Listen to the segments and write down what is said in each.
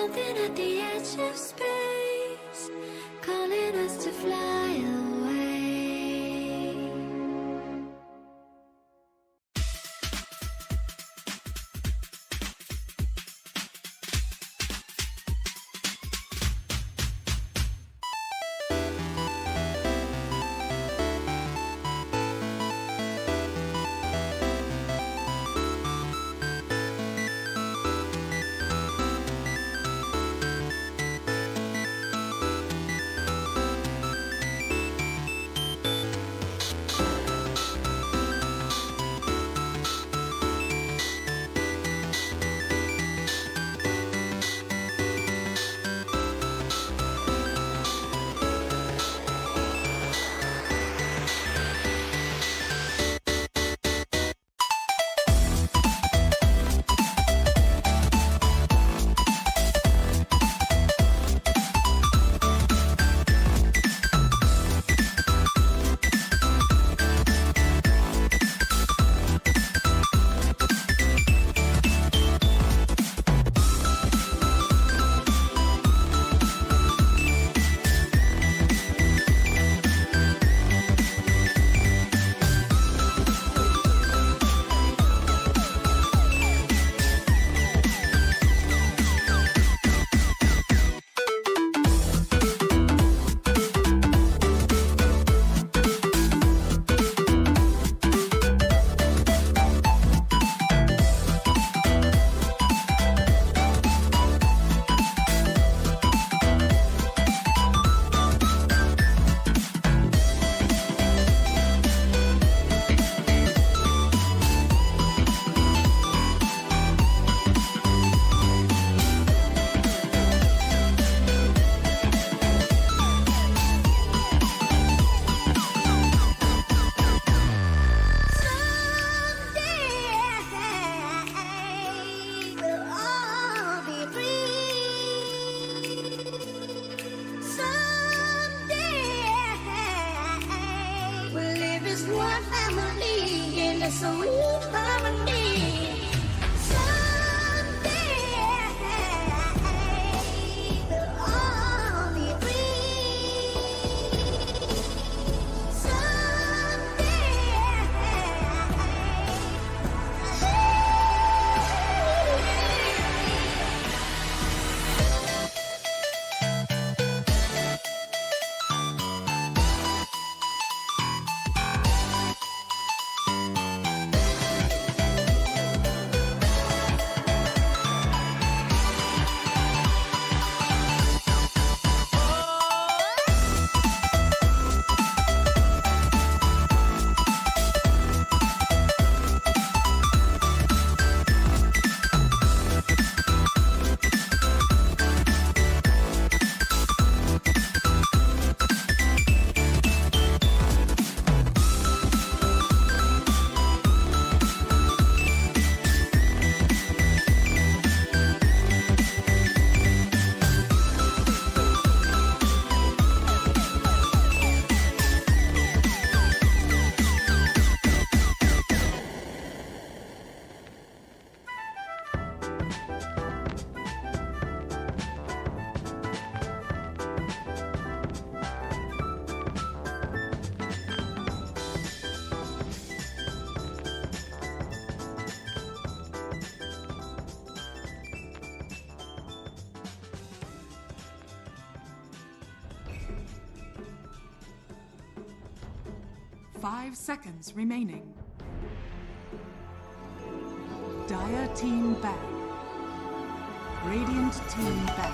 something at the edge of space, calling us to fly away. Five seconds remaining. Dire team back. Radiant team back.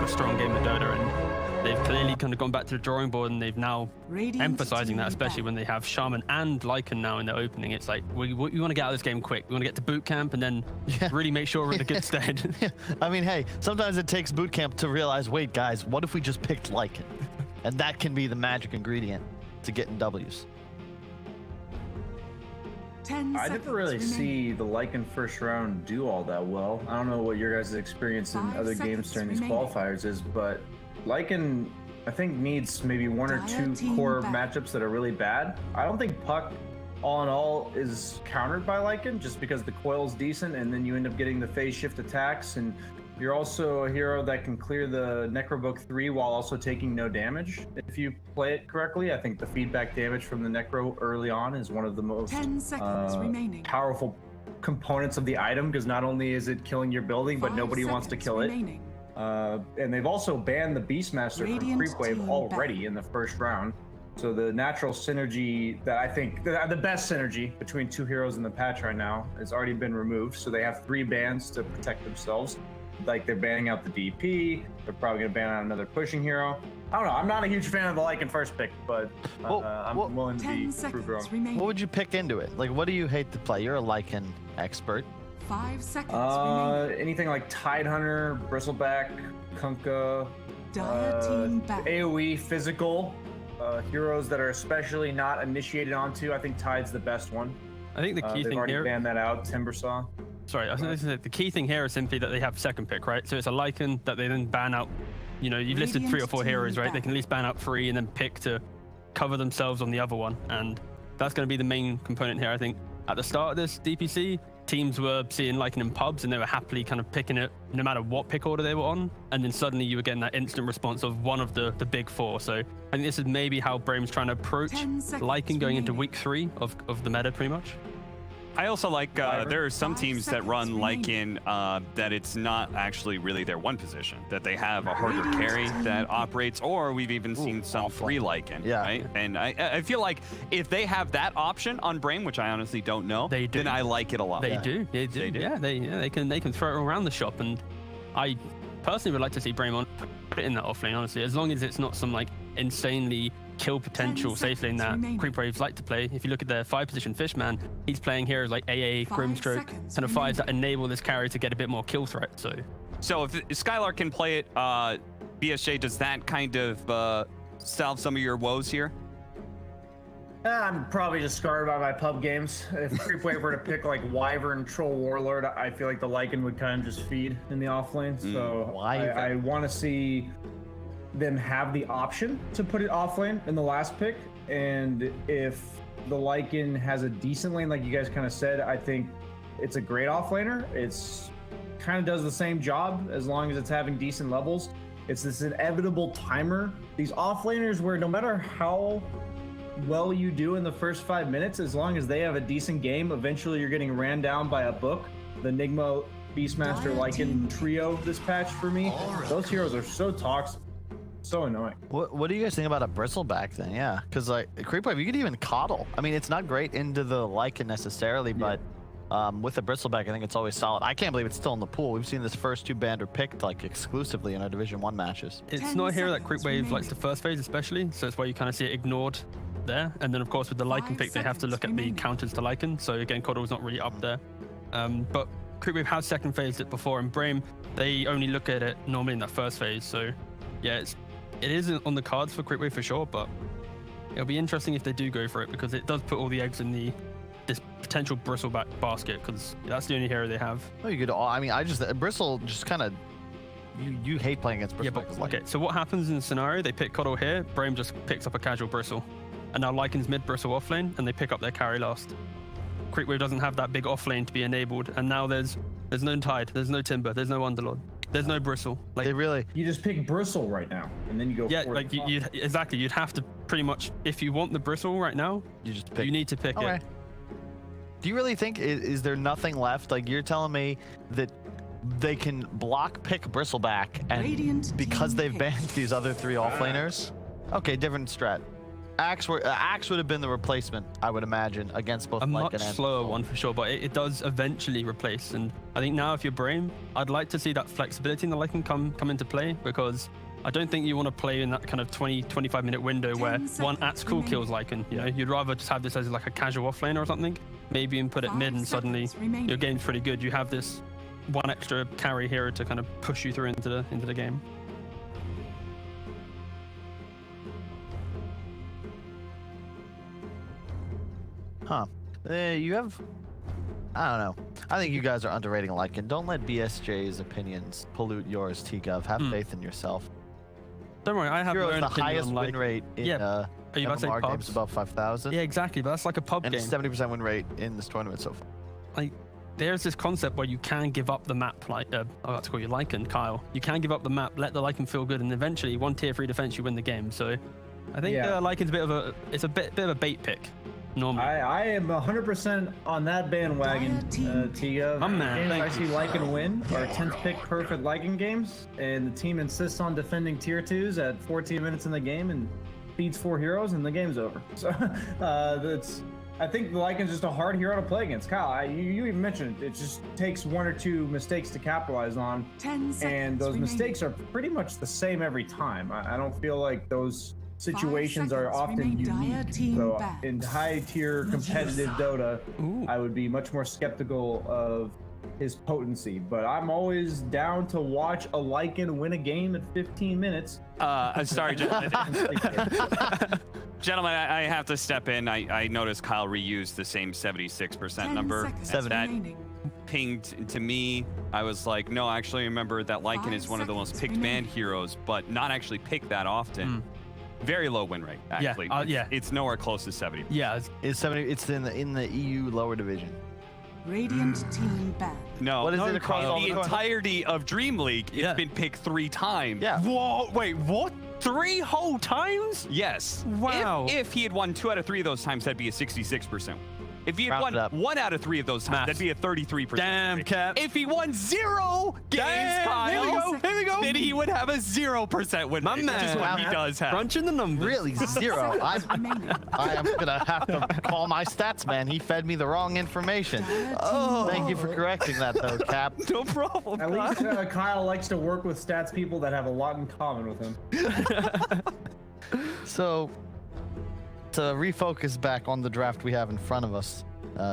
a strong game of Dota, and they've clearly kind of gone back to the drawing board, and they've now emphasizing that, especially when they have Shaman and Lycan now in their opening. It's like, we want to get out of this game quick. We want to get to boot camp and then really make sure we're in a good stead. Yeah. I mean, hey, sometimes it takes boot camp to realize, wait, guys, what if we just picked Lycan? And that can be the magic ingredient to getting W's. 10 I didn't really see the Lycan first round do all that well. I don't know what your guys' experience in 5 other games during these remaining. qualifiers is, but Lycan, I think, needs maybe one or two core matchups that are really bad. I don't think Puck, all in all, is countered by Lycan just because the coil's decent, and then you end up getting the phase shift attacks, and you're also a hero that can clear the Necrobook 3 while also taking no damage. If you play it correctly, I think the feedback damage from the Necro early on is one of the most 10 seconds remaining. powerful components of the item, because not only is it killing your building, but 5 nobody wants to seconds kill it. remaining. And they've also banned the Beastmaster from Radiant CREEPWAVE team already in the first round. So the natural synergy that I think, the best synergy between two heroes in the patch right now has already been removed. So they have 3 bans to protect themselves. Like, they're banning out the DP. They're probably going to ban out another pushing hero. I don't know. I'm not a huge fan of the Lycan first pick, but I'm willing to 10 be seconds prove wrong. remaining. What would you pick into it? Like, what do you hate to play? You're a Lycan expert. 5 seconds remaining. Anything like Tidehunter, Bristleback, Kunkka, Dire team back. AoE physical heroes that are especially not initiated onto. I think Tide's the best one. I think the key They've thing already here. banned that out. Timbersaw. Sorry, I was going to say the key thing here is simply that they have second pick, right? So it's a Lycan that they then ban out. You know, you've listed 3 or 4 heroes, right? They can at least ban out 3 and then pick to cover themselves on the other one, and that's going to be the main component here. I think at the start of this DPC, teams were seeing Lycan in pubs, and they were happily kind of picking it no matter what pick order they were on, and then suddenly you were getting that instant response of one of the big 4. So I think this is maybe how Brame's trying to approach 10 seconds Lycan going into remaining. week 3 of the meta, pretty much. I also like there are some 5 teams that run seconds remaining. Lycan that it's not actually really their one position, that they have a harder carry that operates, or we've even seen some free Lycan, Yeah. right? And I feel like if they have that option on BRAME, which I honestly don't know, They do. then I like it a lot. They do. They do. Yeah, they can throw it around the shop, and I personally would like to see BRAME on put it in that offlane, honestly, as long as it's not some like insanely kill potential 10 safe lane that seconds remaining. CREEPWAVEs like to play. If you look at their 5 position Fishman, he's playing heroes like AA, 5 Grimstroke, seconds kind of 5s remaining. that enable this carry to get a bit more kill threat. So if Skylar can play it, BSJ, does that kind of solve some of your woes here? I'm probably just scarred by my pub games. If CREEPWAVE were to pick like Wyvern, Troll, Warlord, I feel like the Lycan would kind of just feed in the offlane. So Wyvern. I want to see them have the option to put it offlane in the last pick. And if the Lycan has a decent lane, like you guys kind of said, I think it's a great offlaner. It's kind of does the same job as long as it's having decent levels. It's this inevitable timer. These offlaners where no matter how well you do in the first 5 minutes, as long as they have a decent game, eventually you're getting ran down by a book. The Enigma, Beastmaster, Lycan trio this patch for me. Those heroes are so toxic. So annoying. What do you guys think about a Bristleback then? Yeah, because like CREEPWAVE, you could even coddle. I mean, it's not great into the Lycan necessarily, but with a Bristleback, I think it's always solid. I can't believe it's still in the pool. We've seen this first 2 banned or picked like exclusively in our Division 1 matches. it's 10 not a hero that seconds CREEPWAVE likes remaining. to first phase, especially. So it's why you kind of see it ignored there. And then of course with the Lycan 5 pick, they have to look seconds at the remaining. counters to Lycan. So again, Coddle's not really up there. But CREEPWAVE has second phased it before, and BRAME, they only look at it normally in that first phase. So yeah, it isn't on the cards for CREEPWAVE for sure, but it'll be interesting if they do go for it, because it does put all the eggs in this potential Bristleback basket, because that's the only hero they have. Oh, you could. I mean, Bristle just kind of. You hate playing against Bristleback. Yeah, but okay, so what happens in the scenario? They pick Coddle here, BRAME just picks up a casual Bristle, and now Lycan's mid Bristle offlane, and they pick up their carry last. CREEPWAVE doesn't have that big offlane to be enabled, and now there's no Tide, there's no Timber, there's no Underlord, there's no Bristle. Like, They really. You just pick Bristle right now, and then you go. yeah, for like it. you'd have to pretty much, if you want the Bristle right now, You just pick. you need to pick Okay. it. Do you really think is there nothing left? Like you're telling me that they can block pick Bristleback, and Radiant because team they've pick. banned these other 3 offlaners. Okay, different strat. Axe would have been the replacement, I would imagine, against both A Lycan much and slower Soul. one for sure, but it does eventually replace. And I think now if you're BRAME, I'd like to see that flexibility in the Lycan come into play, because I don't think you want to play in that kind of 20-25 minute window where 10 one seconds at cool kills Lycan. You know, you'd rather just have this as like a casual offlane or something. Maybe you put it 5 mid and suddenly seconds remaining. your game's pretty good. You have this one extra carry hero to kind of push you through into the game. Huh. You have... I don't know. I think you guys are underrating Lycan. Don't let BSJ's opinions pollute yours, T-Gov. Have faith in yourself. Don't worry, I have Hero's my own the opinion highest on, win like, rate in Are you about to say MMR games pubs? above 5,000. Yeah, exactly. But that's like a pub And game. 70% win rate in this tournament so far. Like, there's this concept where you can give up the map, like I'm about to call you Lycan, Kyle. You can give up the map, let the Lycan feel good, and eventually one tier 3 defense, you win the game. So I think Yeah. Lycan's a bit of a bait pick normally. I am 100% on that bandwagon, Tia. My man, Games I thank see Lycan win are 10th pick perfect Lycan games, and the team insists on defending tier 2s at 14 minutes in the game and feeds 4 heroes, and the game's over. So I think the Lycan's just a hard hero to play against. Kyle, you even mentioned it just takes 1 or 2 mistakes to capitalize on, 10 seconds and those remaining. mistakes are pretty much the same every time. I don't feel like those situations are seconds often remain. Dire unique. team So back. in high tier competitive Dota, Ooh. I would be much more skeptical of his potency. But I'm always down to watch a Lycan win a game at 15 minutes. Sorry, gentlemen, I have to step in. I noticed Kyle reused the same 76% 10 number. seconds That remaining. pinged to me. I was like, no, actually remember that Lycan 5 is one of the most seconds picked remaining. banned heroes, but not actually picked that often. Very low win rate, actually. yeah. It's nowhere close to 70. Yeah, It's 70. It's in the EU lower division. Radiant team back. No, What is no, it across all the the entirety of Dream League, Yeah. it's been picked 3 times. Yeah. Whoa, wait, what? 3 whole times? Yes. Wow. If he had won 2 out of 3 of those times, that'd be a 66%. If he had Round won it up. 1 out of 3 of those times, Math. that'd be a 33%. Damn, rate. Cap. If he won 0 games, Damn, Kyle, here we go, here we go. then he would have a 0% win My rate, which is man. what he does have. Crunching the numbers. Really, 0. Remaining. I am gonna have to call my stats man. He fed me the wrong information. Oh. Thank you for correcting that, though, Cap. No problem. At least Kyle likes to work with stats people that have a lot in common with him. So, to refocus back on the draft we have in front of us,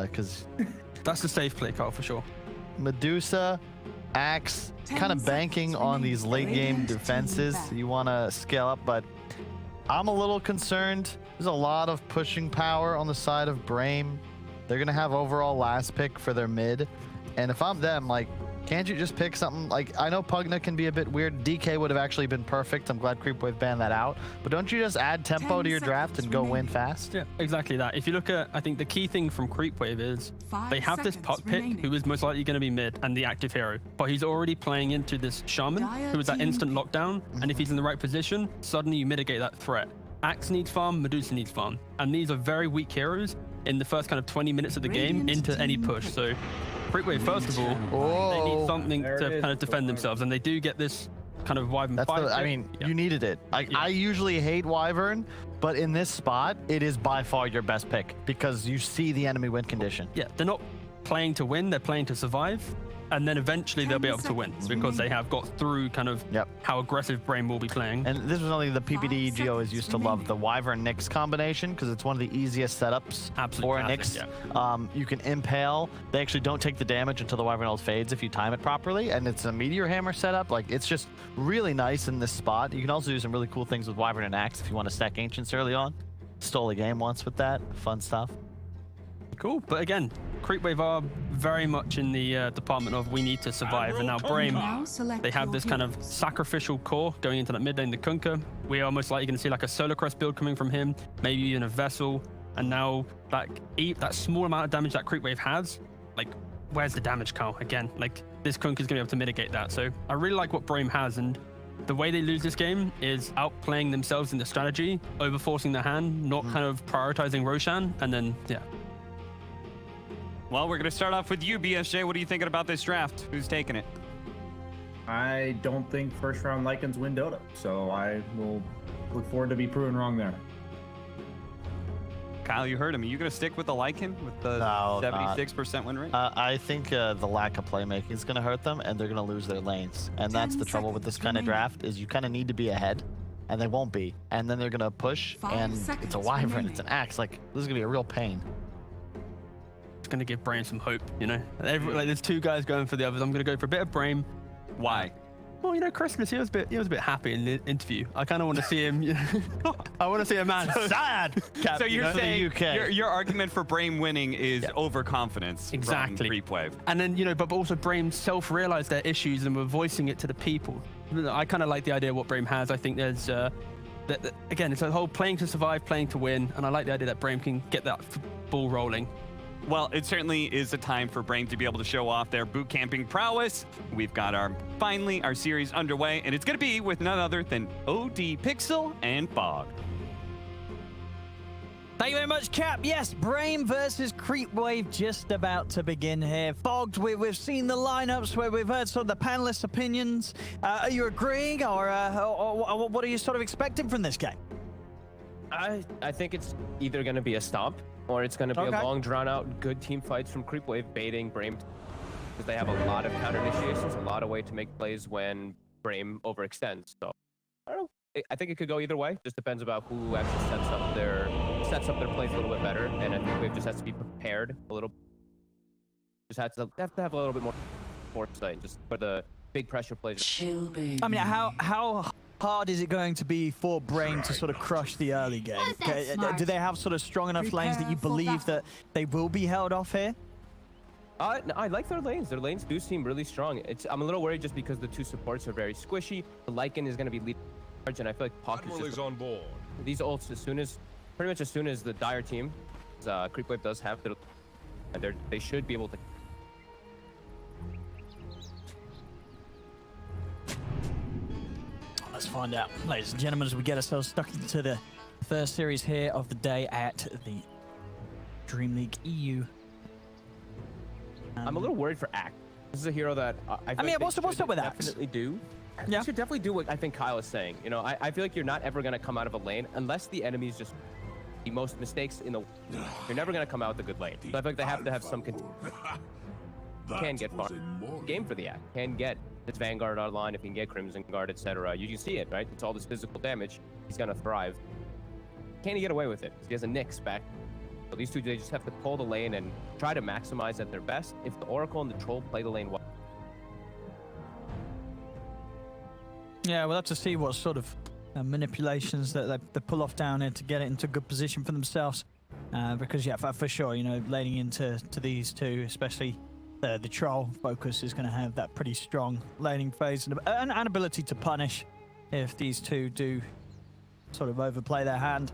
because That's the safe play, Carl, for sure. Medusa, Axe, 10 kind of banking seconds on these remaining. late game Radiant team defenses. back. You want to scale up, but I'm a little concerned. There's a lot of pushing power on the side of BRAME. They're going to have overall last pick for their mid. And if I'm them, like, can't you just pick something? Like, I know Pugna can be a bit weird. DK would have actually been perfect. I'm glad CREEPWAVE banned that out. But don't you just add tempo 10 to your draft seconds and go win remaining. fast? Yeah, exactly that. If you look at, I think the key thing from CREEPWAVE is 5 they have this seconds puck pick remaining. who is most likely going to be mid and the active hero, but he's already playing into this shaman Dire who is that team instant pick. lockdown. And if he's in the right position, suddenly you mitigate that threat. Axe needs farm, Medusa needs farm, and these are very weak heroes in the first kind of 20 minutes of the game Radiant into any team push. pick. So CREEPWAVE, first of all, they Oh. need something There to it is. kind of defend themselves, and they do get this kind of Wyvern That's 5 the, I pick. mean, Yeah. you needed it. I usually hate Wyvern, but in this spot, it is by far your best pick because you see the enemy win condition. Yeah, they're not playing to win, they're playing to survive. And then eventually they'll be 10 able to win seconds because they remaining. have got through kind of Yep. how aggressive BRAME will be playing. And this was only the 5 PPD Geo is seconds used to love, the Wyvern Nyx combination, because it's one of the easiest setups Absolute for a classic, Nyx. You can impale. They actually don't take the damage until the Wyvern ult fades if you time it properly, and it's a Meteor Hammer setup. Like, it's just really nice in this spot. You can also do some really cool things with Wyvern and Axe if you want to stack Ancients early on. Stole a game once with that. Fun stuff. Cool, but again, CREEPWAVE are very much in the department of we need to survive, and now BRAME, Now select they have your this kind of heroes. sacrificial core going into that mid lane, the Kunkka. We are most likely going to see like a Solar Crest build coming from him, maybe even a Vessel, and now that small amount of damage that CREEPWAVE has, like, where's the damage, Carl? Again, like, this Kunkka is going to be able to mitigate that. So I really like what BRAME has, and the way they lose this game is outplaying themselves in the strategy, overforcing their hand, not kind of prioritizing Roshan, and then, yeah. Well, we're going to start off with you, BSJ. What are you thinking about this draft? Who's taking it? I don't think first round Lycans win Dota, so I will look forward to be proven wrong there. Kyle, you heard him. Are you going to stick with the Lycan with the No, 76% win rate? I think the lack of playmaking is going to hurt them, and they're going to lose their lanes. And that's the 10 trouble with this seconds kind of remaining. draft, is you kind of need to be ahead, and they won't be. And then they're going to push, 5 and it's seconds a wyvern, remaining. it's an axe. Like, this is going to be a real pain. It's going to give BRAME some hope, you know? Like, there's two guys going for the others. I'm going to go for a bit of BRAME. Why? Well, you know, Christmas, he was a bit happy in the interview. I kind of want to see him, you know, I want to see a man sad. So you're for the saying UK. your argument for BRAME winning is overconfidence Exactly. from CREEPWAVE. And then, you know, but also BRAME self-realized their issues and were voicing it to the people. I kind of like the idea of what BRAME has. I think there's, again, it's a whole playing to survive, playing to win. And I like the idea that BRAME can get that ball rolling. Well, it certainly is a time for BRAME to be able to show off their boot camping prowess. We've got finally our series underway, and it's going to be with none other than OD Pixel and Fog. Thank you very much, Cap. Yes, BRAME versus CREEPWAVE just about to begin here. Fogged, we've seen the lineups where we've heard sort of the panelists' opinions. Are you agreeing, or what are you sort of expecting from this game? I think it's either going to be a stomp or it's going to be Okay. a long, drawn-out, good team fights from CREEPWAVE baiting BRAME because they have a lot of counter initiations, a lot of way to make plays when BRAME overextends. So I don't know. I think it could go either way. Just depends about who actually sets up their plays a little bit better, and I think Wave just has to be prepared a little. Just have to have a little bit more foresight just for the big pressure plays. I mean, how hard is it going to be for BRAME to sort of crush the early game? Okay, do they have sort of strong enough lanes that you Prepare for believe that they will be held off here? I like their lanes. Their lanes do seem really strong. I'm a little worried just because the two supports are very squishy. The Lycan is going to be leading charge, and I feel like Puck is just on board. these ults pretty much as soon as the Dire team, CREEPWAVE does have their, and they should be able to. Let's find out, ladies and gentlemen, as we get ourselves stuck into the first series here of the day at the DreamLeague EU. I'm a little worried for Act. This is a hero that I feel mean, like what's they up should with Act? definitely do. Yeah. You should definitely do what I think Kyle is saying. You know, I feel like you're not ever going to come out of a lane unless the enemy's just the most mistakes in the. You're never going to come out with a good lane. So I feel like they have to have some. Can get far. Game for the Act. Can get its Vanguard online if he can get Crimson Guard, etc. You can see it, right? It's all this physical damage. He's going to thrive. Can he get away with it? He has a Nyx back. So these two, they just have to pull the lane and try to maximize at their best. If the Oracle and the Troll play the lane well. Yeah, we'll have to see what sort of manipulations that they pull off down here to get it into a good position for themselves. Because, yeah, for sure, you know, leading into these two, especially the Troll focus is going to have that pretty strong laning phase and an ability to punish if these two do sort of overplay their hand.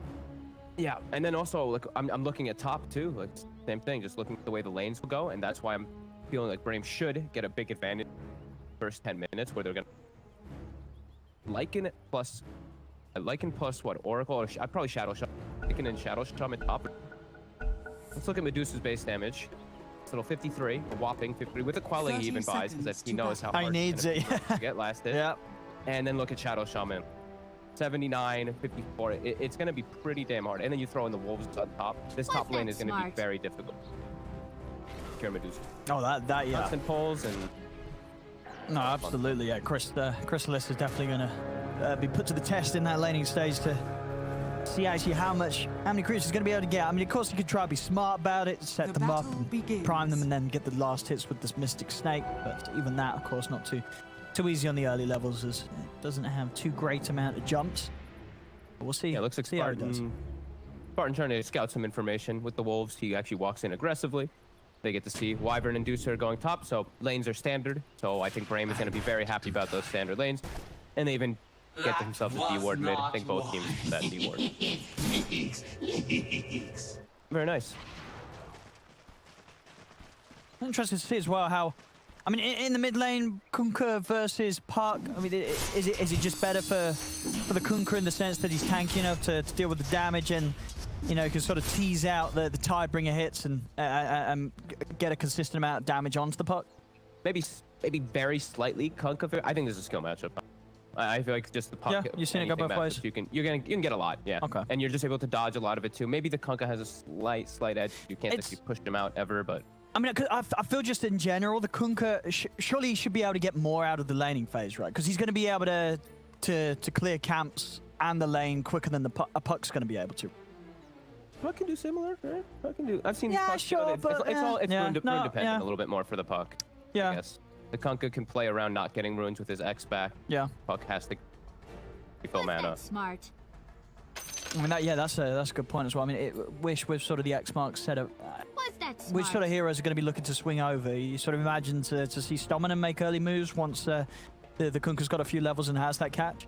Yeah, and then also, like, I'm looking at top too, like, same thing, just looking at the way the lanes will go, and that's why I'm feeling like BRAME should get a big advantage first 10 minutes, where they're gonna Lycan plus what, Oracle, or I'd probably Shadow Shaman, Lycan and Shadow Shaman top. Let's look at Medusa's base damage. It's a little 53, a whopping 53, with the quelling he even 30 buys, because seconds he to knows go. how I hard needs it's it. gonna be to get last hit. Yeah. And then look at Shadow Shaman. 79, 54. It's going to be pretty damn hard. And then you throw in the Wolves on top. This top lane is going to be very difficult. Cure Medusa. Oh, that yeah. Constant pulls and... No, absolutely, yeah. Chrysalis is definitely going to be put to the test in that laning stage to see actually how many creatures he's going to be able to get. I mean, of course, you could try to be smart about it, set The them up, battle and begins. prime them, and then get the last hits with this Mystic Snake. But even that, of course, not too easy on the early levels, as it doesn't have too great amount of jumps. But we'll see. Yeah, it looks like see how it does. Spartan trying to scout some information with the Wolves. He actually walks in aggressively. They get to see Wyvern and Inducer going top, so lanes are standard. So I think BRAME is going to be very happy about those standard lanes. And they even get themselves a D-ward mid. I think both teams that D-ward. Very nice. Interesting to see as well how, I mean, in the mid lane, Kunker versus Park. I mean, is it just better for the Kunker in the sense that he's tanky enough to deal with the damage and, you know, can sort of tease out the Tidebringer hits and get a consistent amount of damage onto the puck? Maybe very slightly Kunker. I think this is a skill matchup. I feel like just the puck. Yeah, you've seen it go anything both that ways. You can get a lot. Yeah. Okay. And you're just able to dodge a lot of it too. Maybe the Kunkka has a slight edge. You can't actually push him out ever, but. I mean, 'cause I feel just in general, the Kunkka surely he should be able to get more out of the laning phase, right? Because he's going to be able to clear camps and the lane quicker than a puck's going to be able to. Puck can do similar, right? Puck can do. I've seen. Yeah, Puck sure, but it's rune dependent yeah. a little bit more for the Puck. Yeah. I guess the Kunkka can play around not getting runes with his X back. Yeah. Puck has to fill Was mana. that smart? I mean, that's a good point as well. I mean, Wish with sort of the X mark setup. Was that smart? Which sort of heroes are going to be looking to swing over? You sort of imagine to see Stoneman make early moves once the Kunkka's got a few levels and has that catch?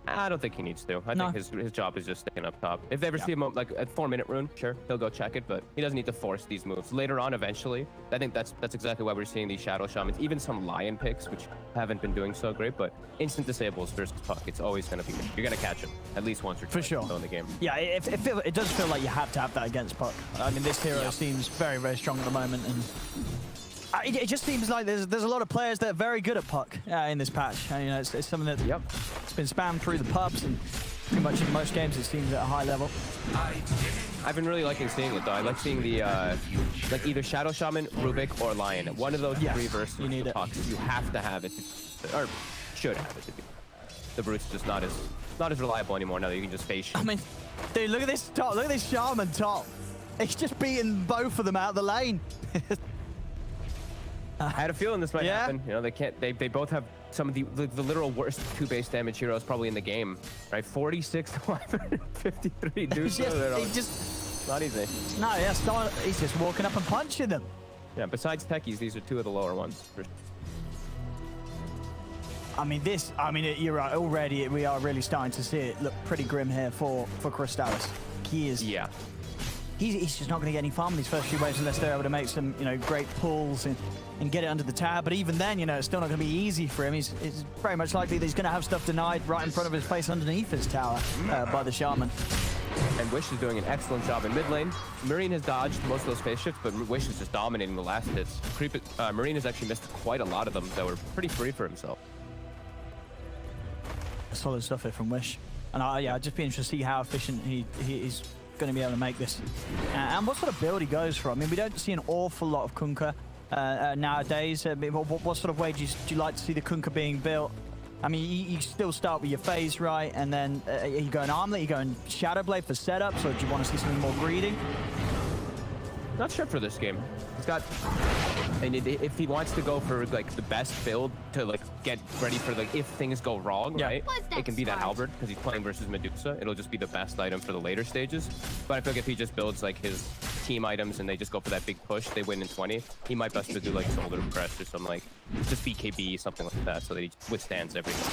I don't think he needs to. I No. think his job is just staying up top. If they ever see him like at 4-minute rune, sure, he'll go check it, but he doesn't need to force these moves. Later on, eventually, I think that's exactly why we're seeing these Shadow Shamans, even some Lion picks, which haven't been doing so great, but instant disables versus Puck, it's always going to be, you're going to catch him at least once or twice sure. in the game. Yeah, it does feel like you have to have that against Puck. I mean, this hero seems very, very strong at the moment, and it just seems like there's a lot of players that are very good at Puck in this patch. And, you know, it's something that it's been spammed through the pubs, and pretty much in most games it seems at a high level. I've been really liking seeing it though. I like seeing the like either Shadow Shaman, Rubik, or Lion. One of those three versus you need the it. Pucks. You have to have it, or should have it. The Brute's just not as reliable anymore now that you can just face shoot. I mean, dude, look at this top. Look at this Shaman top. He's just beating both of them out of the lane. I had a feeling this might Yeah? happen. You know, they can't. They both have some of the literal worst 2 base damage heroes probably in the game. Right, 46 to 553. Dude, He just not easy. no, yeah, he's just walking up and punching them. Yeah. Besides techies, these are 2 of the lower ones. I mean, you're right. Already, we are really starting to see it look pretty grim here for Crystallis. He is. Yeah. He's just not going to get any farm in these first few waves unless they're able to make some, you know, great pulls and get it under the tab. But even then, you know, it's still not going to be easy for him. It's very much likely that he's going to have stuff denied right in front of his face underneath his tower by the Shaman. And Wish is doing an excellent job in mid lane. Marine has dodged most of those phase shifts, but Wish is just dominating the last hits. Marine has actually missed quite a lot of them that were pretty free for himself. Solid stuff here from Wish. And I'd just be interested to see how efficient he's going to be able to make this. And what sort of build he goes for. I mean, we don't see an awful lot of Kunkka nowadays. What sort of way do you like to see the Kunkka being built? I mean, you still start with your phase, right? And then are you going Armlet, you going Shadow Blade for setups, or do you want to see something more greedy? Not sure for this game. He's got, and if he wants to go for like the best build to like get ready for like if things go wrong, right? It can be that halberd because he's playing versus Medusa. It'll just be the best item for the later stages. But I feel like if he just builds like his team items and they just go for that big push, they win in 20. He might best to do like Shoulder Press or some like just BKB, something like that, so that he withstands everything.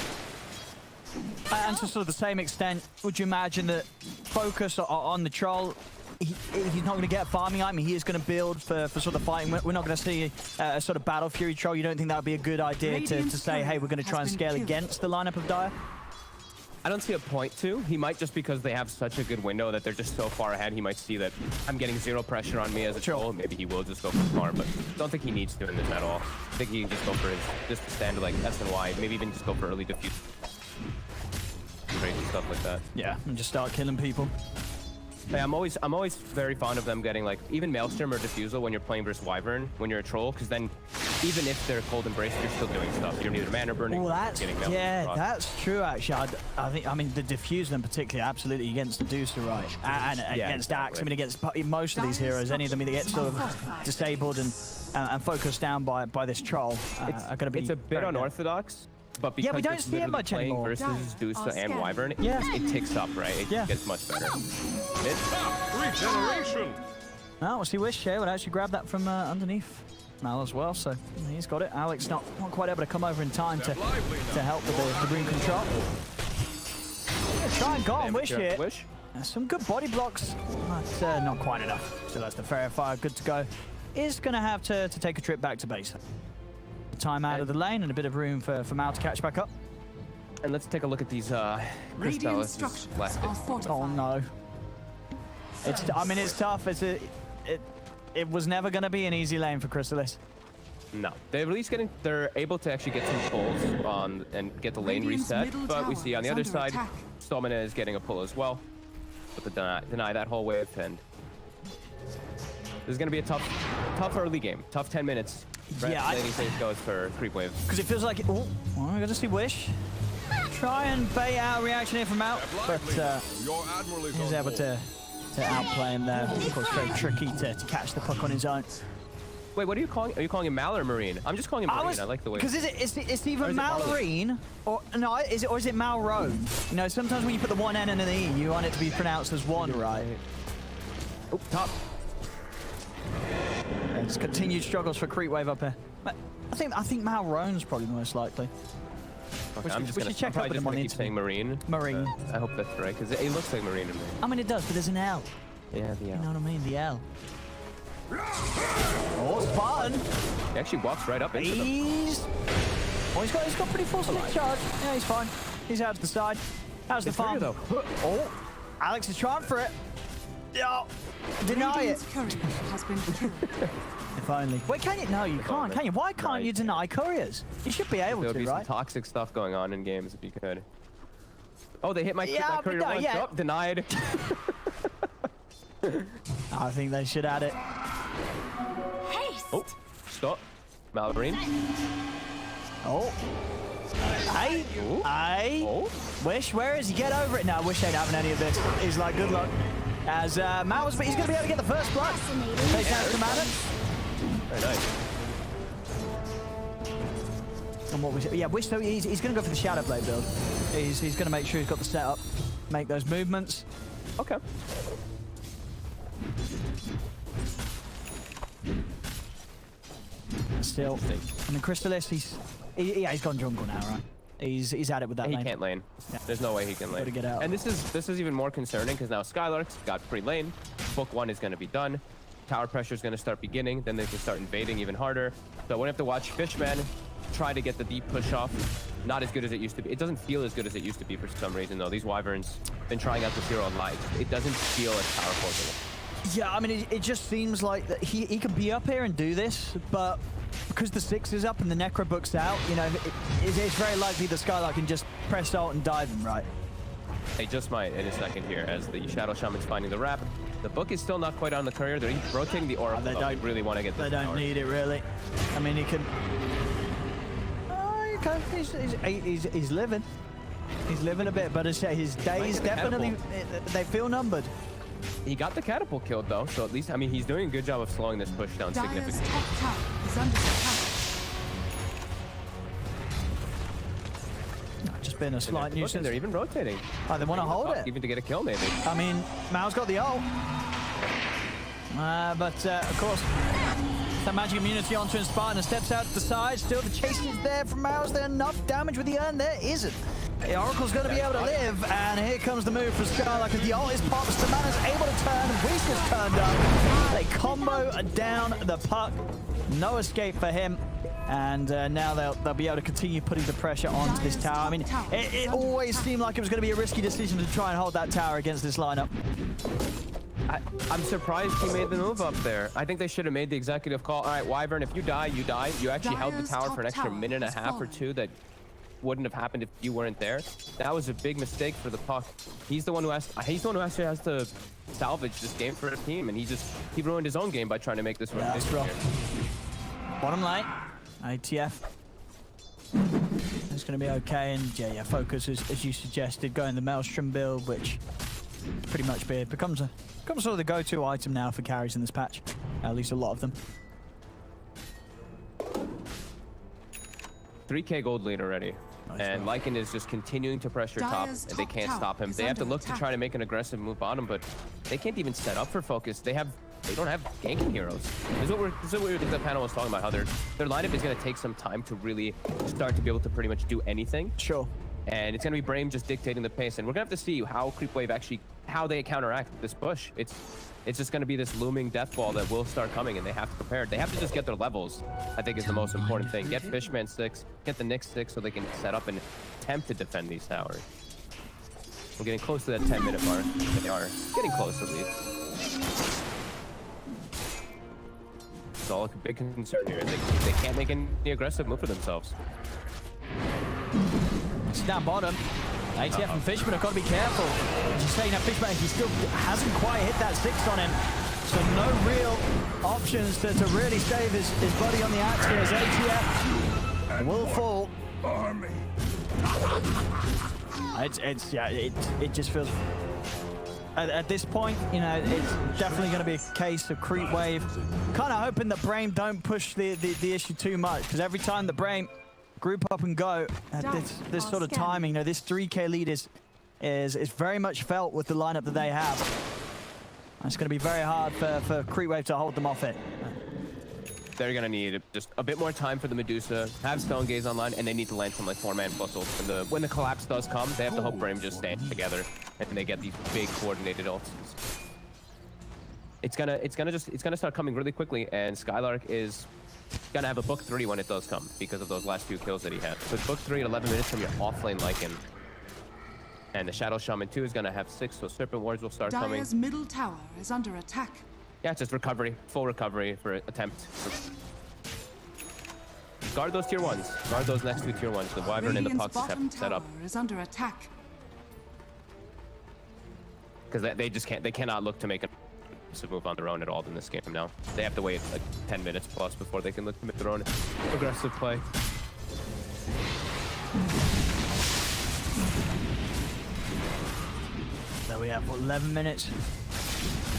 And to sort of the same extent, would you imagine that focus on the troll? He's not going to get a farming item. He is going to build for sort of fighting. We're not going to see a sort of Battle Fury troll. You don't think that would be a good idea to say, hey, we're going to try and scale against the lineup of Dire? I don't see a point to. He might just because they have such a good window that they're just so far ahead. He might see that I'm getting zero pressure on me as a troll. Maybe he will just go for farm, but don't think he needs to in this at all. I think he can just go for just to stand like S and Y. Maybe even just go for early diffuse. Crazy stuff like that. Yeah, and just start killing people. Yeah, I'm always very fond of them getting like even Maelstrom or Diffusal when you're playing versus Wyvern when you're a troll, because then even if they're Cold Embrace, you're still doing stuff. You're neither mana burning. Oh, that's that's true actually. I mean the Diffuser in particular, absolutely against Medusa, right? And against Axe. I mean against most of these heroes, any of them either get sort of disabled and focused down by this troll are going to be. It's a bit unorthodox. But because we don't see it much playing anymore. versus Dusa and Wyvern, it ticks up, right? It gets much better. Regeneration. Now, we'll see Wish here would actually grab that from underneath Mal as well, so he's got it. Alex not quite able to come over in time to help with the rune control. Try and go on Wish here. Some good body blocks, but not quite enough. So that's the Fairy Fire, good to go. Is going to have to take a trip back to base. Time out of the lane and a bit of room for Mal to catch back up. And let's take a look at these Radiant structures are fortified. Oh no. I mean, it's tough. It was never going to be an easy lane for Crystallis. No, they're at least they're able to actually get some pulls on and get the lane reset. But we see on the other side, Stomina is getting a pull as well. But to deny that whole wave, and this is going to be a tough early game. Tough 10 minutes. Yeah, Laning things goes for CREEPWAVE. Because it feels like, oh, well, I got to see Wish. Try and bait out a reaction here from out, but he's able to outplay him there. Of course, very tricky to catch the puck on his own. Wait, what are you calling? Are you calling him Mal or Marine? I'm just calling him Marine. I like the way. Because it's either Mal Marine or no, is it Mal Roan? You know, sometimes when you put the one N and an E, you want it to be pronounced as one, right? Oh, top. It's continued struggles for CREEPWAVE up here. But I think Mal Roan's probably most likely. Okay, I'm just gonna keep saying Marine. Marine. I hope that's right, because it looks like Marine to me. I mean, it does, but there's an L. Yeah, the L. You know what I mean? The L. Oh, Spartan. He actually walks right up into them. He's got pretty full stick charge. Yeah, he's fine. He's out to the side. How's the farm? Though. Oh, Alex is trying for it. Yeah, deny it. Has been killed. If only. Wait, can you? No, you can't. Can you? Why can't you deny couriers? You should be able There'll to, be right? some toxic stuff going on in games if you could. Oh, they hit my courier once. Yeah. Oh, denied. I think they should add it. Oh, stop. Malmarine. Oh. Hey. Ooh. Hey. Oh. Wish, where is he? Get over it. No, Wish ain't having any of this. He's like, good luck. As Mal, but he's going to be able to get the first blood. Take down Commander. Very nice. And what was it? Yeah, Wish, though, he's going to go for the Shadow Blade build. He's going to make sure he's got the setup, make those movements. Okay. Still. And the Crystallis, he's gone jungle now, right? He's at it with that lane. He can't lane. Yeah. There's no way he can lane. Gotta get out. And this is even more concerning because now Skylark's got free lane. Book 1 is going to be done. Tower pressure is going to start beginning. Then they can start invading even harder. So we're going to have to watch Fishman try to get the deep push off. Not as good as it used to be. It doesn't feel as good as it used to be for some reason, though. These Wyverns been trying out the Zero on light. It doesn't feel as powerful as it. Yeah, I mean, it just seems like that he can be up here and do this, but because the 6 is up and the Necro book's out, you know, it's very likely the Skylark can just press ult and dive him, right? They just might in a second here as the Shadow Shaman's finding the wrap. The book is still not quite on the courier. They're rotating the Oracle. They don't really want to get this. They don't need it, really. I mean, he can... Oh, okay. He's living. He's living a bit, but his days definitely... They feel numbered. He got the catapult killed, though, so at least, I mean, he's doing a good job of slowing this push down significantly. Top tower is under attack. Just been a slight nuisance. They're even rotating. Oh, they want to hold it. Even to get a kill, maybe. I mean, Mal's got the ult. But, of course, that magic immunity onto Spartan steps out to the side. Still, the chase is there from Mal. Is there enough damage with the urn? There isn't. The Oracle's going to be able to live, and here comes the move for Skylark as the ult is popped. Samana's able to turn, Wish is turned up. They combo down the puck. No escape for him. And now they'll be able to continue putting the pressure onto this tower. I mean, it always seemed like it was going to be a risky decision to try and hold that tower against this lineup. I'm surprised he made the move up there. I think they should have made the executive call. All right, Wyvern, if you die, you die. You actually held the tower for an extra minute and a half or two that wouldn't have happened if you weren't there. That was a big mistake for the puck. He's the one who actually has to salvage this game for his team, and he ruined his own game by trying to make this That's rough. Bottom line, ATF. It's going to be okay, and yeah, focus as you suggested, going the Maelstrom build, which pretty much becomes sort of the go-to item now for carries in this patch. At least a lot of them. 3K gold lead already. Nice, and Lycan is just continuing to pressure top, and they can't stop him. They have to look to try to make an aggressive move on him, but they can't even set up for focus. They don't have ganking heroes. This is what the panel was talking about, how their lineup is going to take some time to really start to be able to pretty much do anything. Sure. And it's going to be BRAME just dictating the pace, and we're going to have to see how CREEPWAVE actually, how they counteract this push. It's just going to be this looming death ball that will start coming, and they have to prepare. They have to just get their levels, I think, is the most important thing. Get Fishman 6, get the Nyx 6 so they can set up and attempt to defend these towers. We're getting close to that 10-minute mark. They are getting close, at least. That's all a big concern here. They can't make any aggressive move for themselves. It's down bottom. ATF and Fishman have got to be careful. As you say, you know, Fishman, he still hasn't quite hit that 6 on him. So no real options to really save his buddy on the axe here as ATF will fall. It just feels... At this point, you know, it's definitely going to be a case of CREEPWAVE. Kind of hoping that BRAME don't push the issue too much, because every time that BRAME group up and go at this sort of timing, you know, this 3K lead is very much felt with the lineup that they have. It's going to be very hard for CREEPWAVE to hold them off it. They're going to need just a bit more time for the Medusa, have Stone Gaze online, and they need to land some like 4-man puzzles. When the collapse does come, they have to hope BRAME just stand together and they get these big coordinated ults. It's gonna start coming really quickly, and Skylark is gonna have a book 3 when it does come because of those last few kills that he had. So it's book 3 at 11 minutes from your offlane Lycan. And the Shadow Shaman 2 is gonna have 6, so Serpent Wards will start coming. Dire's middle tower is under attack. Yeah, it's just recovery, full recovery for attempt. Guard those tier 1s. Guard those next 2 tier 1s. The Wyvern and the Pucks have set up. Is under attack. Because they cannot look to make a move on their own at all in this game now. They have to wait like 10 minutes plus before they can look to make their own aggressive play. So we have 11 minutes.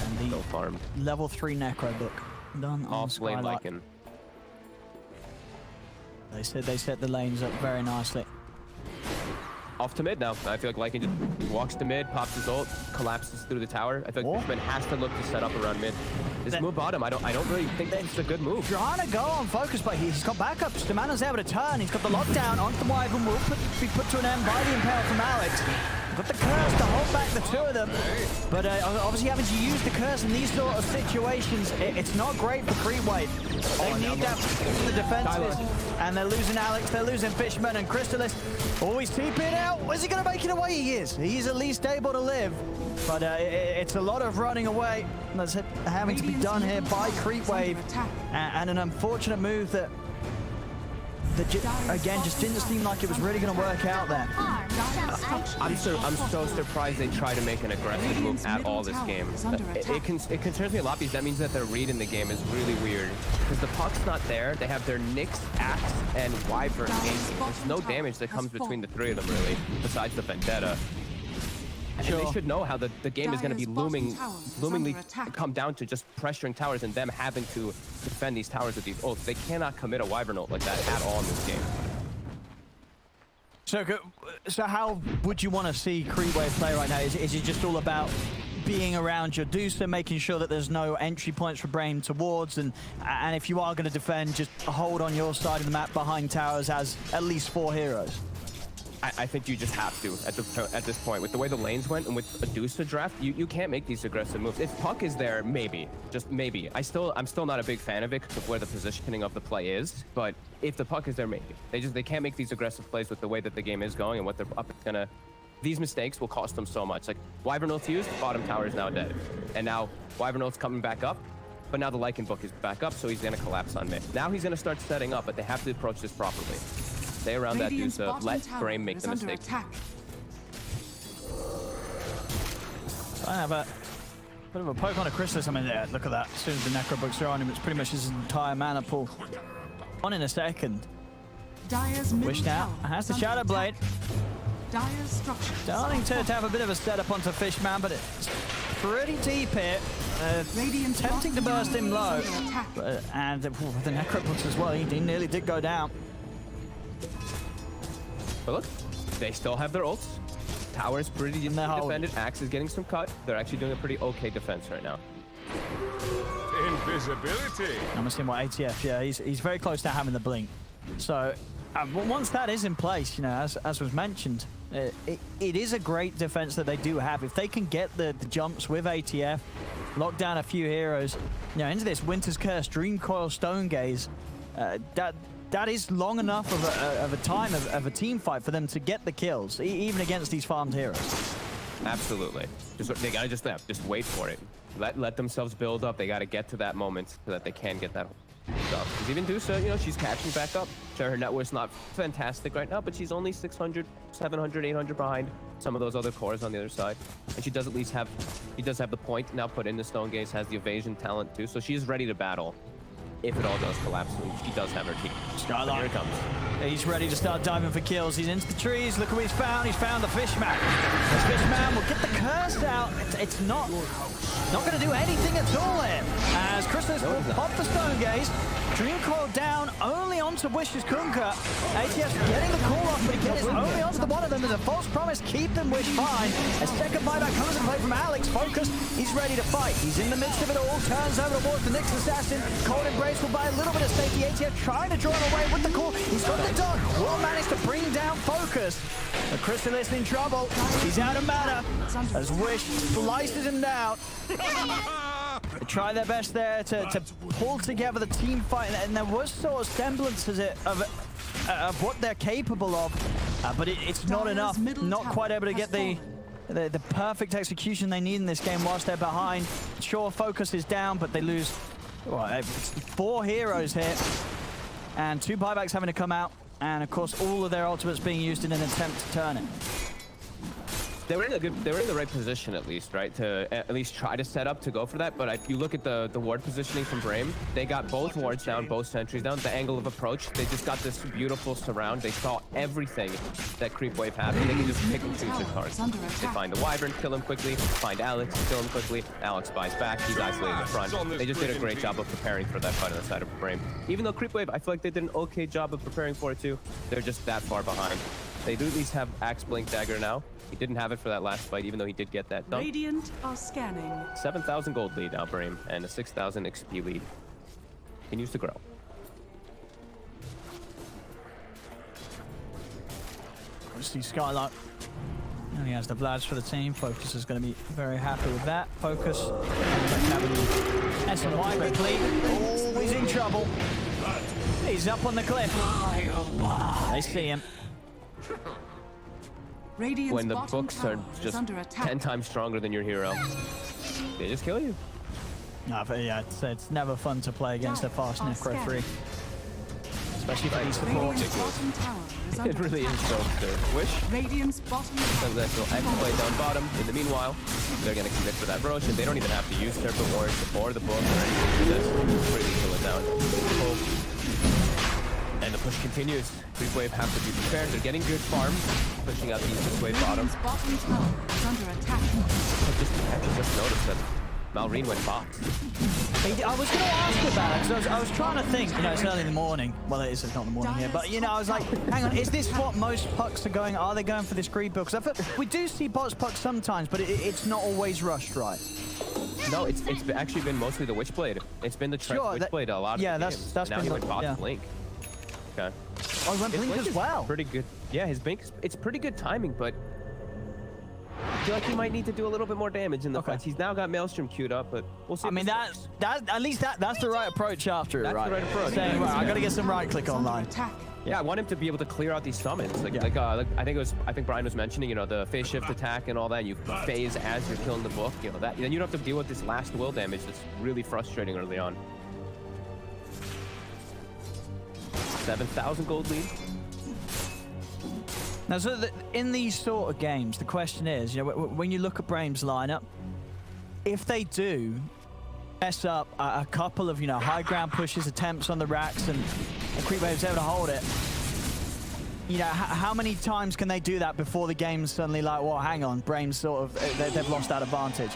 And the farm. level 3 Necro book done on Off lane Skylark. Lycan. They set the lanes up very nicely. Off to mid now. I feel like Lycan just walks to mid, pops his ult, collapses through the tower. I feel like Fishman has to look to set up around mid. This move bottom, I don't really think that's a good move. Trying to go on focus, but he's got backups. The man is able to turn. He's got the lockdown onto the Wyvern. Will be put to an end by the Impale from Alex. Got the curse to hold back the 2 of them. But obviously having to use the curse in these sort of situations, it's not great for CREEPWAVE. They need that for the defenses. And they're losing Alex, they're losing Fishman, and Crystallis always TPing out. Is he going to make it away? He is. He's at least able to live. But it's a lot of running away that's having to be done here by CREEPWAVE. And an unfortunate move that again just didn't seem like it was really going to work out there. I'm so surprised they try to make an aggressive move at all this game. It concerns me a lot because that means that their read in the game is really weird. Because the puck's not there, they have their Nyx, Axe, and Wyvern aiming. There's no damage that comes between the 3 of them really, besides the Vendetta. And they should know how the game is going to be loomingly come down to just pressuring towers and them having to defend these towers with these ults. They cannot commit a Wyvern ult like that at all in this game. So how would you want to see CREEPWAVE play right now? Is it just all about being around your Deucer, making sure that there's no entry points for BRAME towards, and if you are going to defend, just hold on your side of the map behind towers as at least 4 heroes? I think you just have to at this point. With the way the lanes went and with a Deucer draft, you can't make these aggressive moves. If Puck is there, maybe. Just maybe. I'm still not a big fan of it because of where the positioning of the play is. But if the Puck is there, maybe. They can't make these aggressive plays with the way that the game is going and what they're up gonna. These mistakes will cost them so much. Like Wyvern ult's used, bottom tower is now dead. And now Wyvern ult's coming back up. But now the Lycan book is back up, so he's gonna collapse on mid. Now he's gonna start setting up, but they have to approach this properly. Stay around that Deucer, let BRAME make the mistake. I have a bit of a poke on a Crystallis. I mean, yeah, look at that. As soon as the Necro books are on him, it's pretty much his entire mana pool. On in a second. Wish now has the Shadow Blade. Starting to have a bit of a setup onto Fishman, but it's pretty deep here. Tempting to burst him low. And the Necro books as well. He nearly did go down. But look, they still have their ults. Tower's pretty defended. Axe is getting some cut. They're actually doing a pretty okay defense right now. Invisibility. I'm assuming what ATF, yeah, he's very close to having the blink. So once that is in place, you know, as was mentioned, it is a great defense that they do have. If they can get the jumps with ATF, lock down a few heroes, you know, into this Winter's Curse, Dream Coil, Stone Gaze, that is long enough of a time of a team fight for them to get the kills, even against these farmed heroes. Absolutely. They gotta just wait for it. Let themselves build up. They gotta get to that moment so that they can get that stuff. Because even Dusa, you know, she's catching back up. Sure, her net worth's not fantastic right now, but she's only 600, 700, 800 behind some of those other cores on the other side. And she does at least have, he does have the point now put into Stone Gaze, has the evasion talent too, so she is ready to battle if it all does collapse. She does have her team. Skylark. Here it comes. He's ready to start diving for kills. He's into the trees. Look what he's found. He's found the fishman. The fishman will get the curse out. It's not going to do anything at all here. As Chrysalis will pop the Stone Gaze. Dream Coil down only onto Wish's Kunkka. ATS getting the call off, but he gets only onto the one of them. There's a false promise. Keep them Wish fine. A second buyback comes in play from Alex. Focused. He's ready to fight. He's in the midst of it all. Turns over towards the next assassin. Cold Embrace will buy a little bit of safety. ATS trying to draw him away with the call. He's got the dog. Will manage to bring down Focus. But Chrysalis in trouble. He's out of mana as Wish slices him down. They try their best there to pull together the team fight, and there was sort of semblances of what they're capable of, but it's not enough. Not quite able to get the perfect execution they need in this game whilst they're behind. Sure, Focus is down, but they lose 4 heroes here, and 2 buybacks having to come out, and of course all of their ultimates being used in an attempt to turn it. They were in the right position at least, right? To at least try to set up to go for that. But if you look at the ward positioning from BRAME, they got both wards down, both sentries down. The angle of approach, they just got this beautiful surround. They saw everything that CREEPWAVE had, and they can just pick and choose their cards. They find the Wyvern, kill him quickly. Find Alex, kill him quickly. Alex buys back. He's isolated in the front. They just did a great job of preparing for that fight on the side of BRAME. Even though CREEPWAVE, I feel like they did an okay job of preparing for it too. They're just that far behind. They do at least have Axe Blink Dagger now. He didn't have it for that last fight, even though he did get that done. Radiant are scanning. 7,000 gold lead now, BRAME, and a 6,000 XP lead. Continues to grow. Obviously, Skylark only has the Vlads for the team. Focus is going to be very happy with that. Focus. SNY quickly. Oh, he's in trouble. He's up on the cliff. They see him. Radiant's When the bottom books are tower is just under attack. 10 times stronger than your hero, they just kill you. No, but yeah, it's never fun to play against a fast Necro 3. Especially for these supports. Radiant's bottom tower is under It really attack. is so good. Wish. Radiant's bottom tower. That little exploit down bottom. In the meanwhile, they're going to commit for that Roche, and they don't even have to use Turbo Wards or the book or anything. Just really kill it down. And the push continues. CREEPWAVE have to be prepared. They're getting good farms, pushing out the East Wave bottom. Radiant's bottom tower is under attack. I actually just noticed that Malrine went bot. I was going to ask about it, because I was trying to think, you know, it's early in the morning. Well, it is, it's not the morning here, but, you know, I was like, hang on, is this what most pucks are going? Are they going for this creep build? Because I feel we do see bots pucks sometimes, but it's not always rushed, right? No, it's actually been mostly the Witchblade. It's been the Witchblade a lot of the games. that's now been he went bot Blink. Okay. Oh, he went His Blink as is well. Pretty good. Yeah, his Blink, it's pretty good timing, but I feel like he might need to do a little bit more damage in the fights. He's now got Maelstrom queued up, but we'll see. I mean, that's the right approach after it, That's right? the right approach. Saying, right, I got to get some right click online. Attack. Yeah, I want him to be able to clear out these summons. I think Brian was mentioning, you know, the phase shift attack and all that. You phase as you're killing the book, you know, that then you don't have to deal with this last will damage that's really frustrating early on. 7,000 gold lead. Now, so in these sort of games, the question is, you know, when you look at BRAME's lineup, if they do mess up a couple of, you know, high ground pushes, attempts on the racks, and CREEPWAVE's able to hold it, you know, how many times can they do that before the game's suddenly like, well, hang on, BRAME's sort of, they've lost that advantage?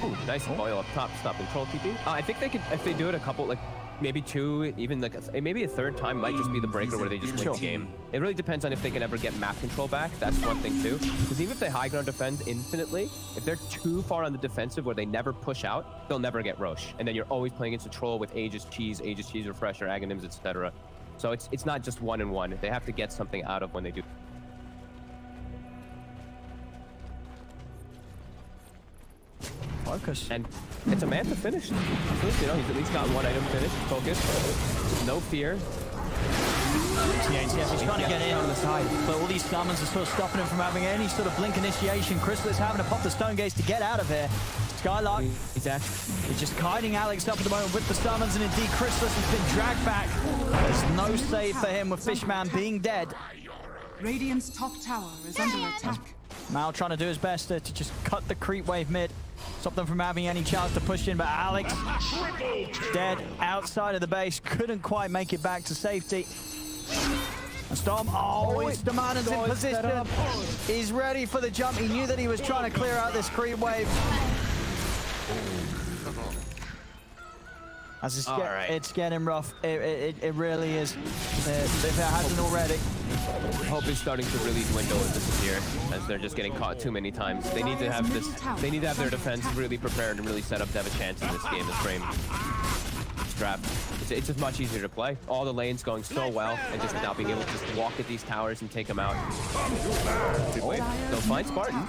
Ooh, nice foil up top, stop control TP. I think they could, if they do it a couple, like, maybe 2, even like maybe a 3rd time might just be the breaker where they just win the game. It really depends on if they can ever get map control back. That's one thing too. Because even if they high ground defend infinitely, if they're too far on the defensive where they never push out, they'll never get Roche. And then you're always playing against a troll with Aegis Cheese, Refresher, Aghanims, etc. So it's not just 1-1. They have to get something out of when they do. Focus. And it's a man to finish. You know, he's at least got 1 item finished. Focus. No fear. Yes, he's trying to get in on the side, but all these summons are sort of stopping him from having any sort of blink initiation. Chrysalis having to pop the Stone Gaze to get out of here. Skylark, Exactly. he's just kiting Alex up at the moment with the summons, and indeed Chrysalis has been dragged back. There's no save for him with Fishman being dead. Radiant's top tower is under attack. Mal trying to do his best to just cut the creep wave mid, stop them from having any chance to push in, but Alex dead outside of the base, couldn't quite make it back to safety. And Storm, he's Demand's in position. He's ready for the jump. He knew that he was trying to clear out this creep wave. As it's getting rough. It really is. If it hasn't already. Hope is starting to really dwindle and disappear as they're just getting caught too many times. They need to have this. They need to have their defense really prepared and really set up to have a chance in this game as BRAME trap. It's just much easier to play. All the lanes going so well, and just now being able to just walk at these towers and take them out. They'll find Spartan.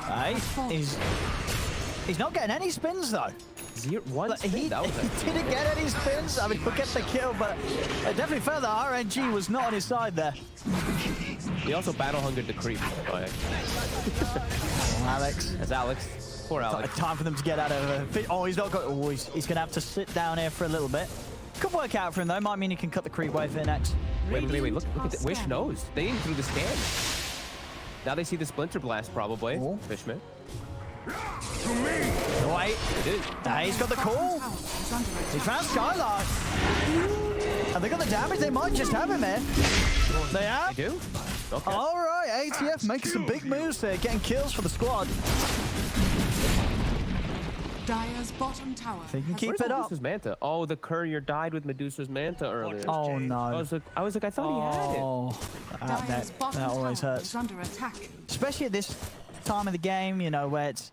He's not getting any spins though. One spin, He didn't get any spins. I mean, he'll get the kill, but definitely further. RNG was not on his side there. He also battle hungered the creep. Alex. That's Alex. Poor Alex. Time for them to get out of it. He's not got. He's going to have to sit down here for a little bit. Could work out for him though. Might mean he can cut the creep wave here next. Wait. Look at the Wish knows. They didn't through the scan. Now they see the Splinter Blast probably. Fishman. Wait. He's got the call. He found Skylark. Have they got the damage? They might just have him here. They have? They do? Okay. All right, ATF making some big moves there, getting kills for the squad. Dire's bottom tower. They can keep Where's it up. Medusa's Manta? Oh, the courier died with Medusa's Manta earlier. Oh no. I was like, I thought he had it. Oh, Dire's bottom that always tower hurts. is under attack. Especially at this time of the game, you know, where it's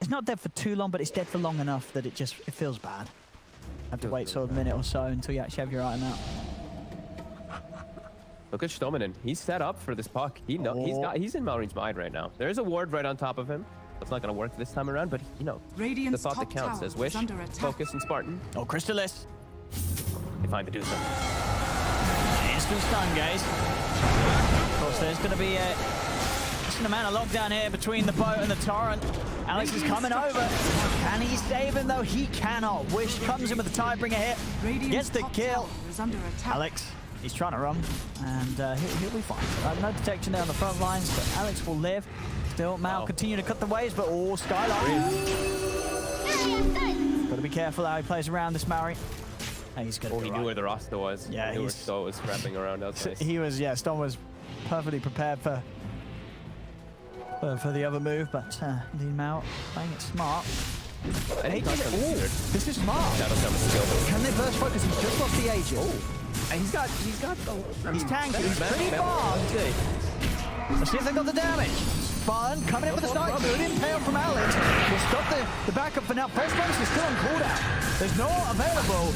not dead for too long, but it's dead for long enough that it feels bad. Have to wait sort of a minute or so until you actually have your item out. Look at Stominen. He's set up for this puck. He's in Malreen's mind right now. There's a ward right on top of him. That's not going to work this time around, but you know, Radiant's the thought that top counts tower as Wish, is under attack. Focus, and Spartan. Oh, Crystallis. They find Medusa. Instant stun, guys. Of course, there's going to be a decent amount of lockdown here between the boat and the torrent. Alex is coming over. Can he save him, though? He cannot. Wish comes in with the Tidebringer hit. Gets the kill. Is under attack. Alex, he's trying to run, and he'll be fine. No detection there on the front lines, but Alex will live. Still, Mal continue to cut the waves, but Skylark. Got to be careful how he plays around this Maori. He's good. He knew where the Rasta was. Yeah, he knew where Sto was wrapping around outside. He was, Stone was perfectly prepared for the other move, but indeed Mal playing it smart. This is smart. Shadow Summon skill. Can they burst focus? He's just lost the Aegis. And he's got He's tanky. He's pretty far. Let's see if they got the damage. Spartan coming in with a snipe. Good impale from Alex. We'll stop the backup for now. First bonus is still on cooldown. There's no available.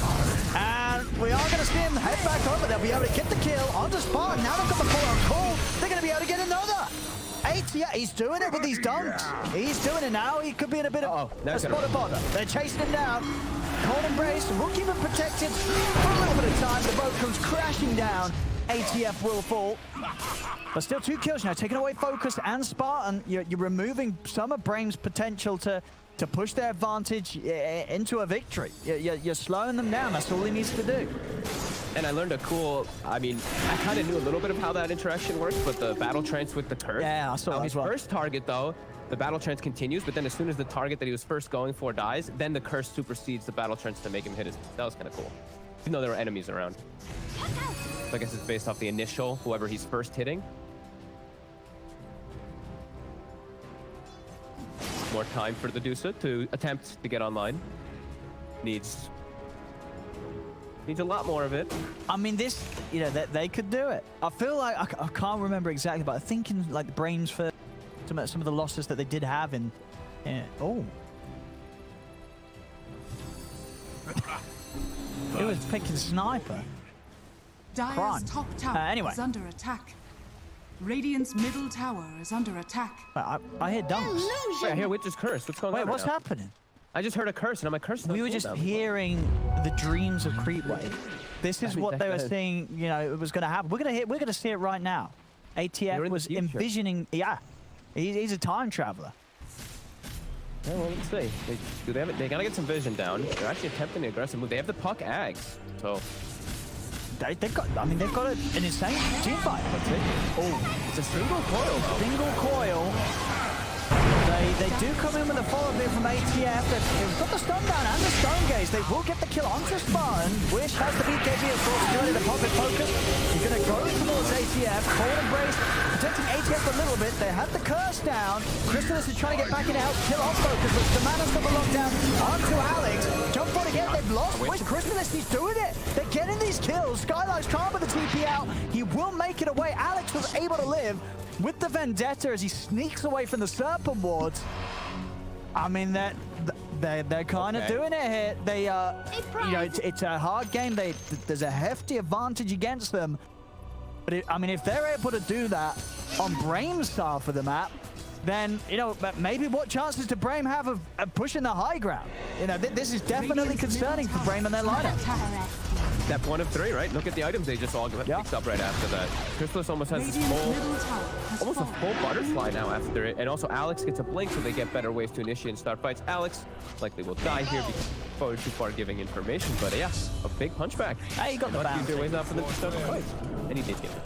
And we are going to see him head back over. They'll be able to get the kill onto Spartan. Now they've got the full on call. They're going to be able to get another. He's doing it with these dunks. He's doing it now. He could be in a bit of a spot of bother. They're chasing him down. Cold embrace. We'll keep him protected for a little bit of time. The boat comes crashing down. ATF will fall. But still 2 kills now, taking away Focus and Spartan. You're removing some of BRAME's potential to push their advantage into a victory. You're slowing them down. That's all he needs to do. And I learned I kind of knew a little bit of how that interaction works, but the battle trance with the curse. Yeah, I saw his first target, though, the battle trance continues, but then as soon as the target that he was first going for dies, then the curse supersedes the battle trance to make him hit his. That was kind of cool. Even though there were enemies around. So I guess it's based off the initial, whoever he's first hitting. More time for the Medusa to attempt to get online. Needs a lot more of it. I mean, this, they could do it. I feel like, I can't remember exactly, but I'm thinking like the BRAME's for some of the losses that they did have in. Oh. It was picking sniper. Dire's top tower anyway. is under attack. Radiant's middle tower is under attack. I hear dunks. Wait, I hear Witch's Curse. What's going on? Wait, what's now? happening? I just heard a curse, and I'm like, curse. We were just hearing the dreams of CREEPWAVE. This is what they were saying. It was going to happen. We're going to see it right now. ATF was envisioning. Yeah, he's a time traveler. Yeah, well, let's see. They gotta get some vision down. They're actually attempting an aggressive move. They have the puck Ags, so They've got an insane team fight. oh, it's a single coil though. Single coil. They do come in with a follow here from ATF. They've got the stun down and the stone gaze. They will get the kill onto Spartan. Wish has the BKB, of course, doing the pocket focus. He's going to go towards ATF. Cold Embrace, protecting ATF a little bit. They have the curse down. Crystallis is trying to get back in to help kill off focus, but the man has got the lockdown onto Alex. Jump on again, they've lost. Wish Crystallis, he's doing it. They're getting these kills. Skylark's trying with the TP out. He will make it away. Alex was able to live with the Vendetta as he sneaks away from the Serpent wards. I mean, they're kind of doing it here. They you know, it's a hard game. There's a hefty advantage against them. But I mean, if they're able to do that on Brame's style for the map, then, you know, maybe what chances do Brame have of pushing the high ground? You know, this is definitely concerning for Brame and their lineup. Step 1 of 3, right? Look at the items they just all picked up right after that. Crystallis almost has this almost a full butterfly now after it. And also Alex gets a blink so they get better ways to initiate and start fights. Alex likely will die here because forward too far giving information. But yeah, a big punchback. Hey, you got the bounce. Ways out for them to start the fights. And he did get it.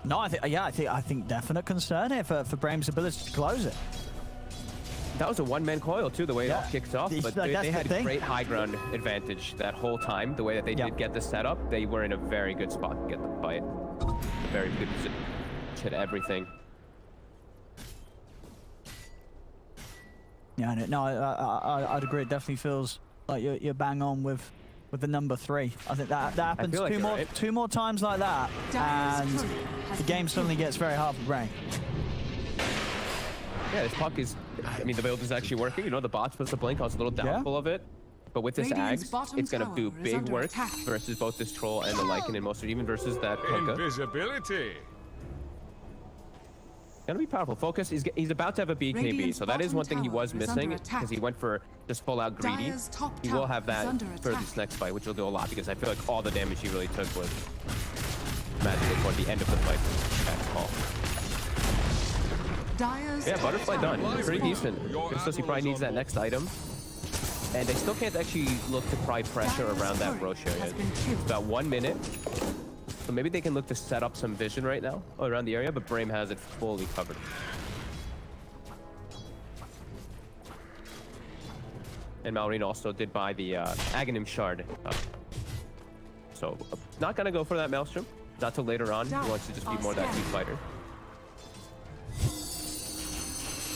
No, I think definite concern here for Brame's ability to close it. That was a one-man coil too, the way it all kicked off. But they had thing. great high ground advantage that whole time. The way that they did get the setup, they were in a very good spot to get the fight. A very good position, hit everything. Yeah, no, I'd agree. It definitely feels like you're bang on with the number 3. I think that happens like two more times like that, and the game suddenly gets very hard for Brame. Yeah, this puck is, I mean, the build is actually working. You know, the bot's supposed to blink. I was a little doubtful of it. But with this Ags, it's going to do big work versus both this Troll and the Lycan and most, even versus that Puka. Invisibility. Gonna be powerful. Focus, he's about to have a BKB, so that is one thing he was missing, because he went for just full out greedy. He will have that for this next fight, which will do a lot, because I feel like all the damage he really took was magically toward the end of the fight. Yeah, Butterfly done. Pretty decent. Crystallis, he probably needs that next item. And they still can't actually look to pry pressure around that Roche area. It's about 1 minute. So maybe they can look to set up some vision right now around the area, but Brame has it fully covered. And Malrine also did buy the Aghanim Shard. So not gonna go for that Maelstrom. Not till later on. He wants to just be more that team fighter.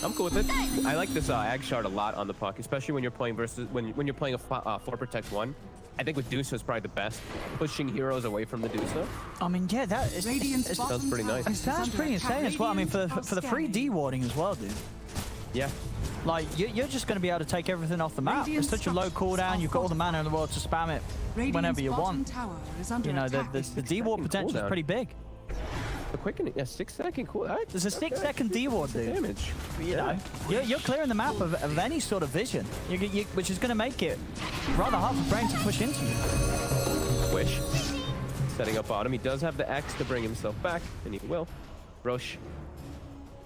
I'm cool with it. I like this Ag Shard a lot on the puck, especially when you're playing when you're playing a 4 Protect 1. I think with Dusa is probably the best, pushing heroes away from the Dusa. I mean, yeah, it sounds pretty nice. It sounds pretty insane as well. I mean, for the free D-warding as well, dude. Yeah. Like, you're just going to be able to take everything off the map. It's such a low cooldown. You've got all the mana in the world to spam it whenever you want. You know, the D-ward potential is pretty big. The quicken, yeah, 6-second cool. Right. There's a 6-second D-ward, dude. Damage. You know, you're clearing the map of any sort of vision, which is going to make it rather hard for Brame to push into you. Wish. Setting up bottom. He does have the X to bring himself back, and he will. Roche.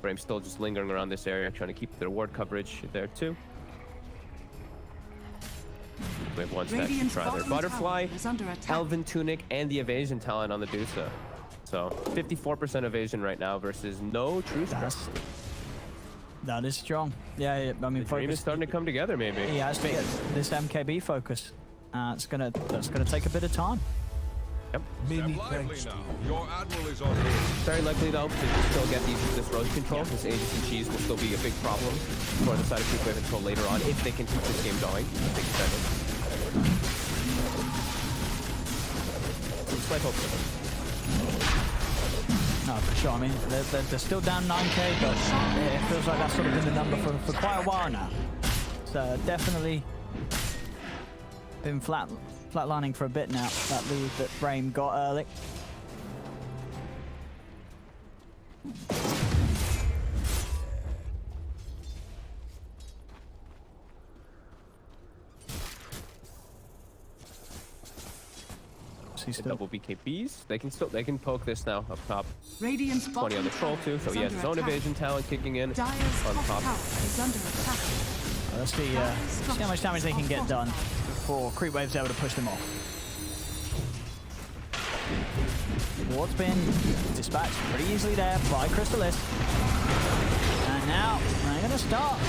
Brame still just lingering around this area, trying to keep their ward coverage there too. We have one stack to try there. Butterfly, Elven Tunic, and the evasion talent on the Dusa. So 54% evasion right now versus no true stress. That is strong. Yeah, I mean, Dream is starting to come together, maybe. Yeah, it's this MKB focus. That's gonna take a bit of time. Yep. Many thanks to your admiral is on board. Very likely though to still get this road control. This Aegis and Cheese will still be a big problem for the side of CREEPWAVE control later on if they can keep this game going. Big slight hope for them. No, for sure. I mean, they're still down 9k, but it feels like that's sort of been the number for quite a while now. So definitely been flatlining for a bit now, that lead that Brame got early. He's still Double BKBs. They can poke this now up top. Radiant's 20 on the troll too, so he has his own evasion talent kicking in Dire's on top top. tower is under attack. Let's see how much damage they can get done before CREEPWAVE's able to push them off. Ward's been dispatched pretty easily there by Crystallis. And now they're going to start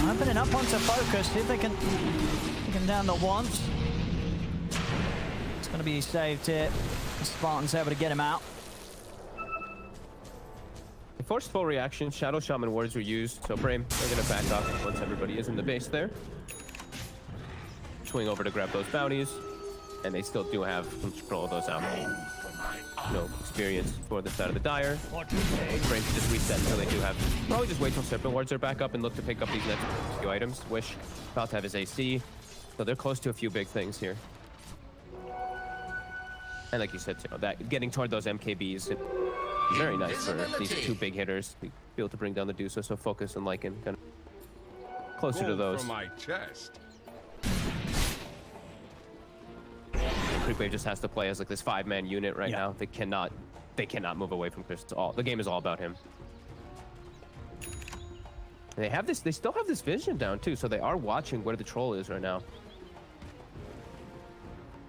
opening up onto Focus. See if they can take him down the once. It's going to be saved here. The Spartan's able to get him out. They forced full reaction. Shadow Shaman wards were used, so BRAME, they're going to back off once everybody is in the base there. Swing over to grab those bounties, and they still do have control of those out. No experience for the side of the Dire. BRAME should just reset until they do have. Probably just wait till Serpent wards are back up and look to pick up these next few items. Wish about to have his AC, so they're close to a few big things here. And like you said, that getting toward those MKBs, very nice for these two big hitters to be able to bring down the Dusa. So Focus and Lycan kind of closer to those. From my chest. CREEPWAVE just has to play as like this 5-man unit right now. They cannot move away from Chris at all. The game is all about him. And they still have this vision down too, so they are watching where the troll is right now.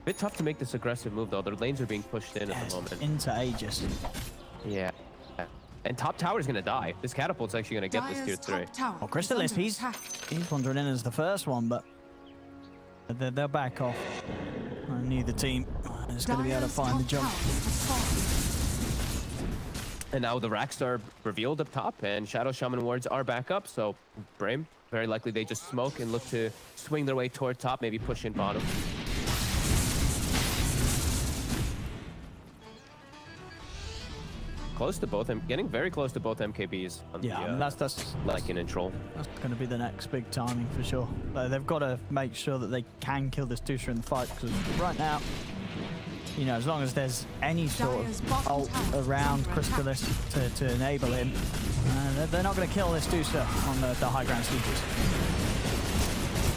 Bit tough to make this aggressive move though. Their lanes are being pushed in at the moment. Into Aegis. Yeah. And top tower is gonna die. This catapult's actually gonna get this tier 3. Well, Crystallis, he's wandering in as the first one, but they'll back off. Neither team is going to be able to find the jump. And now the racks are revealed up top, and Shadow Shaman wards are back up, so BRAME, very likely they just smoke and look to swing their way toward top, maybe push in bottom. Close to both, getting very close to both MKBs on the I mean, that's Lycan and Troll. That's going to be the next big timing for sure. They've got to make sure that they can kill this Dusa in the fight, because right now, you know, as long as there's any sort of ult around Crystallis to enable him, they're not going to kill this Dusa on the high ground sweepers.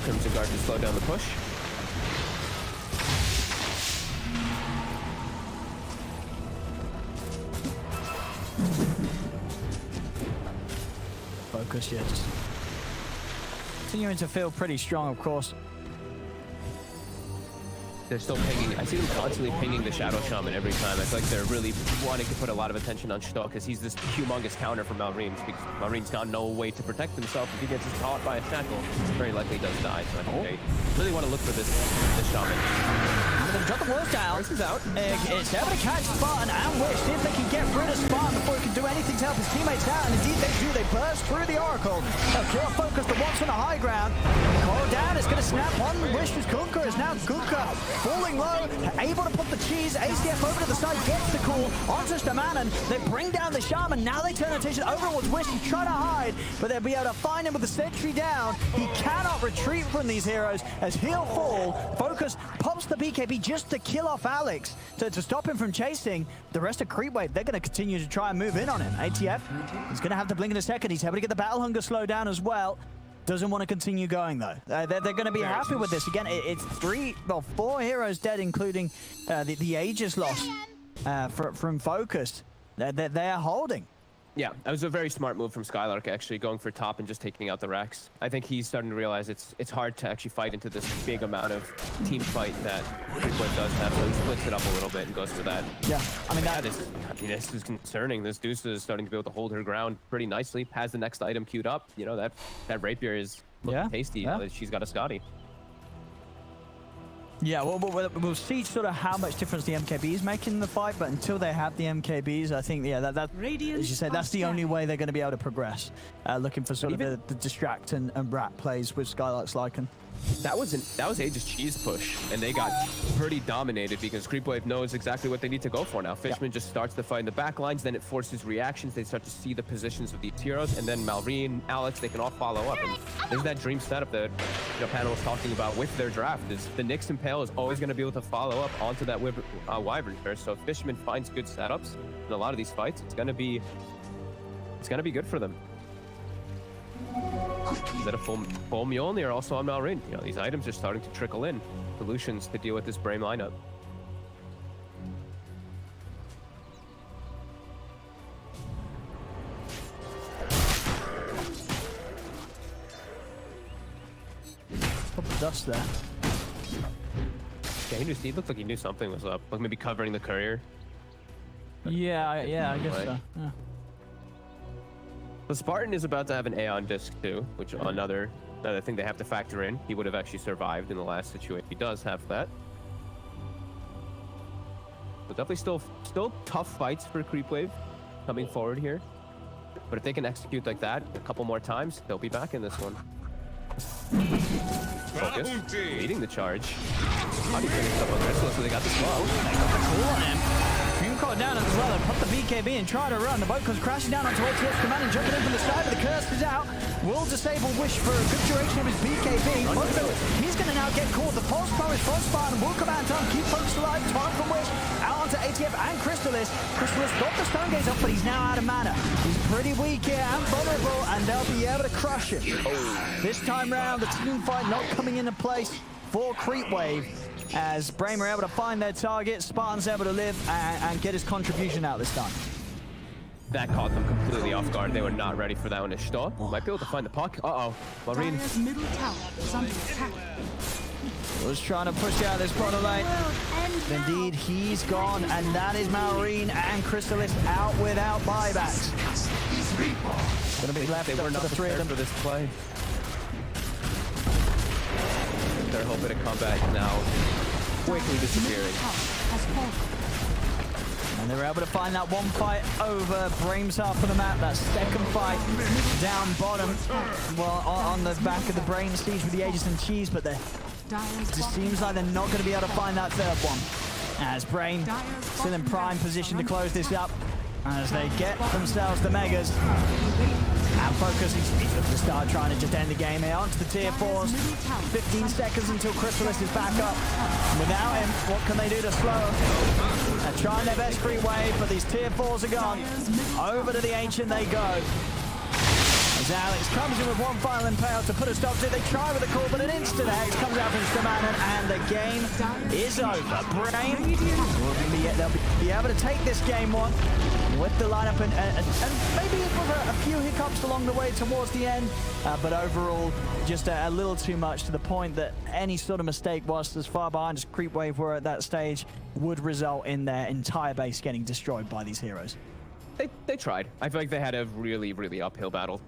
Crimson Guard to slow down the push. Focus, yeah, just continuing to feel pretty strong, of course. They're still pinging. I see them constantly pinging the Shadow Shaman every time. I feel like they're really wanting to put a lot of attention on Stoke, because he's this humongous counter for Malrine. Because Malrine's got no way to protect himself. If he gets caught by a shackle, very likely does die. So I think they really want to look for this Shaman. They're going to drop the walls down. This is out. It's able to catch Spartan and Wish. See if they can get rid of Spartan before he can do anything to help his teammates out. And indeed they do. They burst through the Oracle. They'll kill Focus the once on the high ground. Coral down. It's going to snap one. Wish was Kuka. Is now Kuka falling low. Able to put the cheese. ACF over to the side. Gets the call onto Stamanen. They bring down the Shaman. Now they turn attention over towards Wish. He's trying to hide, but they'll be able to find him with the sentry down. He cannot retreat from these heroes as he'll fall. Focus pops the BKB just to kill off Alex, to stop him from chasing. The rest of CREEPWAVE, they're going to continue to try and move in on him. ATF is going to have to blink in a second. He's able to get the Battle Hunger slowed down as well. Doesn't want to continue going though. They're going to be happy with this. Again, it's 4 heroes dead, including the Aegis loss from Focus. They're holding. Yeah, that was a very smart move from Skylark, actually, going for top and just taking out the racks. I think he's starting to realize it's hard to actually fight into this big amount of team fight that CREEPWAVE does have, so he splits it up a little bit and goes for that. Yeah, I mean, this is concerning. This Dusa is starting to be able to hold her ground pretty nicely, has the next item queued up. You know, that rapier is looking tasty now that she's got a Scotty. Yeah, we'll see sort of how much difference the MKBs make in the fight, but until they have the MKBs, I think, yeah, that as you said, that's the only way they're going to be able to progress. Looking for sort of the distract and rat plays with Skylark's Lycan. That was Aegis cheese push, and they got pretty dominated because CREEPWAVE knows exactly what they need to go for now. Fishman just starts to fight in the back lines, then it forces reactions. They start to see the positions of these heroes, and then Malrine, Alex, they can all follow up. And there's that dream setup that panel was talking about with their draft. Is the Nyx and Pale is always going to be able to follow up onto that Wyvern first. So if Fishman finds good setups in a lot of these fights, it's going to be good for them. Is that a full Mjolnir or also on Malrine? You know, these items are starting to trickle in. Solutions to deal with this BRAME lineup. dust there. Yeah, he looked like he knew something was up. Like maybe covering the courier. Yeah, I guess so. Yeah. The Spartan is about to have an Aeon disc too, which another thing they have to factor in. He would have actually survived in the last situation. He does have that. But definitely still tough fights for CREEPWAVE coming forward here. But if they can execute like that a couple more times, they'll be back in this one. Focus, leading the charge. Body putting stuff on Crystal, so they got the slow. They got the cool on him. Dream caught down as well. They put the BKB and try to run. The boat comes crashing down onto ATS Command and jumping in from the side, but the curse is out. Will disable Wish for a good duration of his BKB. He's going to now get caught. The false promise from Spartan will come out in time. Keep folks alive. Time from Wish. Out onto ATF and Crystallis. Crystallis got the stone gaze up, but he's now out of mana. He's pretty weak here and vulnerable, and they'll be able to crush him. This time round, the team fight not coming into place for CREEPWAVE, as BRAME are able to find their target. Spartan's able to live and get his contribution out this time. That caught them completely off guard. They were not ready for that one to stop. Might be able to find the puck. Uh-oh. Marine. Dire's middle tower is under attack. Was trying to push out this bottom lane. Indeed, he's gone, and that is Marine and Crystallis out without buybacks. Gonna be left up for the three of them. For this play. They're hoping to come back now. Quickly disappearing. And they were able to find that one fight over BRAME's half of the map. That second fight down bottom, well, on the back of the BRAME siege with the Aegis and Cheese, but it just seems like they're not going to be able to find that third one. As BRAME still in prime position to close this up, as they get themselves the Megas. And Focus, he's looking to start trying to just end the game here. Onto the tier 4s. 15 seconds until Crystallis is back up. Without him, what can they do to slow him? They're trying their best CREEPWAVE, but these tier 4s are gone. Over to the Ancient they go. As Alex comes in with one final impale to put a stop to it. They try with a call, but an instant Hex comes out from Stamana, and the game is over. BRAME they'll be able to take this game one with the lineup and maybe with a few hiccups along the way towards the end, but overall just a little too much, to the point that any sort of mistake whilst as far behind as CREEPWAVE were at that stage would result in their entire base getting destroyed by these heroes. They tried. I feel like they had a really, really uphill battle.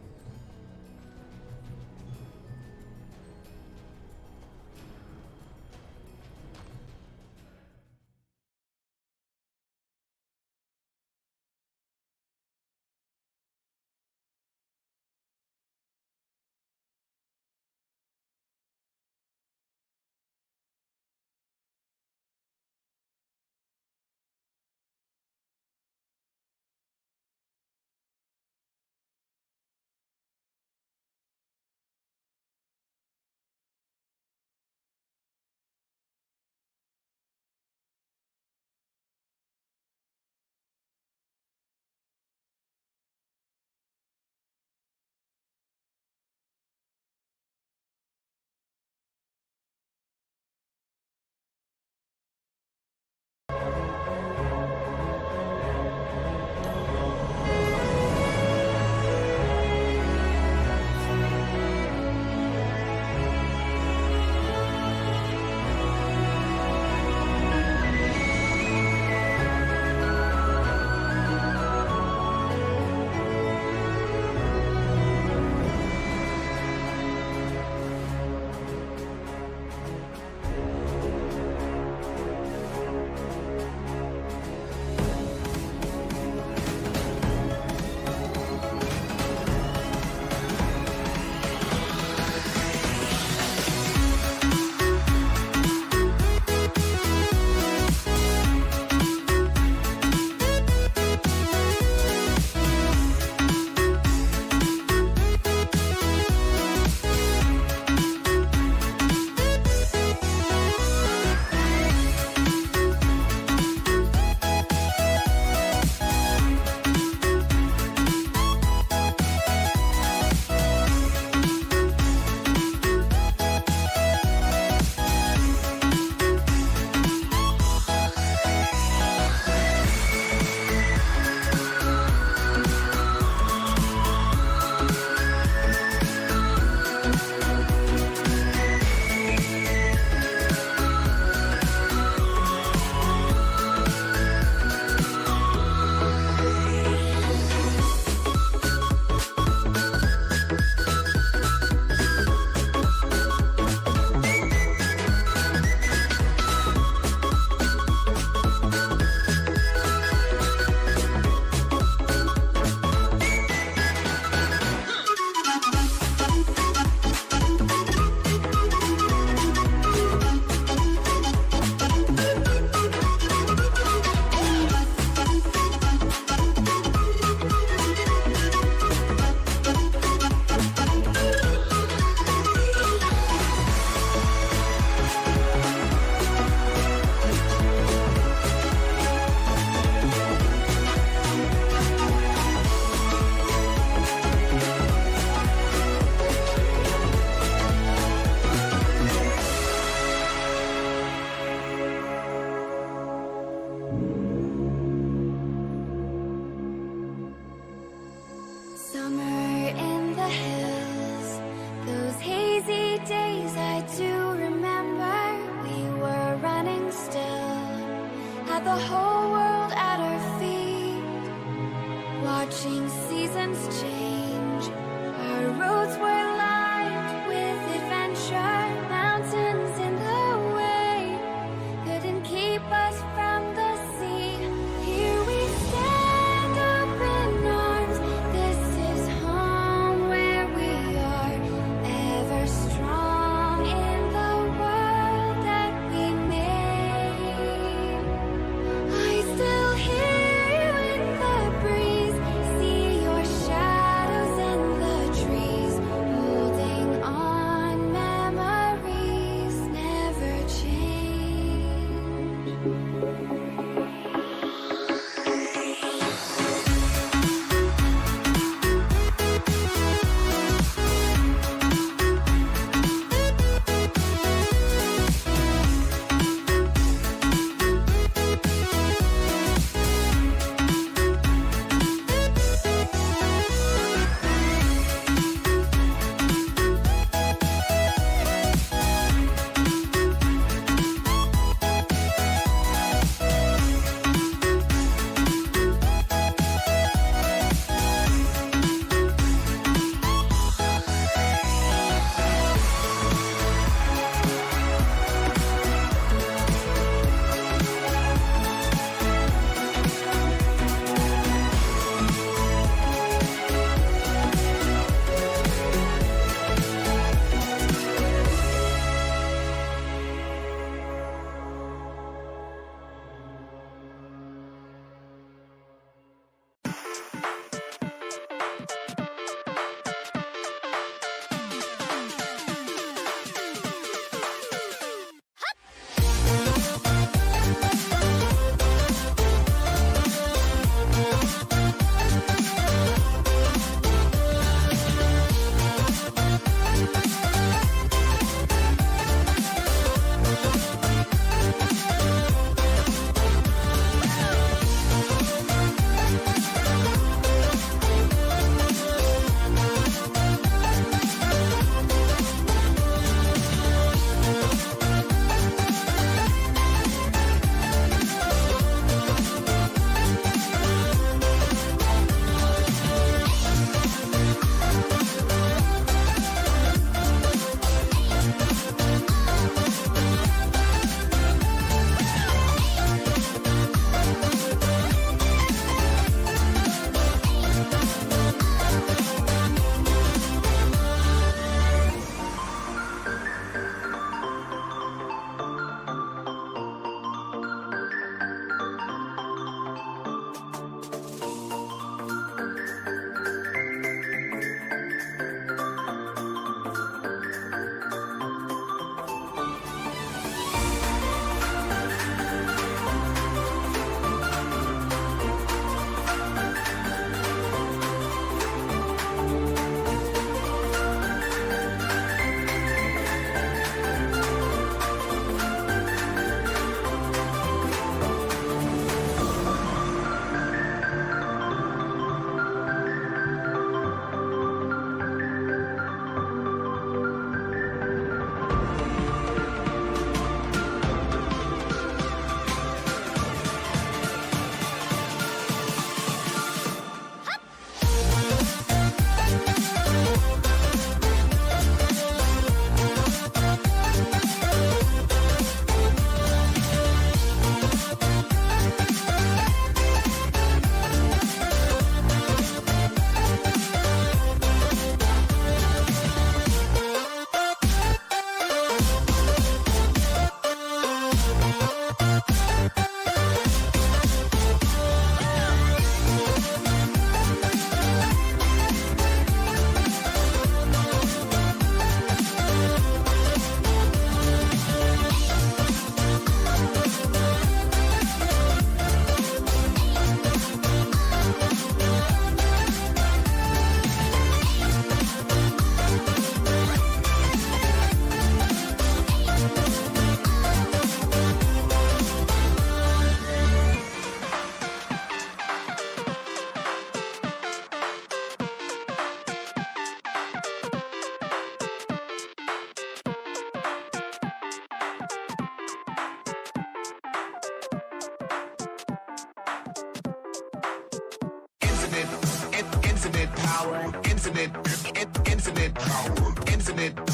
infinite power, infinite power, infinite power,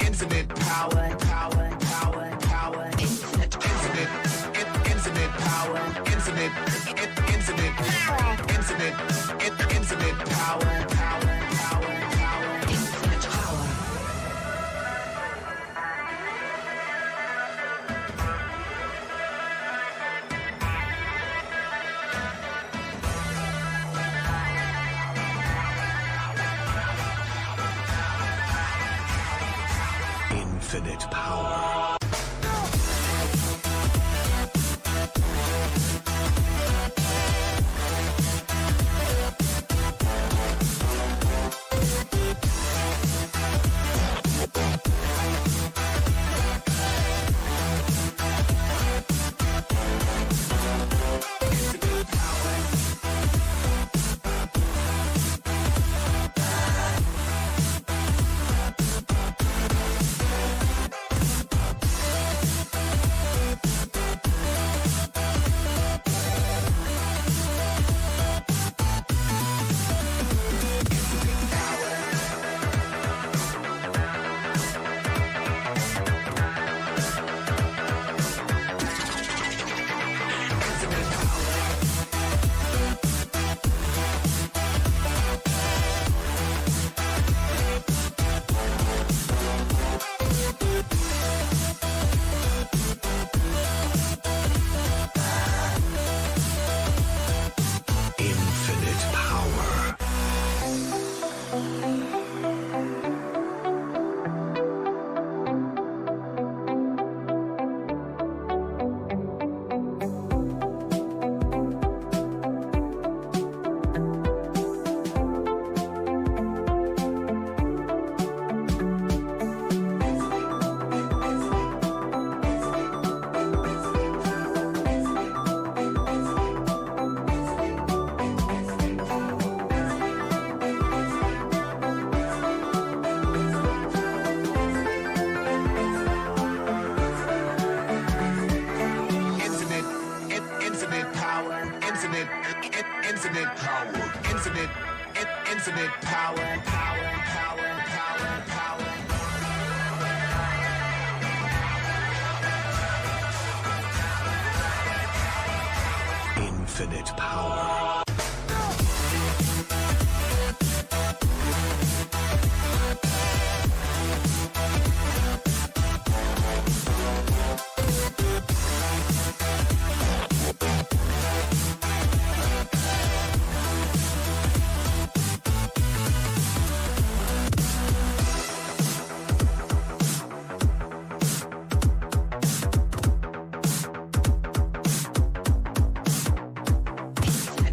infinite power, infinite power, infinite power. Infinite power. Infinite power, power, power, power, power. Infinite power. Infinite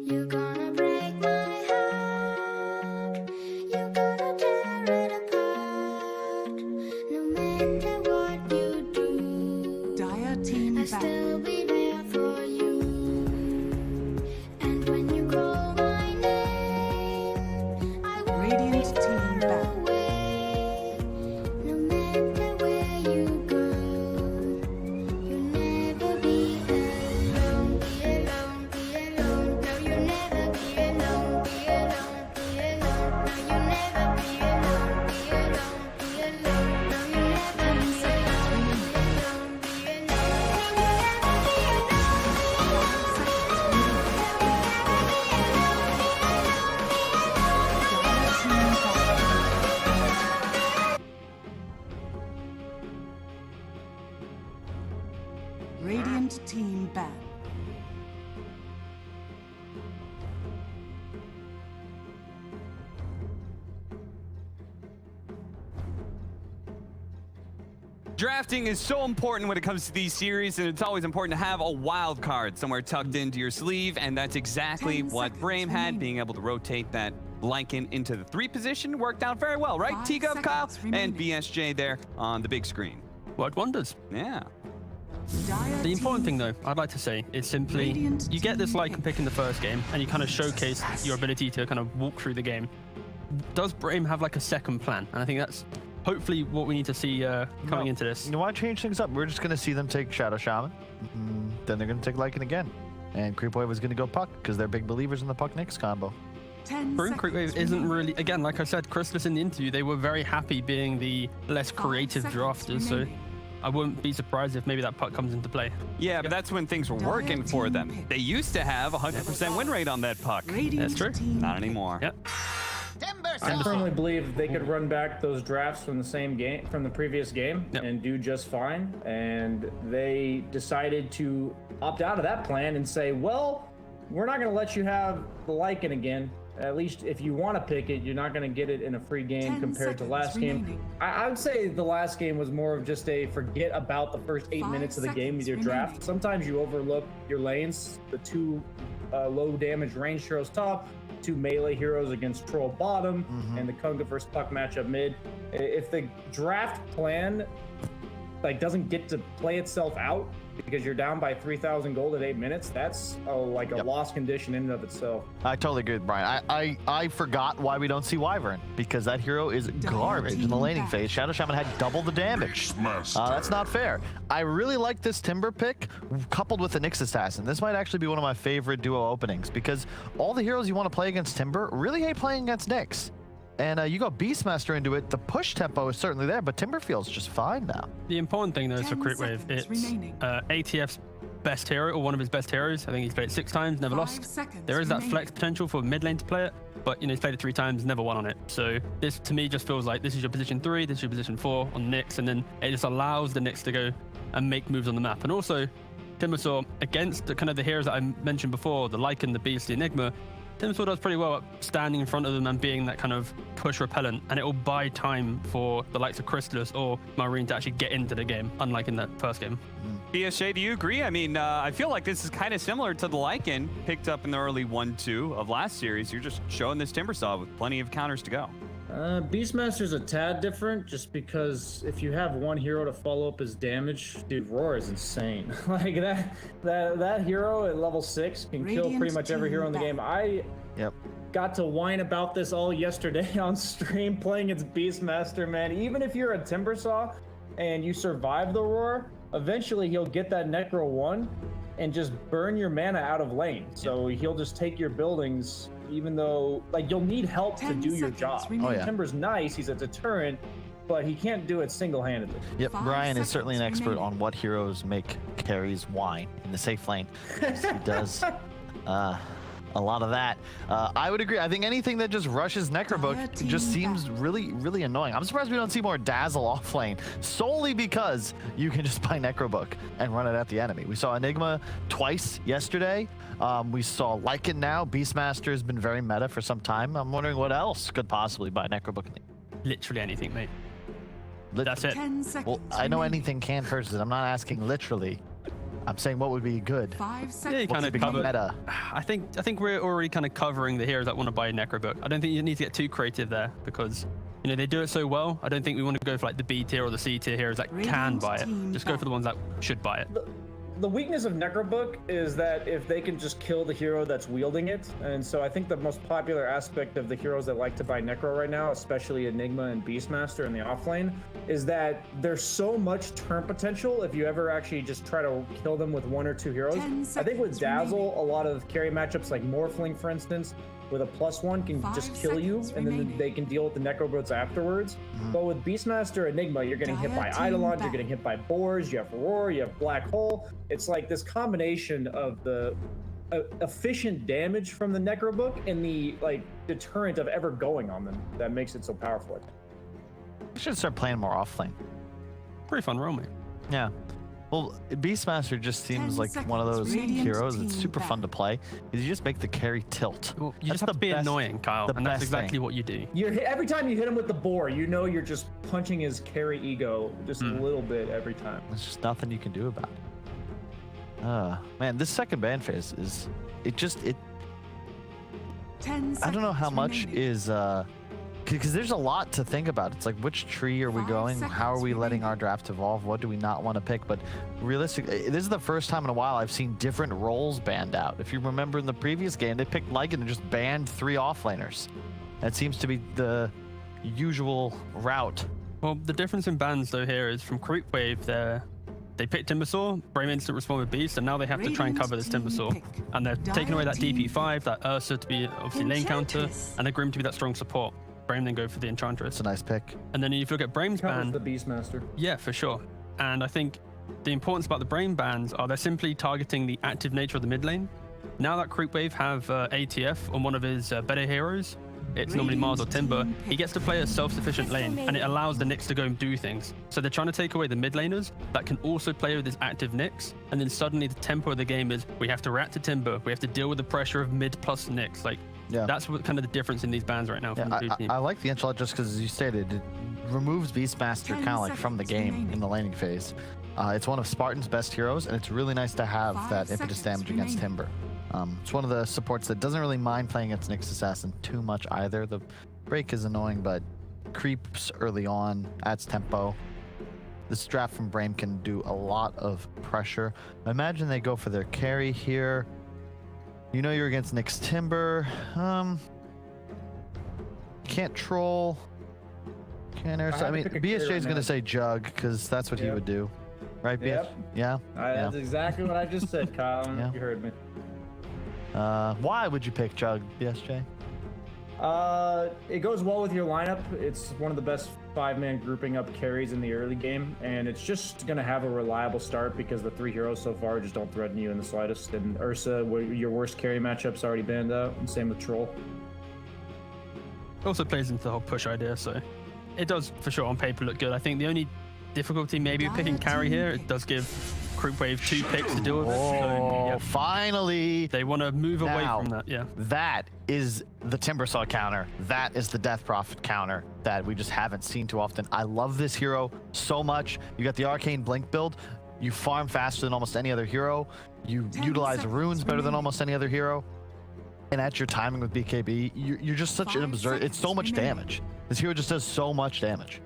You're gonna break my heart. You're gonna tear it apart. No matter what you do, Dire team I'll back. still be there for you. And when you call my name, I won't Radiant be team far back. away. No matter where you go, you'll never be alone. Be alone, be alone. No, you'll never be alone. Be alone, be alone. No, you'll never be alone. Be alone, be alone. No, you'll never be alone. Be alone, be alone. Radiant team back. Drafting is so important when it comes to these series, and it's always important to have a wild card somewhere tucked into your sleeve, and that's exactly 10 what seconds BRAME had. remaining. Being able to rotate that Lycan into the 3 position worked out very well, right? 5 T-Gov, Kyle, seconds and remaining. BSJ there on the big screen. Worked wonders. Yeah. Dire The important team thing, though, I'd like to say, is simply Radiant you get this team Lycan pick in the first game, and you kind of showcase your ability to kind of walk through the game. Does BRAME have like a second plan? And I think that's hopefully what we need to see coming into this. You want to change things up? We're just going to see them take Shadow Shaman. Then they're going to take Lycan again. And CREEPWAVE is going to go Puck because they're big believers in the Puck Nyx combo. 10 BRAME seconds CREEPWAVE isn't remaining. really, again, like I said, Chrysalis in the interview, they were very happy being the less 5 creative seconds drafters. So remaining. I wouldn't be surprised if maybe that puck comes into play. Yeah, but that's when things were working for team them. pick. They used to have 100% win rate on that puck. Radiant That's true. team Not pick. anymore. Yep. I firmly believe they could run back those drafts from the same game, from the previous game, Yep. and do just fine. And they decided to opt out of that plan and say, well, we're not going to let you have the Lycan again. At least if you want to pick it, you're not going to get it in a free game 10 compared to seconds last game. remaining. I would say the last game was more of just a forget about the first 8 5 minutes of the game with your seconds draft. remaining. Sometimes you overlook your lanes, the 2 low damage range heroes top, 2 melee heroes against troll bottom, and the Kunga versus Puck matchup mid. If the draft plan like doesn't get to play itself out because you're down by 3,000 gold at 8 minutes, that's a lost condition in and of itself. I totally agree with Brian. I forgot why we don't see Wyvern, because that hero is garbage in the laning phase. Shadow Shaman had double the damage. That's not fair. I really like this Timber pick coupled with the Nyx Assassin. This might actually be one of my favorite duo openings because all the heroes you want to play against Timber really hate playing against Nyx. And you go Beastmaster into it, the push tempo is certainly there, but Timber feels just fine now. The important thing, though, is for 10 CREEPWAVE, seconds it's remaining. ATF's best hero, or one of his best heroes. I think he's played it 6 times, never 5 lost. seconds There is that remaining. flex potential for mid lane to play it, but he's played it 3 times, never won on it. So this, to me, just feels like this is your position 3, this is your position 4 on Nyx, and then it just allows the Nyx to go and make moves on the map. And also, Timbersaw, against the kind of the heroes that I mentioned before, the Lycan, the Beast, the Enigma, Timbersaw does pretty well at standing in front of them and being that kind of push repellent, and it will buy time for the likes of Chrysalis or Marine to actually get into the game, unlike in that first game. BSJ, do you agree? I mean, I feel like this is kind of similar to the Lycan picked up in the early 1-2 of last series. You're just showing this Timbersaw with plenty of counters to go. Beastmaster's a tad different just because if you have one hero to follow up his damage, dude, Roar is insane. Like that hero at level 6 can kill Radiant pretty much every team hero in the back. game. I got to whine about this all yesterday on stream playing its Beastmaster, man. Even if you're a Timbersaw and you survive the Roar, eventually he'll get that Necro 1 and just burn your mana out of lane. So he'll just take your buildings, even though like you'll need help to 10 do your seconds job. remaining. Oh, yeah. Timber's nice, he's a deterrent, but he can't do it single-handedly. Yep, 5 Brian is certainly an seconds expert remaining. on what heroes make carries whine in the safe lane. He does a a lot of that. I would agree. I think anything that just rushes Necrobook just seems really, really annoying. I'm surprised we don't see more Dazzle off lane, solely because you can just buy Necrobook and run it at the enemy. We saw Enigma twice yesterday. We saw Lycan now. Beastmaster has been very meta for some time. I'm wondering what else could possibly buy Necrobook. Literally anything, mate. That's it. 10 seconds. Well, I know anything can purchase it. I'm not asking literally. I'm saying what would be good. 5 seconds. Yeah, you kind of become cover. meta. I think we're already kind of covering the heroes that want to buy Necrobook. I don't think you need to get too creative there because you know they do it so well. I don't think we want to go for like the B tier or the C tier heroes that can buy it. Just go for the ones that should buy it. The weakness of Necrobook is that if they can just kill the hero that's wielding it, and so I think the most popular aspect of the heroes that like to buy Necro right now, especially Enigma and Beastmaster in the offlane, is that there's so much turn potential if you ever actually just try to kill them with 1 or 2 heroes. 10 I think with seconds Dazzle, remaining. a lot of carry matchups like Morphling, for instance, with a +1 can 5 just kill you, seconds and then remaining. they can deal with the Necrobots afterwards. But with Beastmaster Enigma, you're getting hit by Dire team Eidolons, you're back. getting hit by Boars, you have Roar, you have Black Hole. It's like this combination of the efficient damage from the Necrobook and the like deterrent of ever going on them that makes it so powerful. We should start playing more offlane. Pretty fun role, mate. Yeah. Well, Beastmaster just seems 10 like one of those seconds. Radiant heroes that's team super fun to back. play. Is you just make the carry tilt. Well, you That's just have to be best- annoying, Kyle, the and that's best exactly thing. what you do. Every time you hit him with the boar, you know you're just punching his carry ego just a little bit every time. There's just nothing you can do about it. Man, this second ban phase is it 10 I don't know how seconds much remaining. is because there's a lot to think about. It's like which tree are we 5 going? How are seconds we letting remaining. our draft evolve? What do we not want to pick? But realistically, this is the first time in a while I've seen different roles banned out. If you remember in the previous game, they picked Lycan and just banned 3 offlaners. That seems to be the usual route. Well, the difference in bans though here is from CREEPWAVE, they picked Timbersaw, BRAME instant respond with Beast, and now they have to try and cover this Radiant's team Timbersaw. pick. And they're taking away that Dire team DP5, that Ursa to be obviously lane counter, Enchantress. and the Grim to be that strong support. BRAME then go for the It's Enchantress. a nice pick. And then if you look at BRAME's Covers ban, the Beastmaster. yeah, for sure. And I think the importance about the BRAME bans are they're simply targeting the active nature of the mid lane. Now that CREEPWAVE have ATF on one of his better heroes, it's normally Mars or Timber, he gets to play a self-sufficient lane, and it allows the Nyx to go and do things. So they're trying to take away the mid laners that can also play with his active Nyx, and then suddenly the tempo of the game is we have to react to Timber, we have to deal with the pressure of mid plus Nyx. Like, Yeah. that's what kind of the difference in these bans right now from the Yeah, two teams. I like the enchilada just because, as you stated, it removes Beastmaster 10 kind of like from the seconds game remaining. in the laning phase. It's one of Spartan's best heroes, and it's really nice to have 5 that impetus seconds damage against remaining. Timber. It's one of the supports that doesn't really mind playing against Nyx Assassin too much either. The break is annoying, but creeps early on, adds tempo. This draft from BRAME can do a lot of pressure. I imagine they go for their carry here. You know you're against Nyx Timber. Can't troll. Can't air. I I have mean, to pick a carry BSJ right is going to now. say Jug because that's what he Yep. would do, right? BSJ? Yep. Yeah. Yeah. That's exactly what I just said, Kyle. Yeah. You heard me. Why would you pick Jug, BSJ? It goes well with your lineup. It's one of the best 5-man grouping up carries in the early game, and it's just gonna have a reliable start because the 3 heroes so far just don't threaten you in the slightest. And Ursa, your worst carry matchup's already banned out, and same with Troll. Also plays into the whole push idea, so it does for sure on paper look good. I think the only difficulty maybe with picking carry here, it does give CREEPWAVE 2 picks to deal with it. So, Oh, yeah, finally! they want to move away Now. from that. Yeah. That is the Timbersaw counter. That is the Death Prophet counter that we just haven't seen too often. I love this hero so much. You got the Arcane Blink build. You farm faster than almost any other hero. You 10 utilize seconds runes better than remaining. almost any other hero. And at your timing with BKB, you're just such an 5 absurd. It's so seconds much remaining. damage. This hero just does so much damage.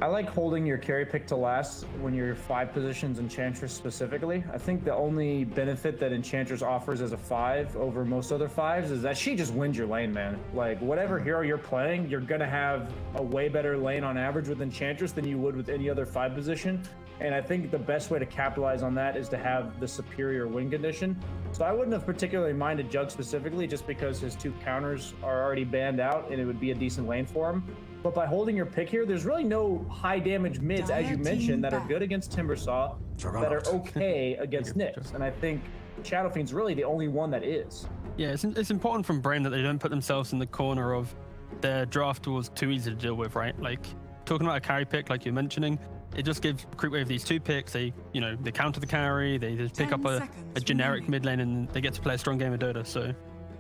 I like holding your carry pick to last when you're 5 positions Enchantress specifically. I think the only benefit that Enchantress offers as a 5 over most other 5s is that she just wins your lane, man. Like, whatever hero you're playing, you're gonna have a way better lane on average with Enchantress than you would with any other 5 position. And I think the best way to capitalize on that is to have the superior win condition. So I wouldn't have particularly minded Jug specifically just because his 2 counters are already banned out and it would be a decent lane for him. But by holding your pick here, there's really no high damage mids, as you Dire mentioned, team that are back. good against Timbersaw, that are okay against Nyx. And I think Shadow Fiend's really the only one that is. Yeah, it's important from BRAME that they don't put themselves in the corner of their draft was too easy to deal with, right? Like talking about a carry pick, like you're mentioning, it just gives CREEPWAVE these 2 picks. They, you know, they counter the carry, they just pick up a generic mid lane, and they get to play a strong game of Dota. So,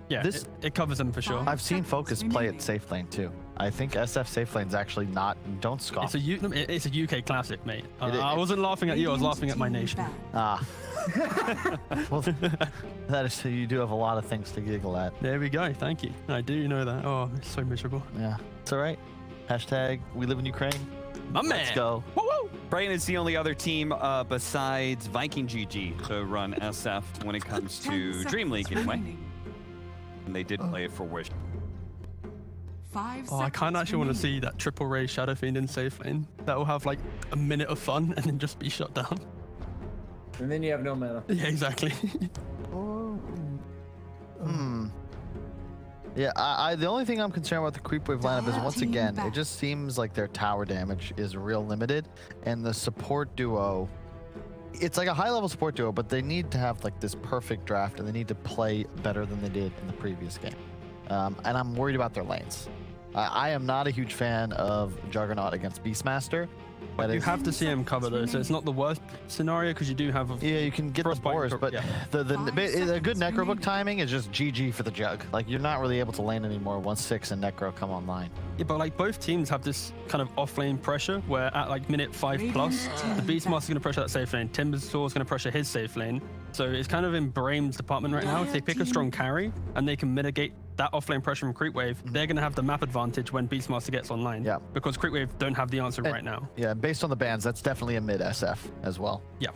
yeah, it covers them for sure. I've seen Focus play at safe lane too. I think SF safe lane's actually not. Don't scoff. It's a UK classic, mate. I wasn't laughing at you. I was laughing at my nation. Ah. Well, that is. You do have a lot of things to giggle at. There we go. Thank you. I do know that. Oh, it's so miserable. Yeah, it's all right. Hashtag we live in Ukraine. My man. Let's go. Woo woo. BRAME is the only other team besides Viking GG to run SF when it comes to DreamLeague anyway. And they did play it for Wish. I kind of actually want to see that triple Ray Shadow Fiend in safe lane. That will have like a minute of fun and then just be shut down. And then you have no mana. Yeah, exactly. Yeah, the only thing I'm concerned about the CREEPWAVE lineup is, once again, it just seems like their tower damage is real limited, and the support duo, it's like a high-level support duo, but they need to have like this perfect draft, and they need to play better than they did in the previous game. And I'm worried about their lanes. I am not a huge fan of Juggernaut against Beastmaster. But you have to see him cover though, so it's not the worst scenario because you do have. Yeah, you can get the boars, but yeah. the good Necrobook timing is just GG for the Jug. Like, you're not really able to lane anymore once 6 and Necro come online. Yeah, but like both teams have this kind of off-lane pressure where at like minute 5+, the Beastmaster's going to pressure that safe lane, Timbersaur's going to pressure his safe lane. So it's kind of in BRAME's department right now. If they pick a strong carry and they can mitigate that offlane pressure from CREEPWAVE, they're going to have the map advantage when Beastmaster gets online. Yeah. Because CREEPWAVE don't have the answer right now. Yeah, based on the bans, that's definitely a mid SF as well. Yeah.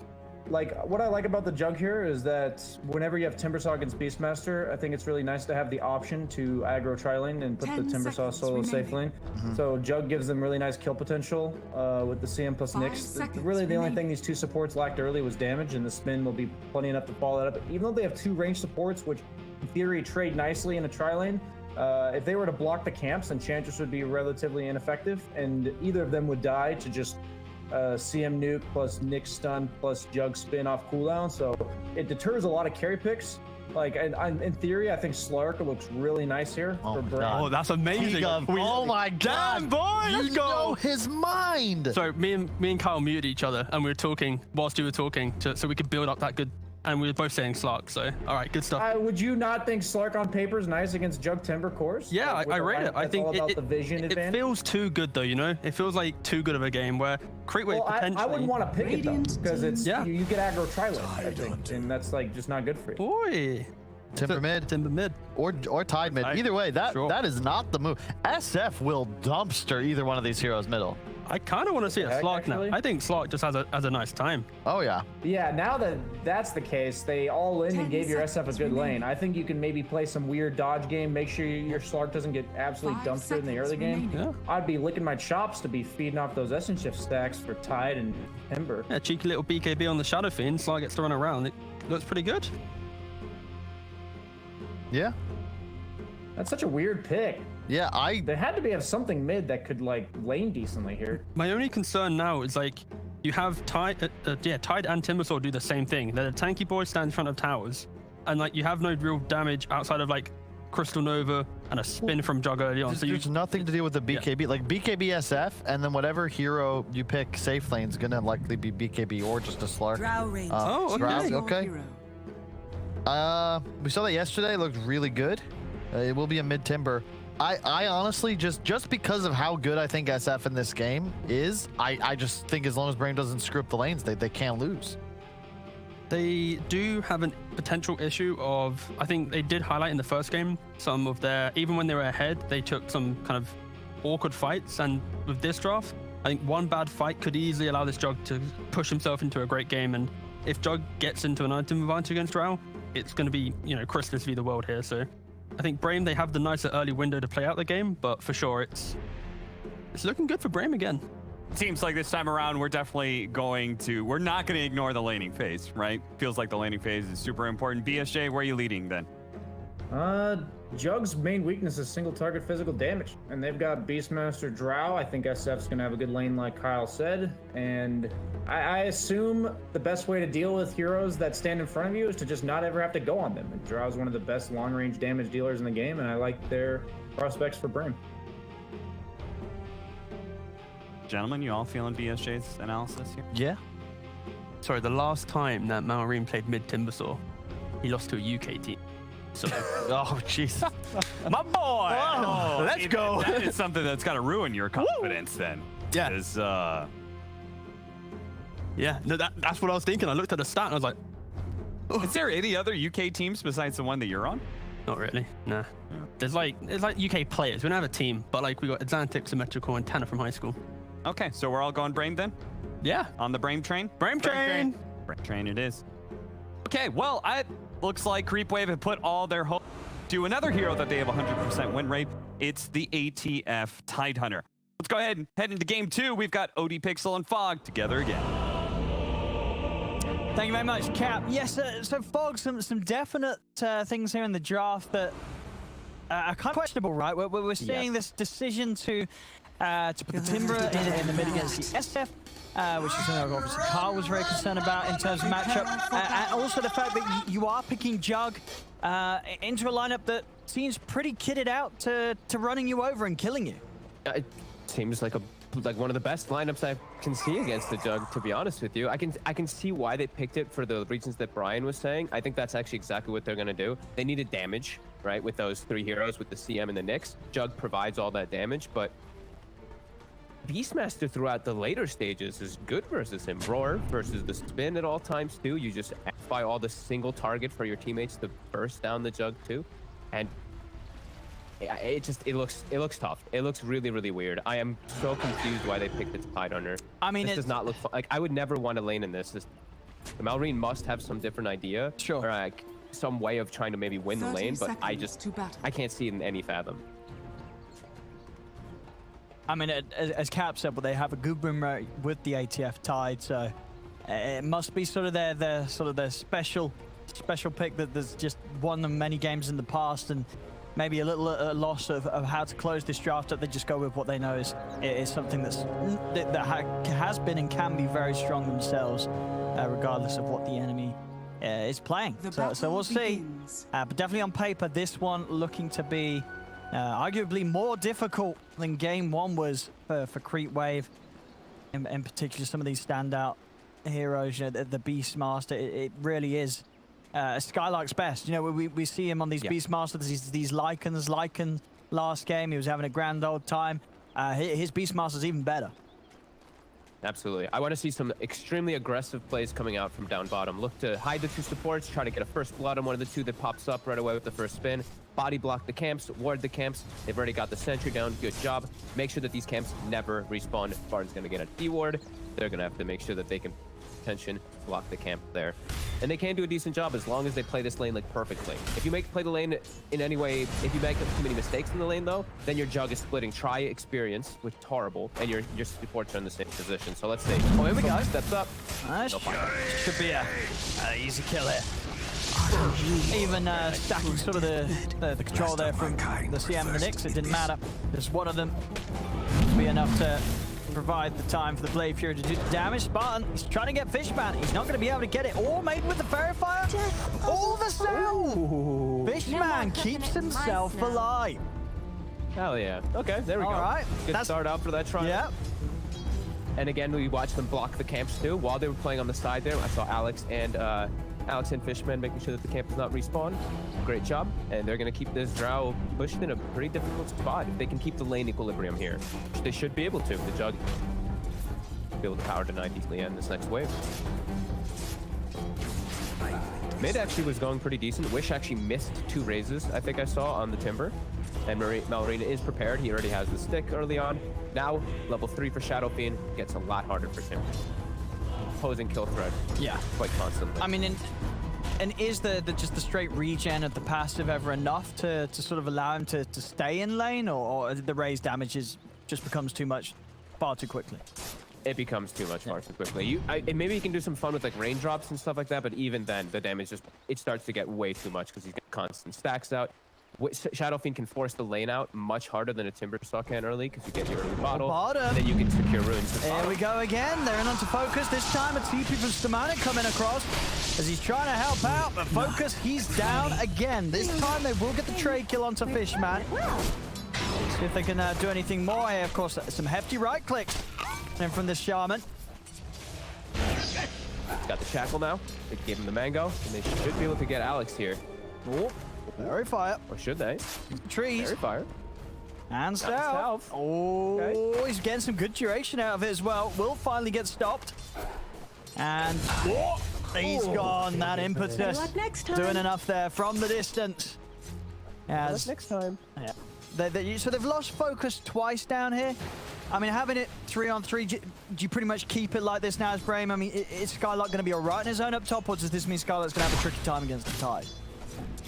Like, what I like about the Jug here is that whenever you have Timbersaw against Beastmaster, I think it's really nice to have the option to aggro tri-lane and put the Timbersaw solo safe lane. So Jug gives them really nice kill potential with the CM plus Nyx. Really, the only thing these 2 supports lacked early was damage, and the spin will be plenty enough to follow that up. Even though they have 2 ranged supports, which in theory trade nicely in a tri-lane, if they were to block the camps, Enchantress would be relatively ineffective, and either of them would die to just CM nuke plus Nyx stun plus Jug spin off cooldown. So it deters a lot of carry picks. Like, and in theory, I think Slark looks really nice here for BRAME. Oh, that's amazing. Oh my god, damn, boy, let's go. Know his mind. So me and Kyle muted each other and we were talking whilst you were talking so we could build up that good. And we were both saying Slark, so all right, good stuff. Would you not think Slark on paper is nice against Jug Timber cores? Yeah, I rate it. I think all about the vision advantage. It feels too good though, you know. It feels like too good of a game where CREEPWAVE potentially. I wouldn't want to pick it though, because it's you get aggro tri-lane, I think, and that's like just not good for you. Boy. Timber mid, or Tide mid. Either way, that is not the move. SF will dumpster either one of these heroes middle. I kind of want to see a Slark now. I think Slark just has a nice time. Oh yeah. Yeah, now that that's the case, they all in and gave your SF a good lane. I think you can maybe play some weird dodge game, make sure your Slark doesn't get absolutely dumpstered in the early game. Yeah. I'd be licking my chops to be feeding off those Essence Shift stacks for Tide and Timber. Yeah, cheeky little BKB on the Shadow Fiend. Slark gets to run around. It looks pretty good. Yeah. That's such a weird pick. Yeah, There had to have something mid that could like lane decently here. My only concern now is like you have Tide and Timbersaw do the same thing. They're the tanky boys stand in front of towers, and like you have no real damage outside of like Crystal Nova and a spin from Jug early on. So there's nothing to do with the BKB. Yeah. Like BKB SF, and then whatever hero you pick safe lane's gonna likely be BKB or just a Slark. Okay. We saw that yesterday. It looked really good. It will be a mid Timber. I honestly just because of how good I think SF in this game is, I just think as long as BRAME doesn't screw up the lanes, they can't lose. They do have a potential issue of, I think they did highlight in the first game, some of their, even when they were ahead, they took some kind of awkward fights. And with this draft, I think one bad fight could easily allow this Jug to push himself into a great game. And if Jug gets into an item advantage against Drow, it's going to be, you know, Christmas v the world here. So I think BRAME, they have the nicer early window to play out the game, but for sure it's looking good for BRAME again. Seems like this time around we're definitely we're not going to ignore the laning phase, right? Feels like the laning phase is super important. BSJ, where are you leading then? Jug's main weakness is single target physical damage, and they've got Beastmaster Drow. I think SF's gonna have a good lane, like Kyle said, and I assume the best way to deal with heroes that stand in front of you is to just not ever have to go on them. And Drow's one of the best long-range damage dealers in the game, and I like their prospects for BRAME. Gentlemen, you all feeling BSJ's analysis here? Yeah. Sorry, the last time that Malrine played mid Timbersaw, he lost to a UK team. So, Oh, jeez. my boy! Oh, let's go. That is something that's got to ruin your confidence then. Yeah. 'Cause, Yeah, no, that's what I was thinking. I looked at the stat and I was like, is there any other UK teams besides the one that you're on? not really. Nah. There's like UK players. We don't have a team, but like we got Atlantic, Symmetrical, and Tanner from high school. Okay, so we're all going BRAME then? Yeah. On the BRAME train? BRAME train. BRAME train it is. Okay, well, it looks like CREEPWAVE have put all their hope to another hero that they have 100% win rate. It's the ATF Tidehunter. Let's go ahead and head into game 2. We've got OD Pixel and Fog together again. Thank you very much, Cap. Yes, so Fog, some definite things here in the draft that are kind of questionable, right? We're seeing this decision to put the Timber in the mid against the SF, which is something obviously Carl was very concerned about in terms of matchup, and also the fact that you are picking Jug into a lineup that seems pretty kitted out to running you over and killing you. It seems like one of the best lineups I can see against the Jug, to be honest with you. I can see why they picked it for the reasons that Brian was saying. I think that's actually exactly what they're going to do. They needed damage, right, with those 3 heroes, with the CM and the Nyx. Jug provides all that damage, but Beastmaster throughout the later stages is good versus him. Roar versus the spin at all times too. You just amplify all the single target for your teammates to burst down the Jug too. And it looks tough. It looks really, really weird. I am so confused why they picked the Tidehunter. I mean, this does not look like I would never want to lane in this. The Malrine must have some different idea. Sure. Or like some way of trying to maybe win the 30 lane, but seconds to battle. I can't see it in any fathom. I mean, as Cap said, well, they have a good win rate with the ATF Tide, so it must be sort of their special pick that there's just won them many games in the past, and maybe a little loss of how to close this draft up. They just go with what they know is something that has been and can be very strong themselves, regardless of what the enemy is playing. So we'll see. But definitely on paper, this one looking to be arguably more difficult than game 1 was for CREEPWAVE. In particular, some of these standout heroes, you know, the Beastmaster, it really is Skylark's best. You know, we see him on these Beastmasters, these Lycans. Lycan last game, he was having a grand old time. His Beastmaster's even better. Absolutely. I want to see some extremely aggressive plays coming out from down bottom. Look to hide the 2 supports, try to get a first blood on one of the 2 that pops up right away with the first spin. Body block the camps, ward the camps. They've already got the sentry down. Good job. Make sure that these camps never respawn. Barton's going to get a D-ward. They're going to have to make sure that they can attention block the camp there. And they can do a decent job as long as they play this lane like perfectly. If you play the lane in any way, if you make too many mistakes in the lane though, then your Jug is splitting try experience, which is horrible, and your supports are in the same position. So let's see. Oh, here we go. Steps up. Should be a easy kill here. Even stacking sort of the control there from the CM and the Nyx, it didn't matter. Just one of them would be enough to provide the time for the Blade Fury to do the damage. Spartan, he's trying to get Fishman. He's not going to be able to get it all made with the Verifier. All the sound! Fishman keeps himself alive. Hell yeah. Okay, there we go. All right. Good start out for that try. Yeah. And again, we watched them block the camps too. While they were playing on the side there, I saw Alex and Fishman making sure that the camp does not respawn. Great job. And they're going to keep this Drow pushed in a pretty difficult spot. If they can keep the lane equilibrium here, which they should be able to. The Jug be able to power deny easily in this next wave. Mid actually was going pretty decent. Wish actually missed 2 raises, I think I saw, on the Timber. And Malrina is prepared. He already has the stick early on. Now, level 3 for Shadow Fiend gets a lot harder for him. Opposing kill threat. Yeah. Quite constantly. I mean, and is just the straight regen of the passive ever enough to sort of allow him to stay in lane, or the raise damage just becomes too much far too quickly? It becomes too much far too quickly. Maybe you can do some fun with like raindrops and stuff like that, but even then, the damage it starts to get way too much because he's constant stacks out. Shadow Fiend can force the lane out much harder than a Timbersaw can early because you get your early bottle, and then you can secure runes. There we go again. They're in onto Focus. This time a TP from Stamanic coming across as he's trying to help out, but Focus, he's down again. This time they will get the trade kill onto Fishman. See if they can do anything more here. Of course, some hefty right clicks in from this Shaman. He's got the Shackle now. They gave him the Mango, and they should be able to get Alex here. Oh, very fire. Or should they? Trees. Very fire. And Stealth. Oh, Okay. he's getting some good duration out of it as well. Will finally get stopped. And he's gone. That impetus doing enough there from the distance. As Next time. yeah. So they've lost Focus twice down here. I mean, having it 3-on-3, do you pretty much keep it like this now as BRAME? I mean, is Skylark going to be all right in his own up top, or does this mean Skylark's going to have a tricky time against the Tide?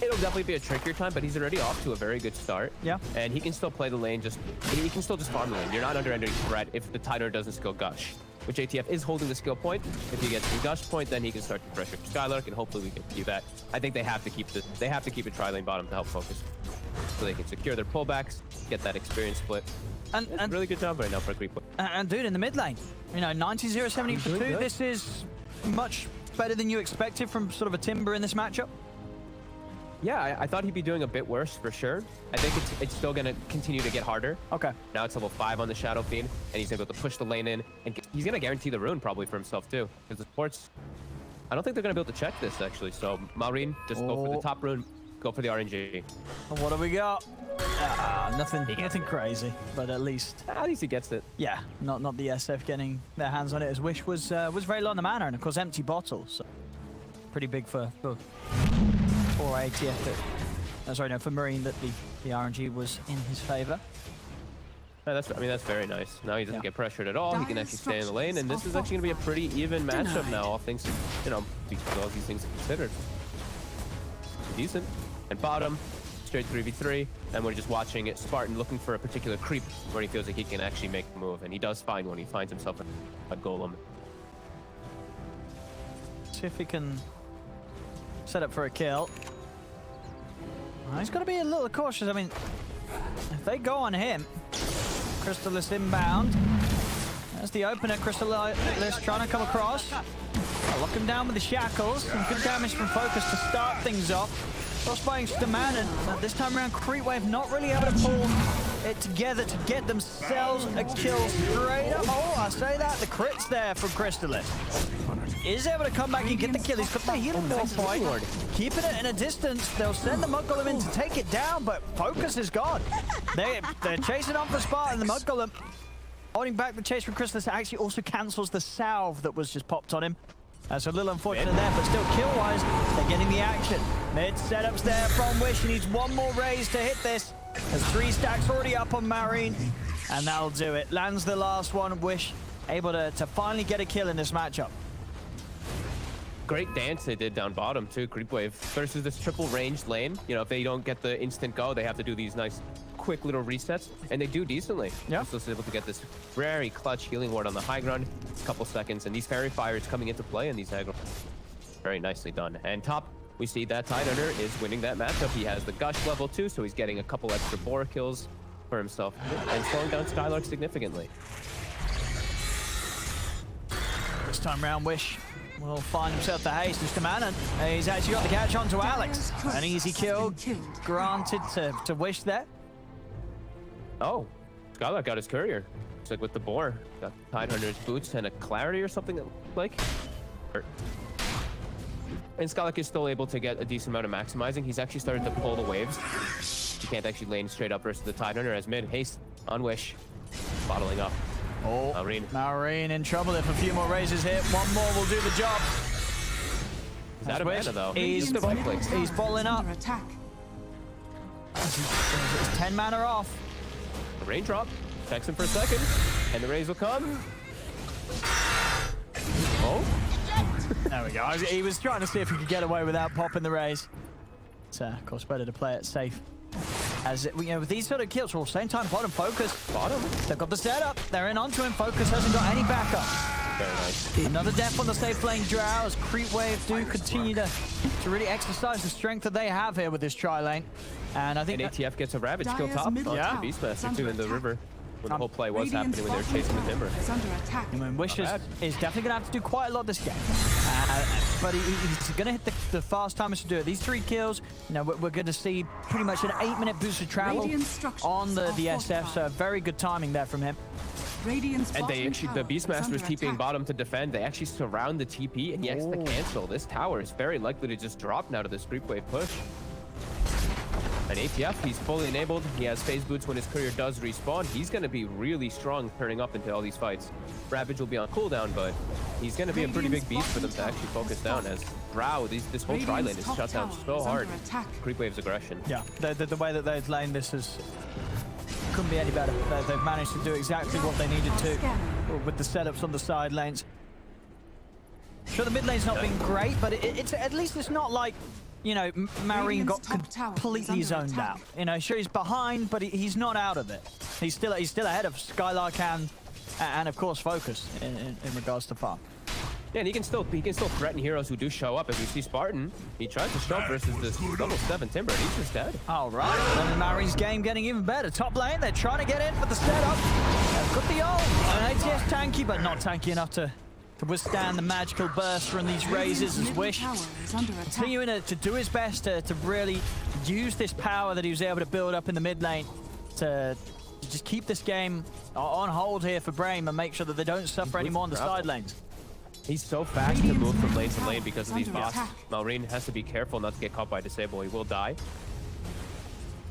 It'll definitely be a trickier time, but he's already off to a very good start. Yeah. And he can still play the lane, he can still just farm the lane. You're not under any threat if the Tidehunter doesn't skill Gush, which ATF is holding the skill point. If he gets the Gush point, then he can start to pressure Skylark, and hopefully we can do that. I think they have to keep a tri-lane bottom to help Focus, so they can secure their pullbacks, get that experience split. And really good job right now for CREEPWAVE. And dude, in the mid lane, you know, 90-0-70 for 2. good. This is much better than you expected from sort of a Timber in this matchup. Yeah, I thought he'd be doing a bit worse for sure. I think it's still going to continue to get harder. Okay. Now it's level 5 on the Shadow Fiend, and he's able to push the lane in, and he's going to guarantee the rune probably for himself too, because the supports, I don't think they're going to be able to check this actually. So Maureen, just go for the top rune, go for the RNG. And what do we got? Nothing crazy, but at least he gets it. Yeah, not the SF getting their hands on it, as Wish was very low on the mana, and of course empty bottles. So pretty big for ATF. Sorry, no, for Marine that the RNG was in his favor. Yeah, that's very nice. Now he doesn't get pressured at all. He can actually stay in the lane, and this is actually going to be a pretty even matchup now. All things, all these things considered. Decent. And bottom, straight 3v3, and we're just watching it. Spartan looking for a particular creep where he feels like he can actually make the move, and he does find one. He finds himself a golem. See if he can set up for a kill. He's got to be a little cautious. I mean, if they go on him, Crystallis inbound. There's the opener. Crystallis trying to come across. Lock him down with the shackles. Some good damage from Focus to start things off. Frostbiting Staman, and this time around, CREEPWAVE not really able to pull it together to get themselves a kill straight up. Oh, I say that. The crit's there from Crystallis. Is able to come back and get the kill. He's got the healing ball point. Keeping it in a distance. They'll send the Mud Golem in to take it down, but Focus is gone. They're chasing on for Spartan. The Mud Golem holding back the chase from Crystallis. Actually also cancels the salve that was just popped on him. That's a little unfortunate there, but still kill-wise, they're getting the action. Mid setups there from Wish. He needs one more raise to hit this. There's 3 stacks already up on Marine, and that'll do it. Lands the last one. Wish able to finally get a kill in this matchup. Great dance they did down bottom too, CREEPWAVE, versus this triple ranged lane. You know, if they don't get the instant go, they have to do these nice quick little resets, and they do decently. Yeah. So able to get this very clutch healing ward on the high ground, a couple seconds, and these fairy fires coming into play in these aggro. Very nicely done. And top, we see that Tidehunter is winning that matchup. He has the Gush level 2, so he's getting a couple extra boar kills for himself and slowing down Skylark significantly. This time round, Wish will find himself the haste. Mr. Manon, he's actually got the catch onto Alex. An easy kill granted to Wish there. Oh, Skylark got his courier. Looks like with the boar. Got Tidehunter's boots and a clarity or something that looked like. And Skylark is still able to get a decent amount of maximizing. He's actually started to pull the waves. He can't actually lane straight up versus the Tidehunter as mid. Haste on Wish. Bottling up. Oh, Marine in trouble if a few more raises hit. One more will do the job. He's out of mana though. He's balling up. He's 10 mana off. A raindrop. Checks him for a second. And the raise will come. Oh. There we go. He was trying to see if he could get away without popping the raise. It's, of course, better to play it safe. As with these sort of kills, well, same time, bottom Focus. Bottom. They've got the setup. They're in onto him. Focus hasn't got any backup. Very nice. Another death on the safe lane Drow as CREEPWAVE do continue to really exercise the strength that they have here with this tri-lane. And I think And ATF gets a Ravage kill Dyer's top. middle Yeah. tower Beastmaster is too in under the attack. river. When the whole play was Radiant's happening when they were bottom chasing the tower Timber. is under attack. I mean, Wish is definitely going to have to do quite a lot this game. But he's going to hit the fast timers to do it. These 3 kills, you know, we're going to see pretty much an 8-minute boost of travel Radiant structures on the are SF, so very good timing there from him. Radiant's And they bottom actually, the tower is Beastmaster under is TPing attack. bottom to defend. They actually surround the TP, and he has to cancel. This tower is very likely to just drop now to this CREEPWAVE push. And ATF, he's fully enabled. He has phase boots when his courier does respawn. He's going to be really strong turning up into all these fights. Ravage will be on cooldown, but he's going to be a pretty big beast for them to actually focus down as Drow, this whole tri-lane is shut down so hard. CREEPWAVE's aggression. Yeah, the way that they've laned this is couldn't be any better. They've managed to do exactly what they needed to with the setups on the side lanes. Sure, the mid lane's not been great, but it's at least it's not like, you know, Marine got completely zoned out. You know, sure he's behind, but he's not out of it. He's still ahead of Skylark and of course Focus in regards to farm. Yeah, and he can still threaten heroes who do show up. If we see Spartan, he tries to show up versus this double 7 Timber, and he's just dead. All right, then the Marine's game getting even better. Top lane, they're trying to get in for the setup. They've got the ult. An ATS tanky, but not tanky enough to withstand the magical burst from these razors as Wish continuing to do his best to really use this power that he was able to build up in the mid lane to just keep this game on hold here for BRAME and make sure that they don't suffer anymore on the side lanes. He's so fast to move from lane to lane because of these bots. Malrine has to be careful not to get caught by Disable. He will die.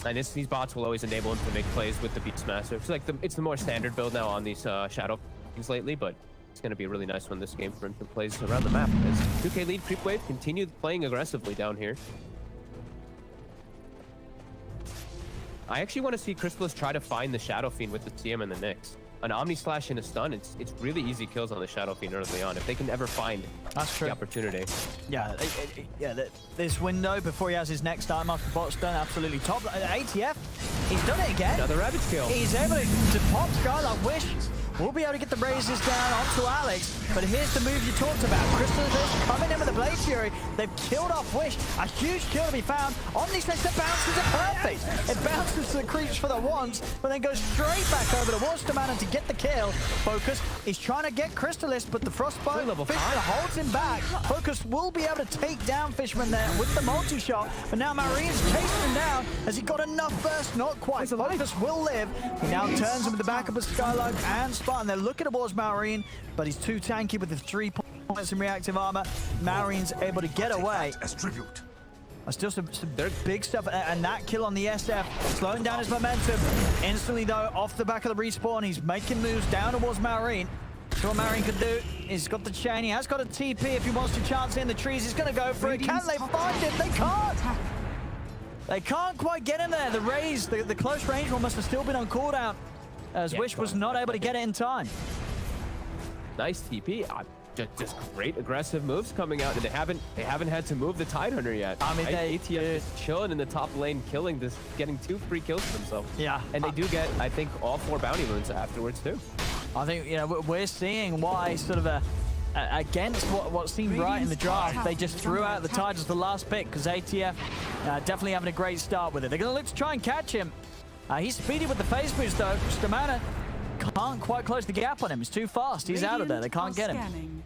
And these bots will always enable him to make plays with the Beastmaster. It's like it's the more standard build now on these Shadow things lately, but it's going to be a really nice one this game for him to play around the map. As 2K lead, CREEPWAVE continue playing aggressively down here. I actually want to see Crystallis try to find the Shadow Fiend with the CM and the Nyx. An Omni Slash and a stun, it's really easy kills on the Shadow Fiend early on if they can ever find the opportunity. Yeah, this window before he has his next time after bot's done, absolutely top. ATF, he's done it again. Another Ravage kill. He's able to pop Skylark. Wish will be able to get the razors down onto Alex, but here's the move you talked about. Crystallis coming in with the Blade Fury. They've killed off Wish. A huge kill to be found. Omnislex, the bounces are perfect. It bounces to the creeps for the once, but then goes straight back over to Wolsterman to get the kill. Focus is trying to get Crystallis, but the Frostbite Fisherman holds him back. Focus will be able to take down Fisherman there with the multi-shot, but now Marine's chasing him down. Has he got enough burst? Not quite. Focus will live. He now turns him with the backup of Skylark and Spartan. They're looking towards Marine, but he's too tanky with the 3 points in reactive armor. Marine's able to get away. Still some big stuff, and that kill on the SF, slowing down his momentum. Instantly, though, off the back of the respawn, he's making moves down towards Marine. So what Marine can do, he's got the chain, he has got a TP if he wants to chance it in the trees. He's going to go for it. Can they find it? They can't! They can't quite get him there. The raise, the close range one must have still been on cooldown, as Wish was not able to get it in time. Nice TP. Just great aggressive moves coming out, and they haven't had to move the Tidehunter yet. I mean, ATF is chilling in the top lane, getting 2 free kills for themselves. Yeah, and they do get, I think, all 4 bounty moons afterwards too. I think, you know, we're seeing why sort of against what seemed right in the draft, they just threw out the Tide as the last pick, because ATF definitely having a great start with it. They're going to look to try and catch him. He's speedy with the phase boost though. Stamana can't quite close the gap on him. He's too fast. He's out of there. They can't get him.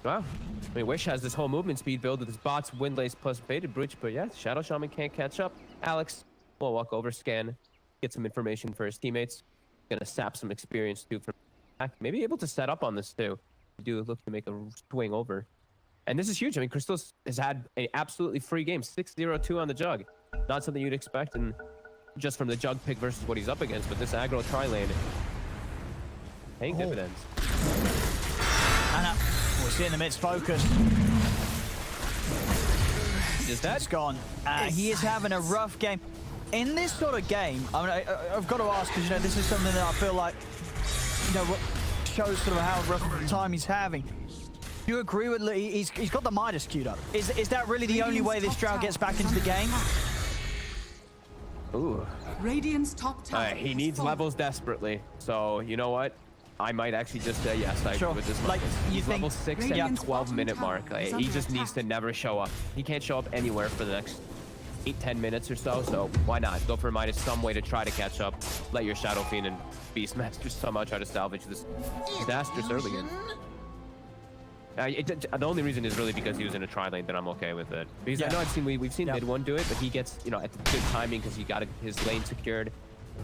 Wow. I mean, Wish has this whole movement speed build with his bots, Windlace plus Baited Breach, but yeah, Shadow Shaman can't catch up. Alex will walk over, scan, get some information for his teammates. Gonna sap some experience too from back. Maybe able to set up on this too. Do look to make a swing over. And this is huge. I mean, Crystallis has had an absolutely free game, 6-0-2 on the Jug. Not something you'd expect, and just from the Jug pick versus what he's up against, but this aggro tri-lane paying dividends. And we'll see in the midst Focus. Is that? It's gone. He is having a rough game. In this sort of game, I mean, I've got to ask, because, you know, this is something that I feel like, you know, what shows sort of how rough of a time he's having. Do you agree with he's got the Midas queued up? Is that really the only way this Drow gets back into the game? Ooh. Radiant's top tower. He needs levels desperately. So, you know what? I might actually just say yes. I Sure. agree with this. Like, you He's think- level 6 at Radiant's 12-minute bottom mark. tower is He under just needs to attack. never show up. He can't show up anywhere for the next 8-10 minutes or so. So why not go for minus some way to try to catch up? Let your Shadow Fiend and Beastmaster somehow try to salvage this disastrous early game. The only reason is really because he was in a tri lane, then I'm okay with it. Because I know we've seen mid one do it, but he gets at the good timing because he got his lane secured.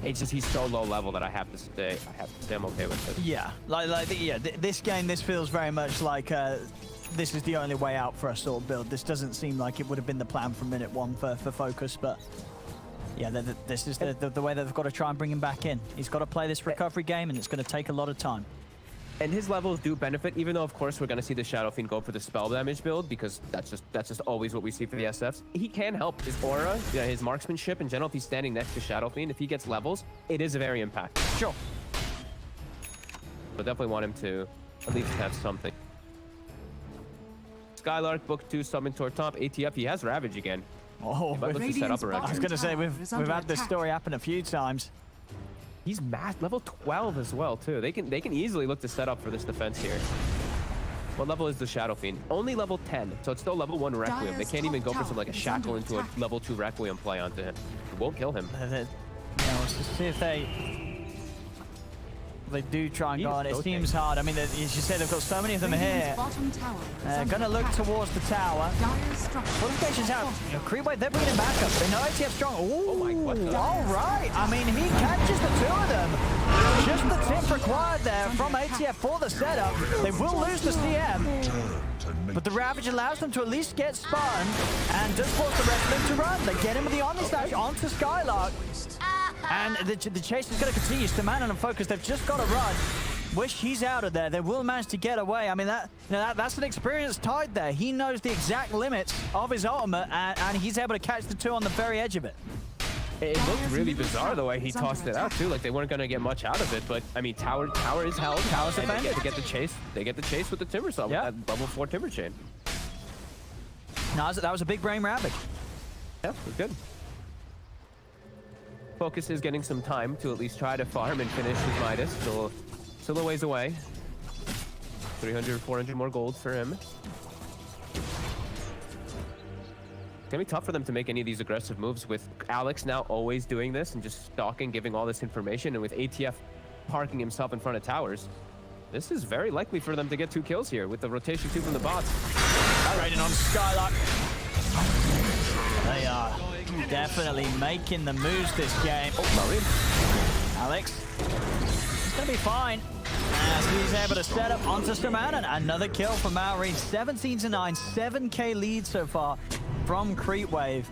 It's just he's so low level that I have to stay I'm okay with it. Yeah, this game, this feels very much like this is the only way out for a sort of build. This doesn't seem like it would have been the plan from minute one for Focus, but yeah, this is the way that they've got to try and bring him back in. He's got to play this recovery game, and it's going to take a lot of time. And his levels do benefit, even though of course we're going to see the Shadow Fiend go for the spell damage build because that's just always what we see for the SFs. He can help his aura, his marksmanship in general. If he's standing next to Shadow Fiend, if he gets levels, it is a very impactful. Sure. But definitely want him to at least have something. Skylark, book 2, summon toward top. ATF, he has Ravage again. Oh, He might look to set up a I Ravage. was going to say we've had this attack. story happen a few times. He's level 12 as well too. They can easily look to set up for this defense here. What level is the Shadow Fiend? Only level 10, so it's still level 1 Requiem. They Dire's can't even go top for some like a tower is shackle under into a attack. level 2 Requiem play onto him. It won't kill him. Let's just see if they do try and go on. It seems hard. I mean, as you said, they've got so many of them here. Radiant's bottom tower is under Going to look attack. towards the tower. Dire's structures Fortifications out. CREEPWAVE, they're bringing him back up. They know ATF strong. Ooh, Oh my God. all right. I mean, he catches the two of them. Just the tip required there from ATF for the setup. They will lose the CM. But the Ravage allows them to at least get spun and does force the rest of them to run. They get him with the Omni Slash onto Skylark. And the chase is going to continue. Stamanon and Focus, they've just got to run. Wish he's out of there. They will manage to get away. I mean, that's an experienced Tide there. He knows the exact limits of his ultimate, and he's able to catch the two on the very edge of it. It looked really bizarre the way he tossed it out too. Like they weren't going to get much out of it, but I mean, tower is held. Tower's and they defended. get the chase. They get the chase with the Timber Saw, with that level 4 Timber Chain. No, that was a big BRAME Ravage. Yeah, it was good. Focus is getting some time to at least try to farm and finish his Midas. Still a ways away. 300, 400 more gold for him. It's gonna be tough for them to make any of these aggressive moves with Alex now always doing this and just stalking, giving all this information, and with ATF parking himself in front of towers. This is very likely for them to get 2 kills here with the rotation 2 from the bots. Raiding on Skylark. They are definitely making the moves this game. Oh, Murray. Alex, it's going to be fine. As he's able to set up onto Stamanon. Another kill from Maureen. 17-9, 7k lead so far from CREEPWAVE.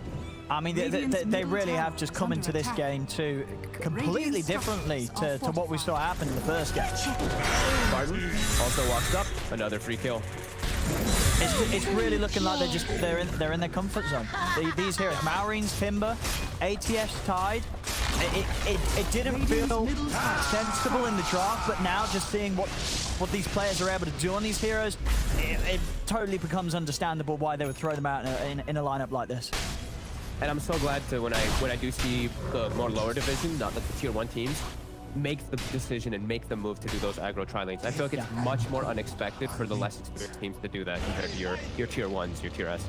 I mean, they really have just come into this game too completely differently to what we saw happen in the first game. Spartan also walks up. Another free kill. It's really looking like they're in their comfort zone. These heroes, Maureen's Timber, ATF's Tide. It didn't feel sensible in the draft, but now just seeing what these players are able to do on these heroes, it totally becomes understandable why they would throw them out in a lineup like this. And I'm so glad to when I do see the more lower division, not like the tier 1 teams, make the decision and make the move to do those aggro tri-lanes. I feel like it's much more unexpected for the less experienced teams to do that compared to your tier 1s, your tier S's.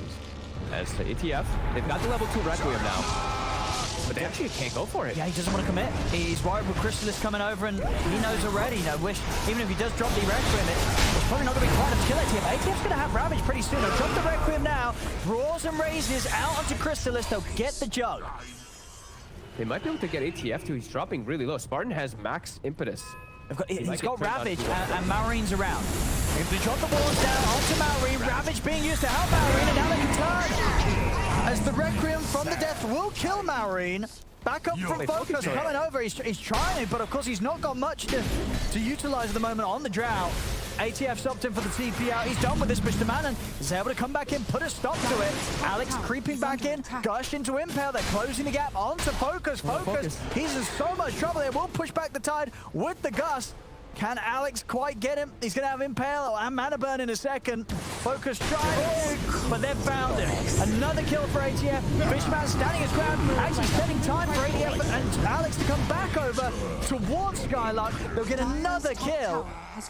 As to ATF, they've got the level 2 Requiem now, but they actually can't go for it. Yeah, he doesn't want to commit. He's worried with Crystallis coming over, and he knows already, even if he does drop the Requiem, it's probably not going to be quite enough to kill ATF. ATF's going to have Ravage pretty soon. He'll drop the Requiem now, draws and raises out onto Crystallis. They'll get the jug. They might be able to get ATF too. He's dropping really low. Spartan has max impetus. He's got Ravage and Maureen's around. If they drop the walls down onto Maureen, Ravage being used to help Maureen, and now they can turn. As the Requiem from the death will kill Maureen. Back up from Focus, coming over. He's trying it, but of course he's not got much to utilize at the moment on the drought. ATF stopped him for the TP out. He's done with this, but Stamanon is able to come back in, put a stop to it. Alex creeping back in, gush into Impale. They're closing the gap onto Focus. Focus, he's in so much trouble. They will push back the Tide with the Gust. Can Alex quite get him? He's going to have Impale and Mana Burn in a second. Focus trying, but they've found him. Another kill for ATF. Fishman standing his ground, actually spending time for ATF and challenge. Alex to come back over towards Skylark. They'll get another kill.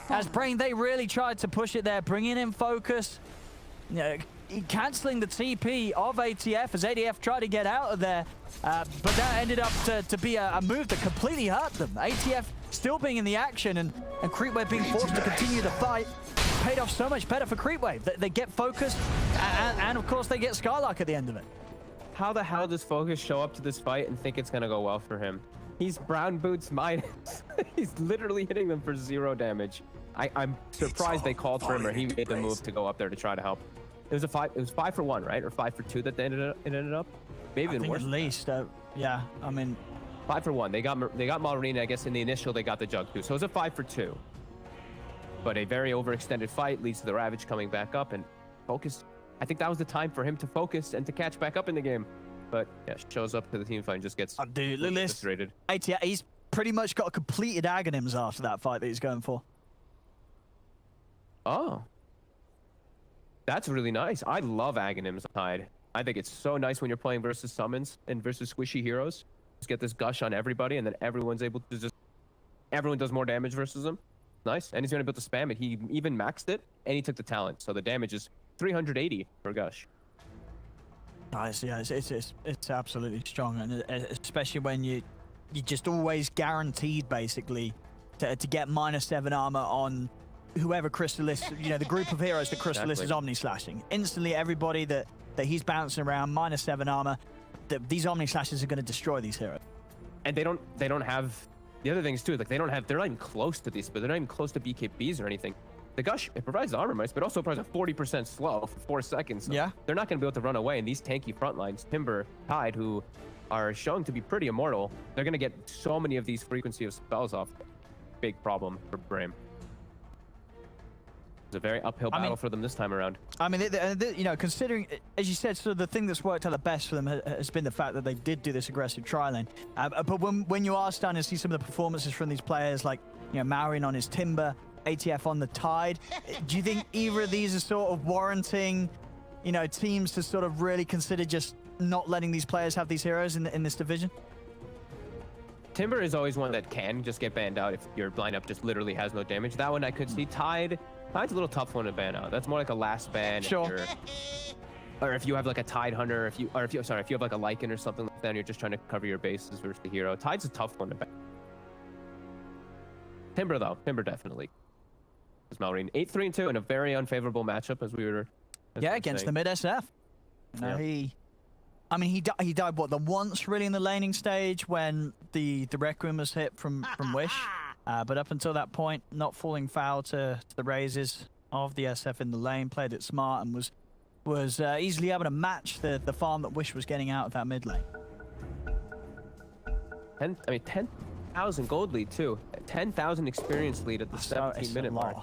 As BRAME, they really tried to push it there, bringing in focus. You know, cancelling the TP of ATF as ATF tried to get out of there. But that ended up to be a move that completely hurt them. ATF still being in the action and CREEPWAVE being forced to continue the fight. Paid off so much better for CREEPWAVE. They get focused and of course they get Skylark at the end of it. How the hell does Focus show up to this fight and think it's gonna go well for him? He's brown boots minus. He's literally hitting them for 0 damage. I'm surprised they called for him or he made the move to go up there to try to help. It was 5 for 1, right? Or 5 for 2 that they ended up. Maybe even worse. At least, yeah. I mean, 5 for 1. They got Malrina. I guess in the initial they got the Jug too. So it was a 5 for 2. But a very overextended fight leads to the Ravage coming back up and Focus. I think that was the time for him to focus and to catch back up in the game. But yeah, shows up to the team fight and just gets dude, look at this. ATF, he's pretty much got completed Aghanims after that fight that he's going for. Oh. That's really nice. I love Aghanims Tide. I think it's so nice when you're playing versus summons and versus squishy heroes. Just get this gush on everybody and then everyone's able to just... Everyone does more damage versus them. Nice. And he's going to be able to spam it. He even maxed it and he took the talent. So the damage is 380 for gush. Nice, yeah, it's absolutely strong, and especially when you just always guaranteed basically to get -7 armor on whoever Crystallis, you know, the group of heroes that Crystallis is Omni slashing. Instantly, everybody that he's bouncing around -7 armor. These Omni slashes are going to destroy these heroes. And they don't have the other things too. Like they're not even close to these, but they're not even close to BKBs or anything. The gush, it provides armor mice, but also provides a 40% slow for 4 seconds. So yeah. They're not going to be able to run away. And these tanky front lines, Timber, Tide, who are shown to be pretty immortal, they're going to get so many of these frequency of spells off. Big problem for BRAME. It's a very uphill battle for them this time around. I mean, you know, considering, as you said, sort of the thing that's worked out the best for them has been the fact that they did do this aggressive tri-lane. But when you are starting to see some of the performances from these players, like, you know, Marin on his Timber, ATF on the Tide, do you think either of these are sort of warranting, you know, teams to sort of really consider just not letting these players have these heroes in this division? Timber is always one that can just get banned out if your lineup just literally has no damage. That one I could see. Tide's a little tough one to ban out. That's more like a last ban. Sure. Or if you have like a Tide Hunter, if you have like a Lycan or something like that, and you're just trying to cover your bases versus the hero. Tide's a tough one to ban. Timber though, Timber definitely. Malrine 8-3-2 in a very unfavorable matchup as we were. Against the mid SF. He died what, the once really in the laning stage when the Requiem was hit from Wish, but up until that point, not falling foul to the raises of the SF in the lane, played it smart and was easily able to match the farm that Wish was getting out of that mid lane. 10,000 gold lead too. 10,000 experience lead at the 17-minute mark.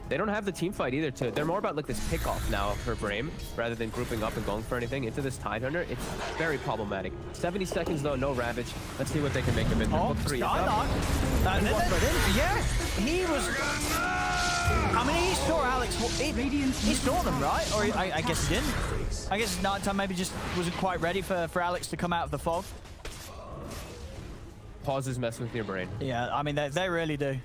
They don't have the team fight either too. They're more about like this pick-off now for BRAME rather than grouping up and going for anything into this Tide Hunter. It's very problematic. 70 seconds though, no Ravage. Let's see what they can make of it. Oh, Skylark. Yeah, he was... I mean, he saw Alex. He saw them, right? Or I guess he didn't. I guess nighttime maybe just wasn't quite ready for Alex to come out of the fog. Pauses mess with your brain. Yeah, I mean, they really do.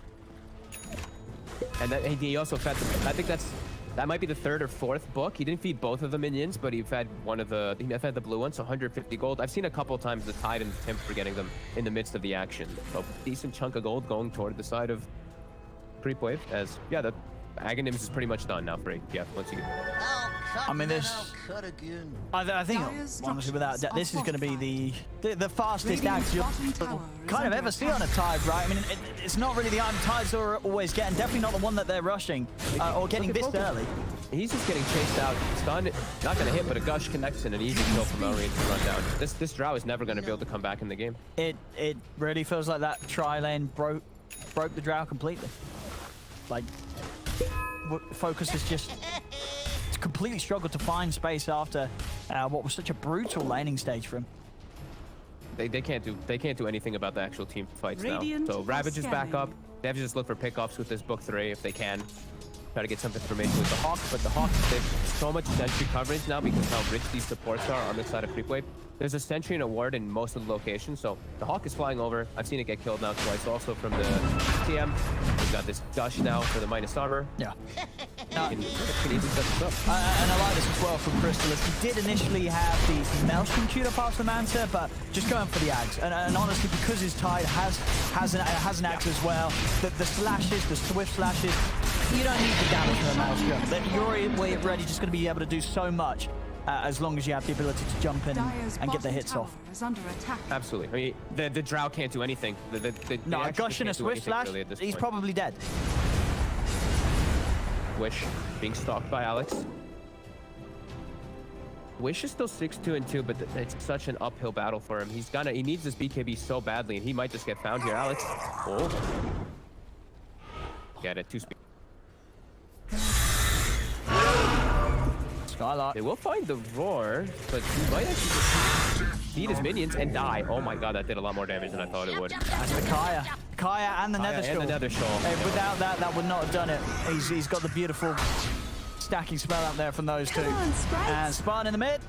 And he also fed them. I think that might be the 3rd or 4th book. He didn't feed both of the minions, but he fed he fed the blue one, so 150 gold. I've seen a couple of times the Tide and the Timp for getting them in the midst of the action. So decent chunk of gold going toward the side of CREEPWAVE as, yeah, the Aghanims is pretty much done now for ATF once you get... I mean, I think, honestly, without doubt, this is going to be the fastest axe you'll kind of ever see on a Tide, right? I mean, it's not really the item Tides are always getting, definitely not the one that they're rushing or getting this early. He's just getting chased out, stunned, not going to hit, but a gush connects and an easy kill from Elrine to run down. This Drow is never going to be able to come back in the game. It really feels like that tri-lane broke the Drow completely. Like, Focus is just... completely struggled to find space after what was such a brutal laning stage for him. They can't do anything about the actual team fights now. So Ravage is back up. They have to just look for pickoffs with this book 3 if they can. try to get some information with the Hawk, but the Hawk, there's so much sentry coverage now because how rich these supports are on this side of CREEPWAVE. There's a sentry and a ward in most of the locations, so the Hawk is flying over. I've seen it get killed now twice also from the TM. We've got this gush now for the minus armor. Yeah. Can easily set this up. And I like this as well from Crystal. He did initially have the Maelstrom tutor past the Manta, but just going for the Axe. And honestly, because his Tide has an Axe as well, the slashes, the swift slashes, you don't need the damage from a Maelstrom. You're already just going to be able to do so much as long as you have the ability to jump in and get the hits off. Is under attack. Absolutely. I mean, the Drow can't do anything. No, a Gush and a Swift Slash, really he's probably dead. Wish being stalked by Alex. Wish is still 6-2 and 2, but it's such an uphill battle for him. He needs this BKB so badly, and he might just get found here. Alex. Oh. Get it. 2 speed. Skylark. They will find the roar, but he might actually just feed his minions and die. Oh my god, that did a lot more damage than I thought it would. That's the Kaya and the Nether Shawl. And the Nether Shawl. Without that would not have done it. He's got the beautiful stacking spell out there from those two. And Spartan in the mid.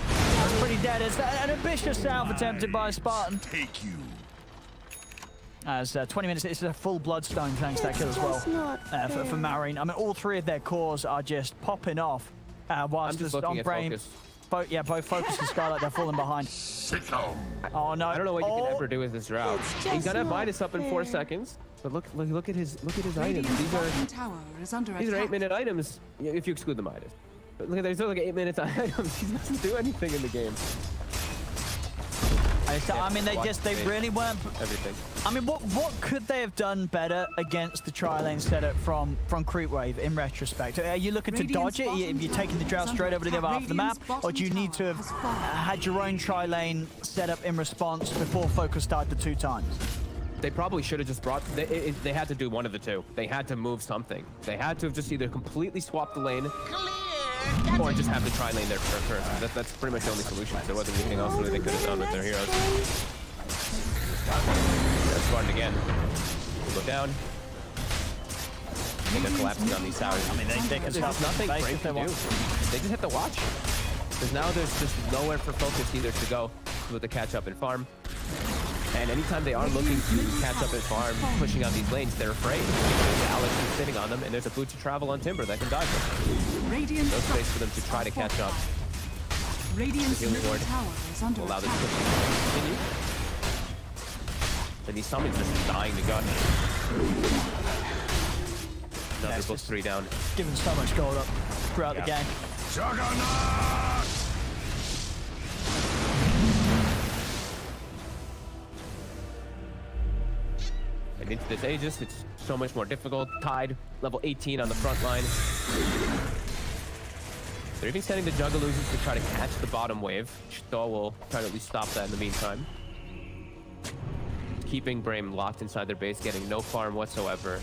That's pretty dead. It's an ambitious salve attempted by Spartan. Take you. As 20 minutes, it's a full Bloodstone thanks to that kill as well for Marine. I mean, all 3 of their cores are just popping off. Whilst just on looking at BRAME, both Focus and Skylark, they're falling behind. Oh no! I don't know what you can ever do with this route. He's gonna Midas up in 4 seconds. But look at his items. These are 8-minute items if you exclude the Midas. But look at there's like 8-minute items. He doesn't do anything in the game. I mean, they really weren't. Everything. I mean, what could they have done better against the tri-lane setup from CREEPWAVE in retrospect? Are you looking to dodge it? Are you taking the Drow straight over to the other half of the map? Or do you need to have had your own tri-lane set up in response before Focus died the 2 times? They probably should have just brought. They had to do one of the two. They had to move something. They had to have just either completely swapped the lane, or just have the tri-lane there first. That's pretty much the only solution. There wasn't anything else really they could have done with their heroes. That's Spartan again. We'll go down. I think they're collapsing on these towers. I mean, they can stop nothing base Brave if they can want. do. They just hit the watch. Because now there's just nowhere for Focus either to go with the catch up and farm. And anytime they are looking to catch up and farm, pushing out these lanes, they're afraid. Alex is sitting on them, and there's a boot to travel on Timber that can dodge them. No space for them to try to catch up. The healing ward will allow this push to continue. And these summons just dying to gush. Another book 3 down. Given so much gold up throughout the game. Juggernaut! And into this Aegis, it's so much more difficult. Tide, level 18 on the front line. They're even sending the Juggaloozes to try to catch the bottom wave. Shaw will try to at least stop that in the meantime. Keeping BRAME locked inside their base, getting no farm whatsoever.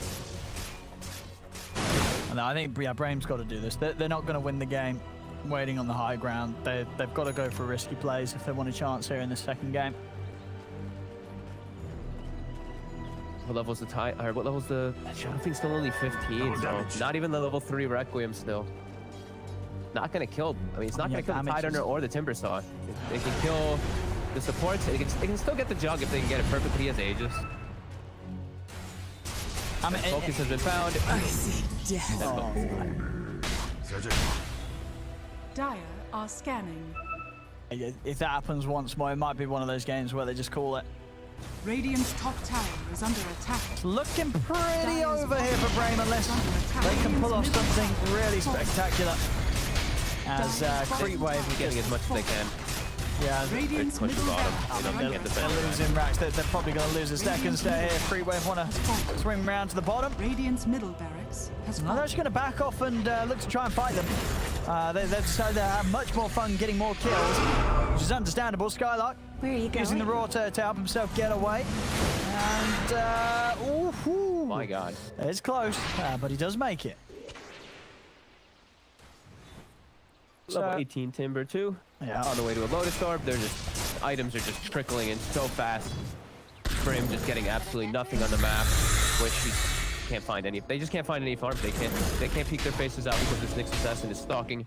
And I think BRAME's got to do this. They're not going to win the game waiting on the high ground. They've got to go for risky plays if they want a chance here in the second game. What level's the Tide? Or what level's the Shadow Fiend? Still only 15, so not even the level 3 Requiem still. Not gonna kill. I mean, it's not gonna kill the Tide Hunter or the Timber Saw. It can kill the supports. It can still get the Jug if they can get it perfect. He has Aegis. I mean, Focus has been found. I see death. Dire are scanning. If that happens once more, it might be one of those games where they just call it. Radiant's top tower is under attack. It's looking pretty over here for BRAME unless they can pull off something really spectacular. As CREEPWAVE is getting as much as they can. Yeah, Push the bottom. they're losing racks. They're probably going to lose a second stay here. CREEPWAVE want to swing around to the bottom. Radiant's middle barracks has No, they're just going to back off and look to try and fight them. They've decided to have much more fun getting more kills, which is understandable. Skylark using the raw to help himself get away. And, ooh, my God. It's close, but he does make it. Level 18 Timber 2. Yeah. On the way to a Lotus Orb. They're just items are just trickling in so fast. BRAME just getting absolutely nothing on the map. Which he's can't find any. They just can't find any farms. They can't peek their faces out because this Nyx assassin is stalking.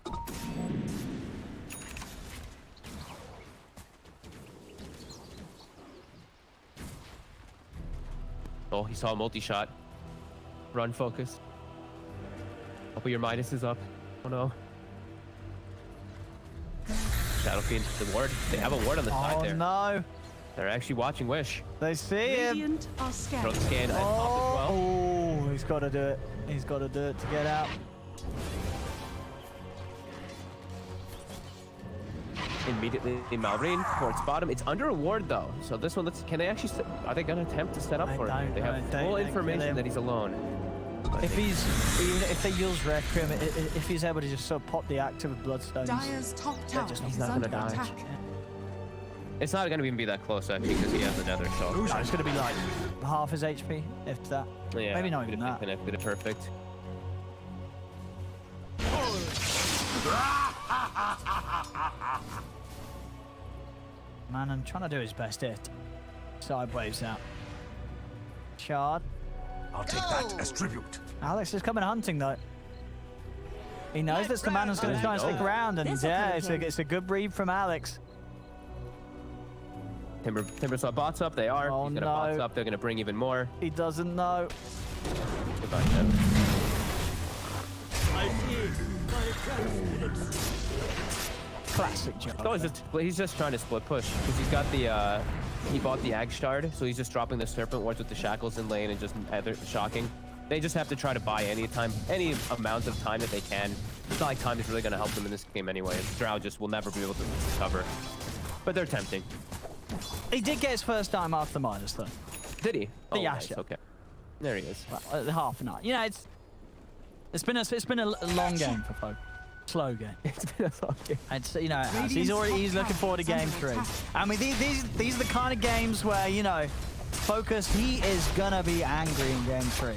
Oh, he saw a multi-shot. Run, focus. Hopefully your Midas is up. Oh no. Shadow Fiend, the ward. They have a ward on the side there. Oh no. They're actually watching Wish. They see him. Radiant are Throw scanning. the scan at top as well. Oh, he's got to do it. He's got to do it to get out. Immediately, Malrine towards bottom. It's under a ward though, so this one. Can they actually? Are they gonna attempt to set up for him? They have full information that he's alone. Even if they use Requiem, if he's able to just sort of pop the active with Bloodstones, Dyer's top tower just- is not under gonna die. attack. It's not gonna even be that close, I think, because he has the Nether Shot. no, it's going to be like half his HP, if that. Yeah, Maybe not even that. Bit of perfect. Man, I'm trying to do his best here. Side waves out. Shard. I'll take that as tribute. Alex is coming hunting though. He knows that Commander's going to try and stick around, and yeah, it's a good read from Alex. Timber saw bots up. They are. Oh, He's gonna bots up. They're gonna bring even more. He doesn't know. Goodbye, Tim. Classic job. Oh, he's just trying to split push because he's got the he bought the Ag Shard, so he's just dropping the Serpent Wards with the Shackles in lane and just shocking. They just have to try to buy any amount of time that they can. It's not like time is really going to help them in this game anyway. Drow just will never be able to cover, but they're tempting. He did get his first time after the minus though. Did he? The Nice, Asher. okay. There he is. Well, half an hour. You know, it's been a long game for folk. Slow game. It's been a long game. It's, you know, it has. He's looking forward to game 3. I mean, these are the kind of games where, you know, Focus, he is gonna be angry in game 3,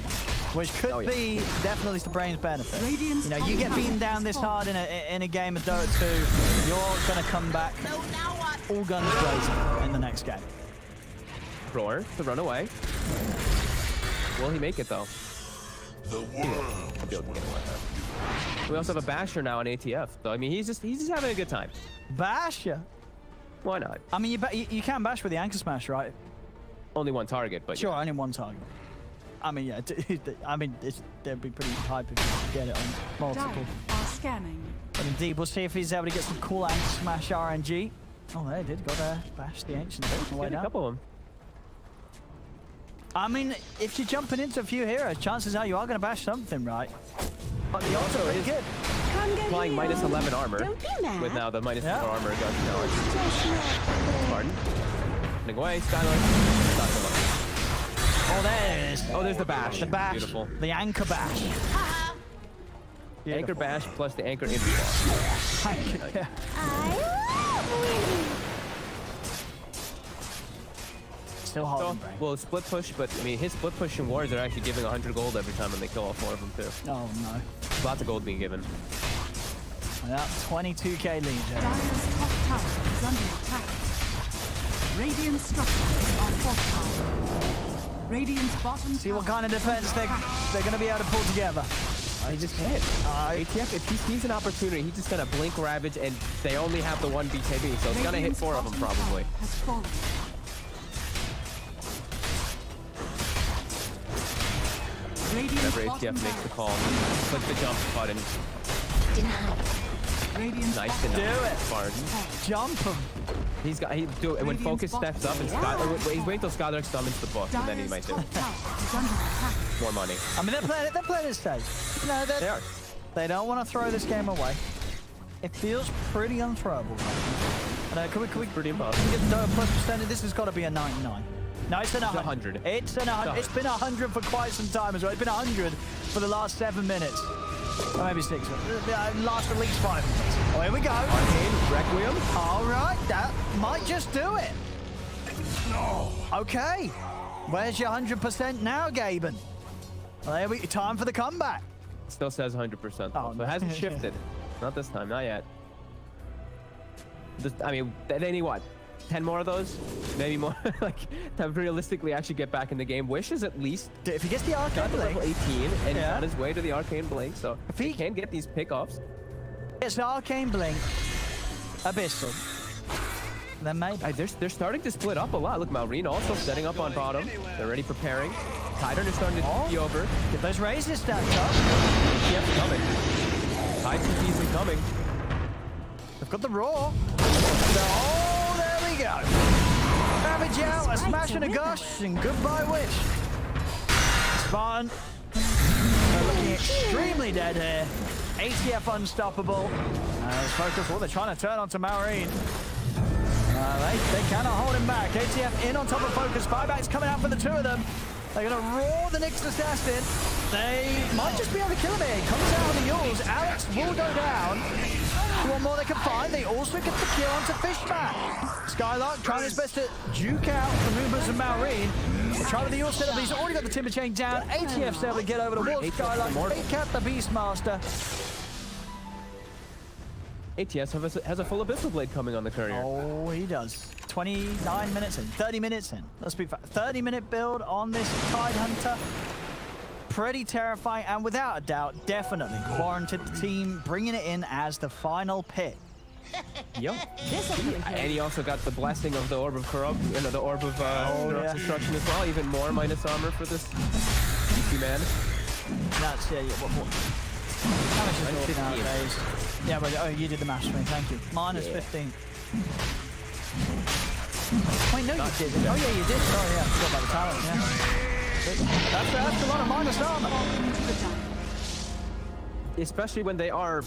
which could be definitely to Brame's benefit. You know, you get beaten down this hard in a game of Dota 2, you're gonna come back all guns blazing in the next game. Roar to run away. Will he make it though? The world. We also have a Basher now on ATF, so I mean he's just having a good time. Bash ya. Why not? I mean, you can bash with the anchor smash, right? Only one target, but Sure, yeah. only one target. I mean, yeah. I mean, they'd be pretty hype if you could get it on multiple. Dire are scanning. But indeed, we'll see if he's able to get some cool anchor smash RNG. Oh, there he did. Got to bash the ancient on the way Get a down. couple of them. I mean, if you're jumping into a few heroes, chances are you are going to bash something, right? But the auto is good. Applying minus 11 armor. Don't be mad. With now the minus 4 Yeah. armor gun challenge. Pardon. Running away, Skylar. Oh, there it is. Oh, there's the bash. The bash. Beautiful. The anchor bash. Anchor bash plus the anchor imp boss. Yeah. I love winning. Still So, holding Brame. well, split push, but I mean, his split push and wars are actually giving 100 gold every time when they kill all 4 of them, too. Oh, no. Lots of gold being given. Yeah, 22k lead. There. Dyer's top tower is under attack. Radiant structures are fortified. Radiant's bottom See what tower kind of defense is under attack. they're going to be able to pull together. He just can't. ATF, if he sees an opportunity, he's just gonna blink Ravage, and they only have the one BKB, so it's gonna hit Radiant's 4 of them bottom probably. tower has fallen. Radiant's Whenever bottom ATF makes the tower- call, click the jump button. Radiant's Nice bottom to Do know. it. Pardon. Jump him. He do it when Radiant's Focus bottom steps up and tower. Skylar. He's wait till Skylar summons the book, and then he might Dyer's do top it. tower is under attack. More money. I mean, they're playing it safe. No, They are. they don't want to throw this game away. It feels pretty unthrowable. Can we Pretty impossible. get the plus percentage? This has got to be a 99. No, it's an 100. It's an 100. It's been 100 for quite some time as well. It's been 100 for the last 7 minutes. Or maybe 6. Last at least 5 minutes. Oh, here we go. Arcane, Requiem. All right, that might just do it. No. Okay. Where's your 100% now, Gaben? Well, there we time for the comeback. Still says 100%. Oh, So it hasn't shifted. Not this time, not yet. I mean, they need what? 10 more of those, maybe more, like to realistically actually get back in the game. Wish is at least If he gets the arcane got to blink, level 18 and Yeah. on his way to the arcane blink, so If he he- can get these pickoffs. gets the arcane blink, Abyssal, then maybe. They're starting to split up a lot. Look, Malrine also setting up on bottom. They're already preparing. Tidehunter is starting to be over. Get those raises stacked up. TF's coming. Tide is easily coming. They've got the roar. Oh, there we go. Ravage out, a smash and a gush, and goodbye Wish. Spartan, they're looking extremely dead here. ATF unstoppable. As Focus, well, they're trying to turn onto Malrine. They cannot hold him back. ATF in on top of Focus. Buyback's coming out for the two of them. They're going to roar the next assassin. They might just be able to kill him here. He comes out of the Yules. Alex will go down. One more they can find. They also get the kill onto Fishman. Skylark trying his best to juke out the movements of Malrine. They'll try with the Yule setup. He's already got the Timber Chain down. ATF's able to get over the wall. Skylark, fake out the Beastmaster. ATS has a full Abyssal Blade coming on the courier. Oh, he does. 29 minutes in, 30 minutes in. Let's be fair. 30-minute build on this Tidehunter. Pretty terrifying, and without a doubt, definitely warranted the team bringing it in as the final pick. Yep. And he also got the blessing of the Orb of Corrupt, the Orb of Destruction as well. Even more minus armor for this DP man. That's, yeah, what? How much is it nowadays? Yeah, but oh, you did the math for me, thank you. Minus 15. Wait, no, you didn't. Oh, yeah, you did. Sorry, yeah, I forgot about the talent, yeah. That's a lot of minus armor. Especially when they are.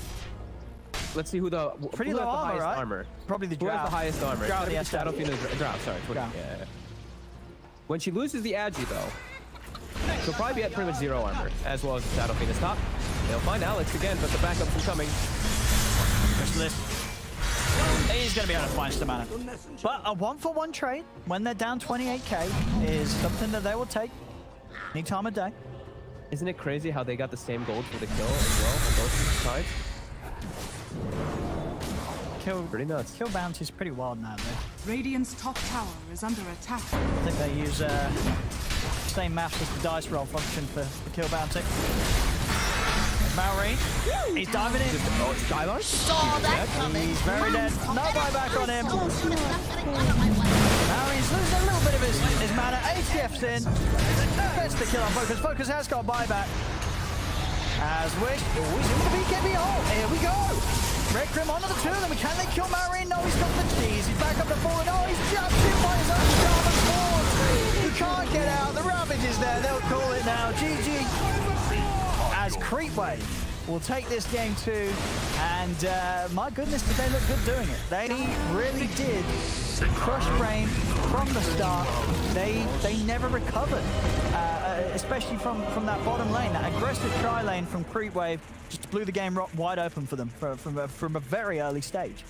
Let's see who the Pretty who low has the armor, highest right? armor. Probably the Who has Drow. the highest armor? Drow, the Shadow Fiend and Drow. Sorry, Drow. yeah. When she loses the Agi though, she'll probably be at pretty much 0 armor, as well as the Shadow Fiend is top. They'll find Alex again, but the backups are coming. He's going to be able to find Stamina. But a 1-for-1 trade when they're down 28k is something that they will take any time of day. Isn't it crazy how they got the same gold for the kill as well on both sides? Pretty nuts. Kill bounty's pretty wild now, though. Radiant's top tower is under attack. I think they use same maps as the dice roll function for the kill bounty. Malrine, he's diving in. Oh, Skylark? Saw that coming. He's very dead. No buyback on him. Oh, no, that's gonna come my way. Malrine's losing a little bit of his mana. ATF's in. Gets the kill on Focus. Focus has got buyback. As Wish, he's in the BKB hole. Here we go. Red Grim onto the two of them. Can they kill Malrine? No, he's got the cheese. He's back up to forward. Oh, he's jumped in by his own Shaman forward. He can't get out. The Ravage is there. They'll call it now. GG. As CREEPWAVE will take this game too, and my goodness, did they look good doing it. They really did crush BRAME from the start. They never recovered, especially from that bottom lane. That aggressive tri lane from CREEPWAVE just blew the game wide open for them from a very early stage.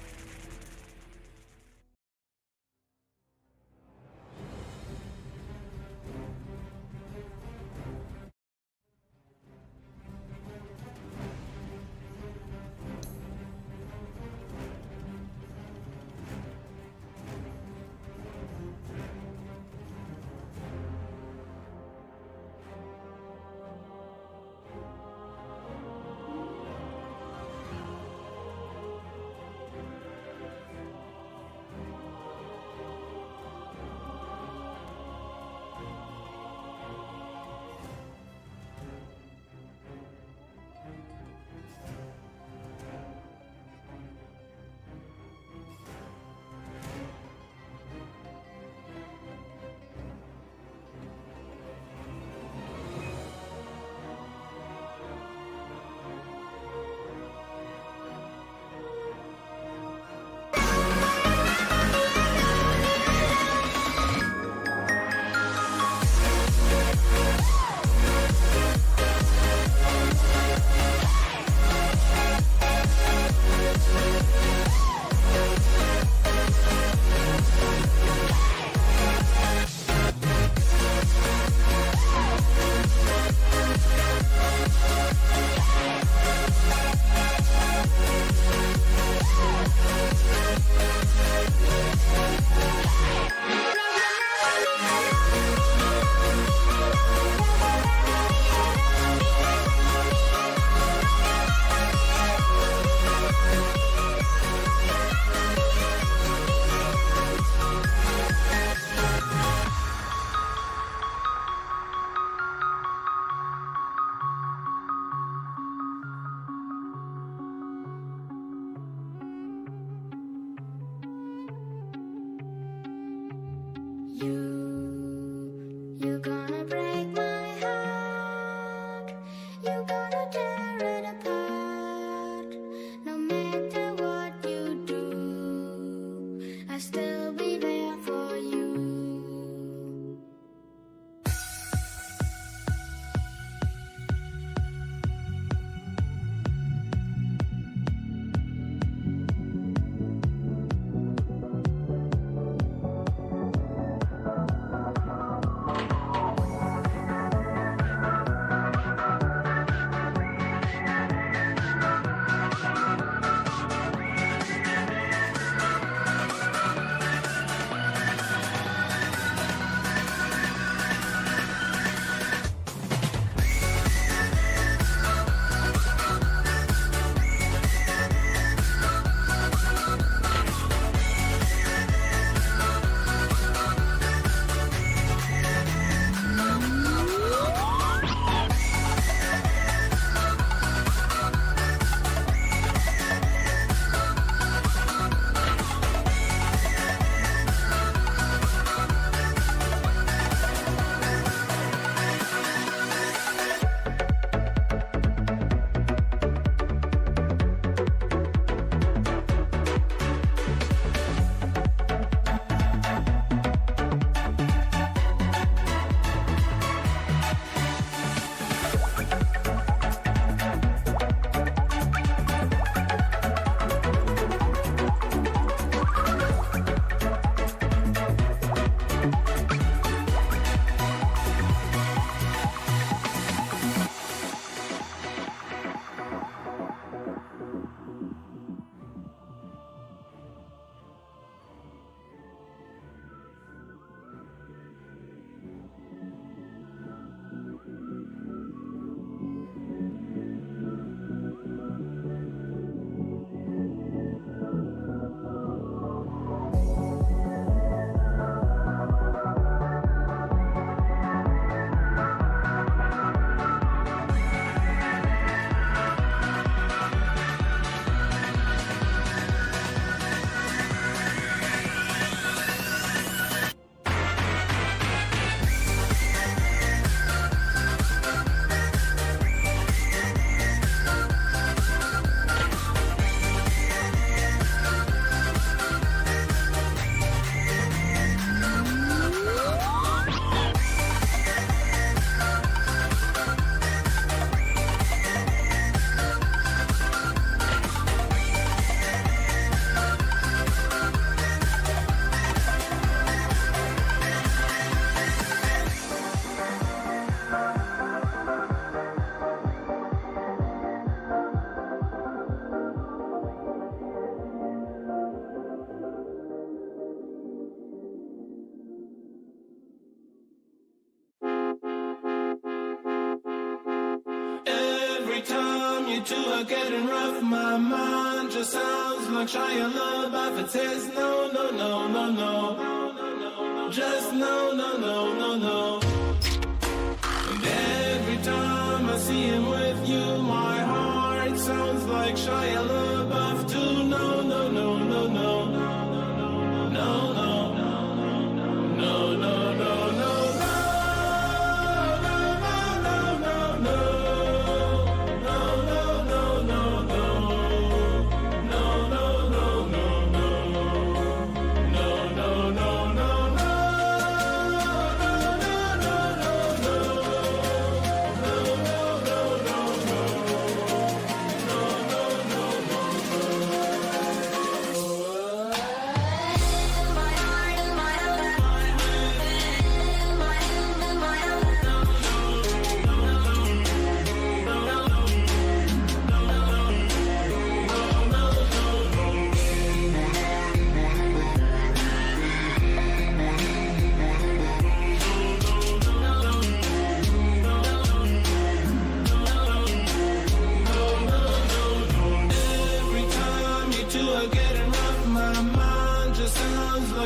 two are getting rough. My mind just sounds like Shia LaBeouf. It says no, no, no, no, no. Just no, no, no, no, no. And every time I see him with you, my heart sounds like Shia LaBeouf too. No, no, no, no, no. No, no, no, no, no, no, no.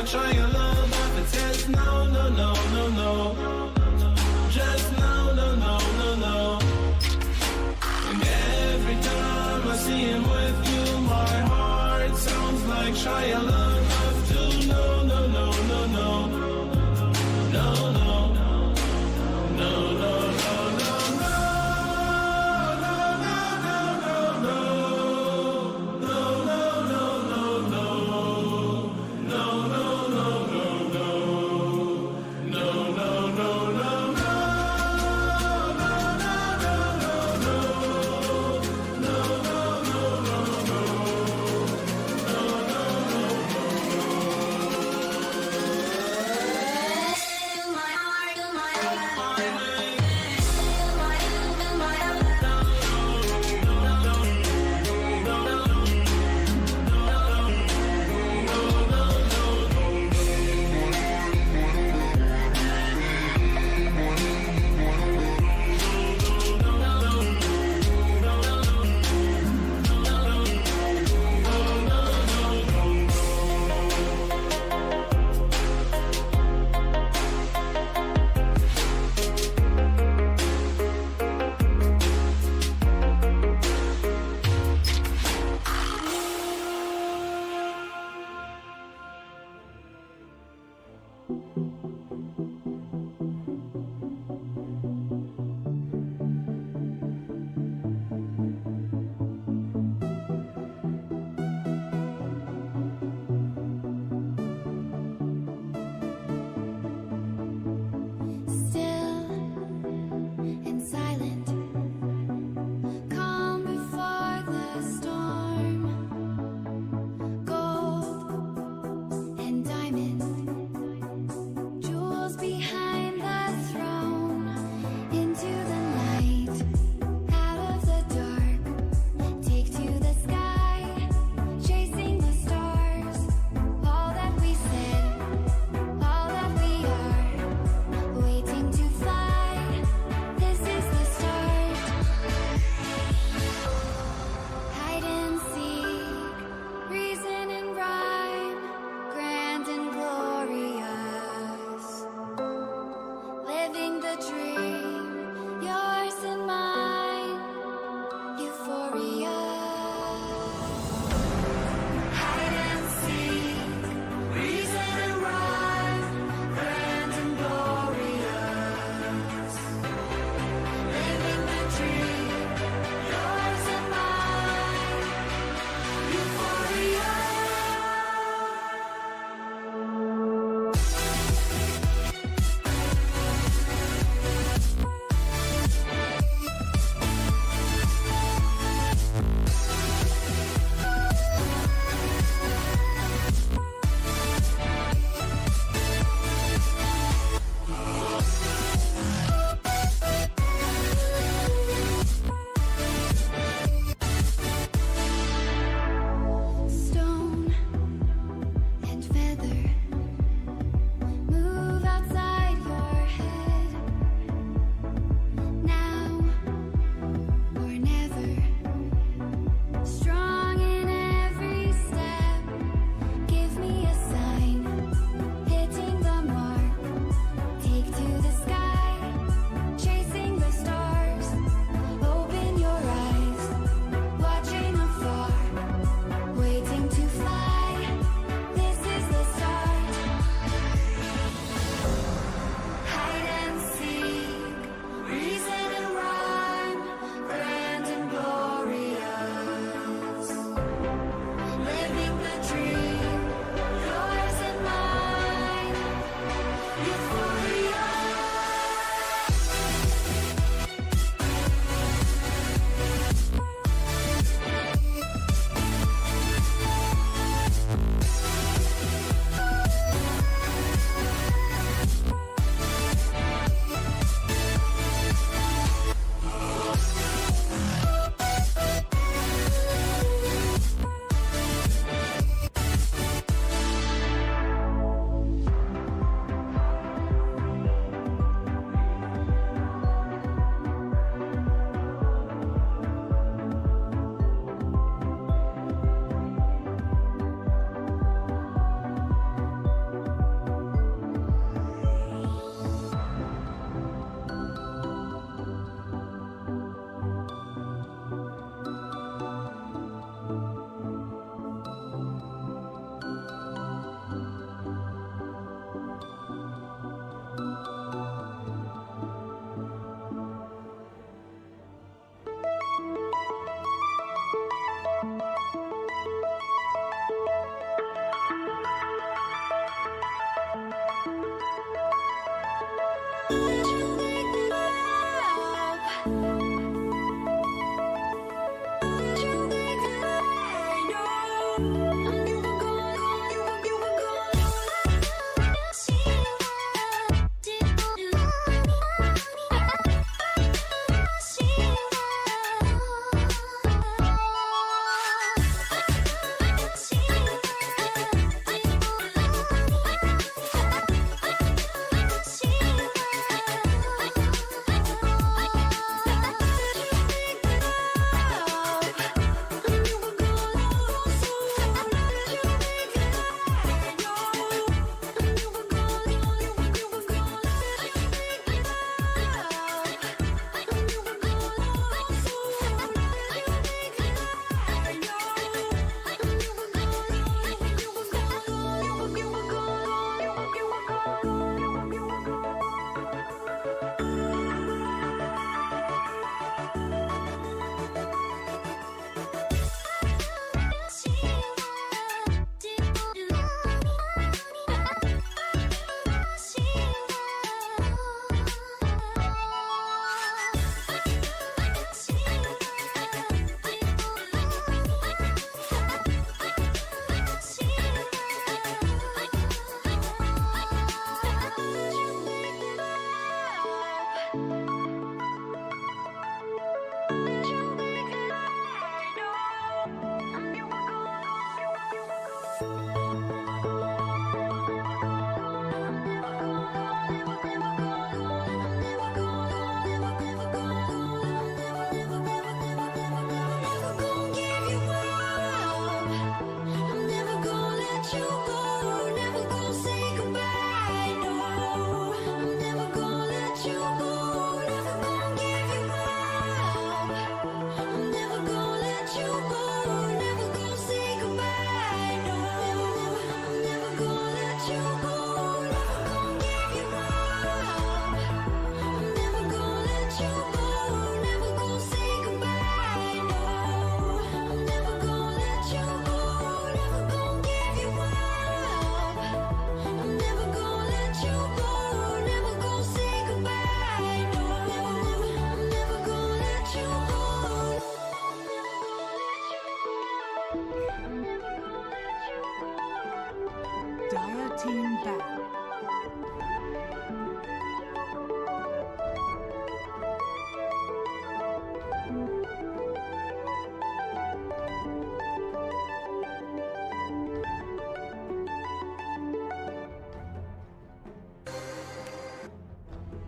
Shia LaBeouf, it says no, no, no, no, no. Just no, no, no, no, no. And every time I see him with you, my heart sounds like Shia LaBeouf too. No, no, no, no, no. No, no, no, no, no, no.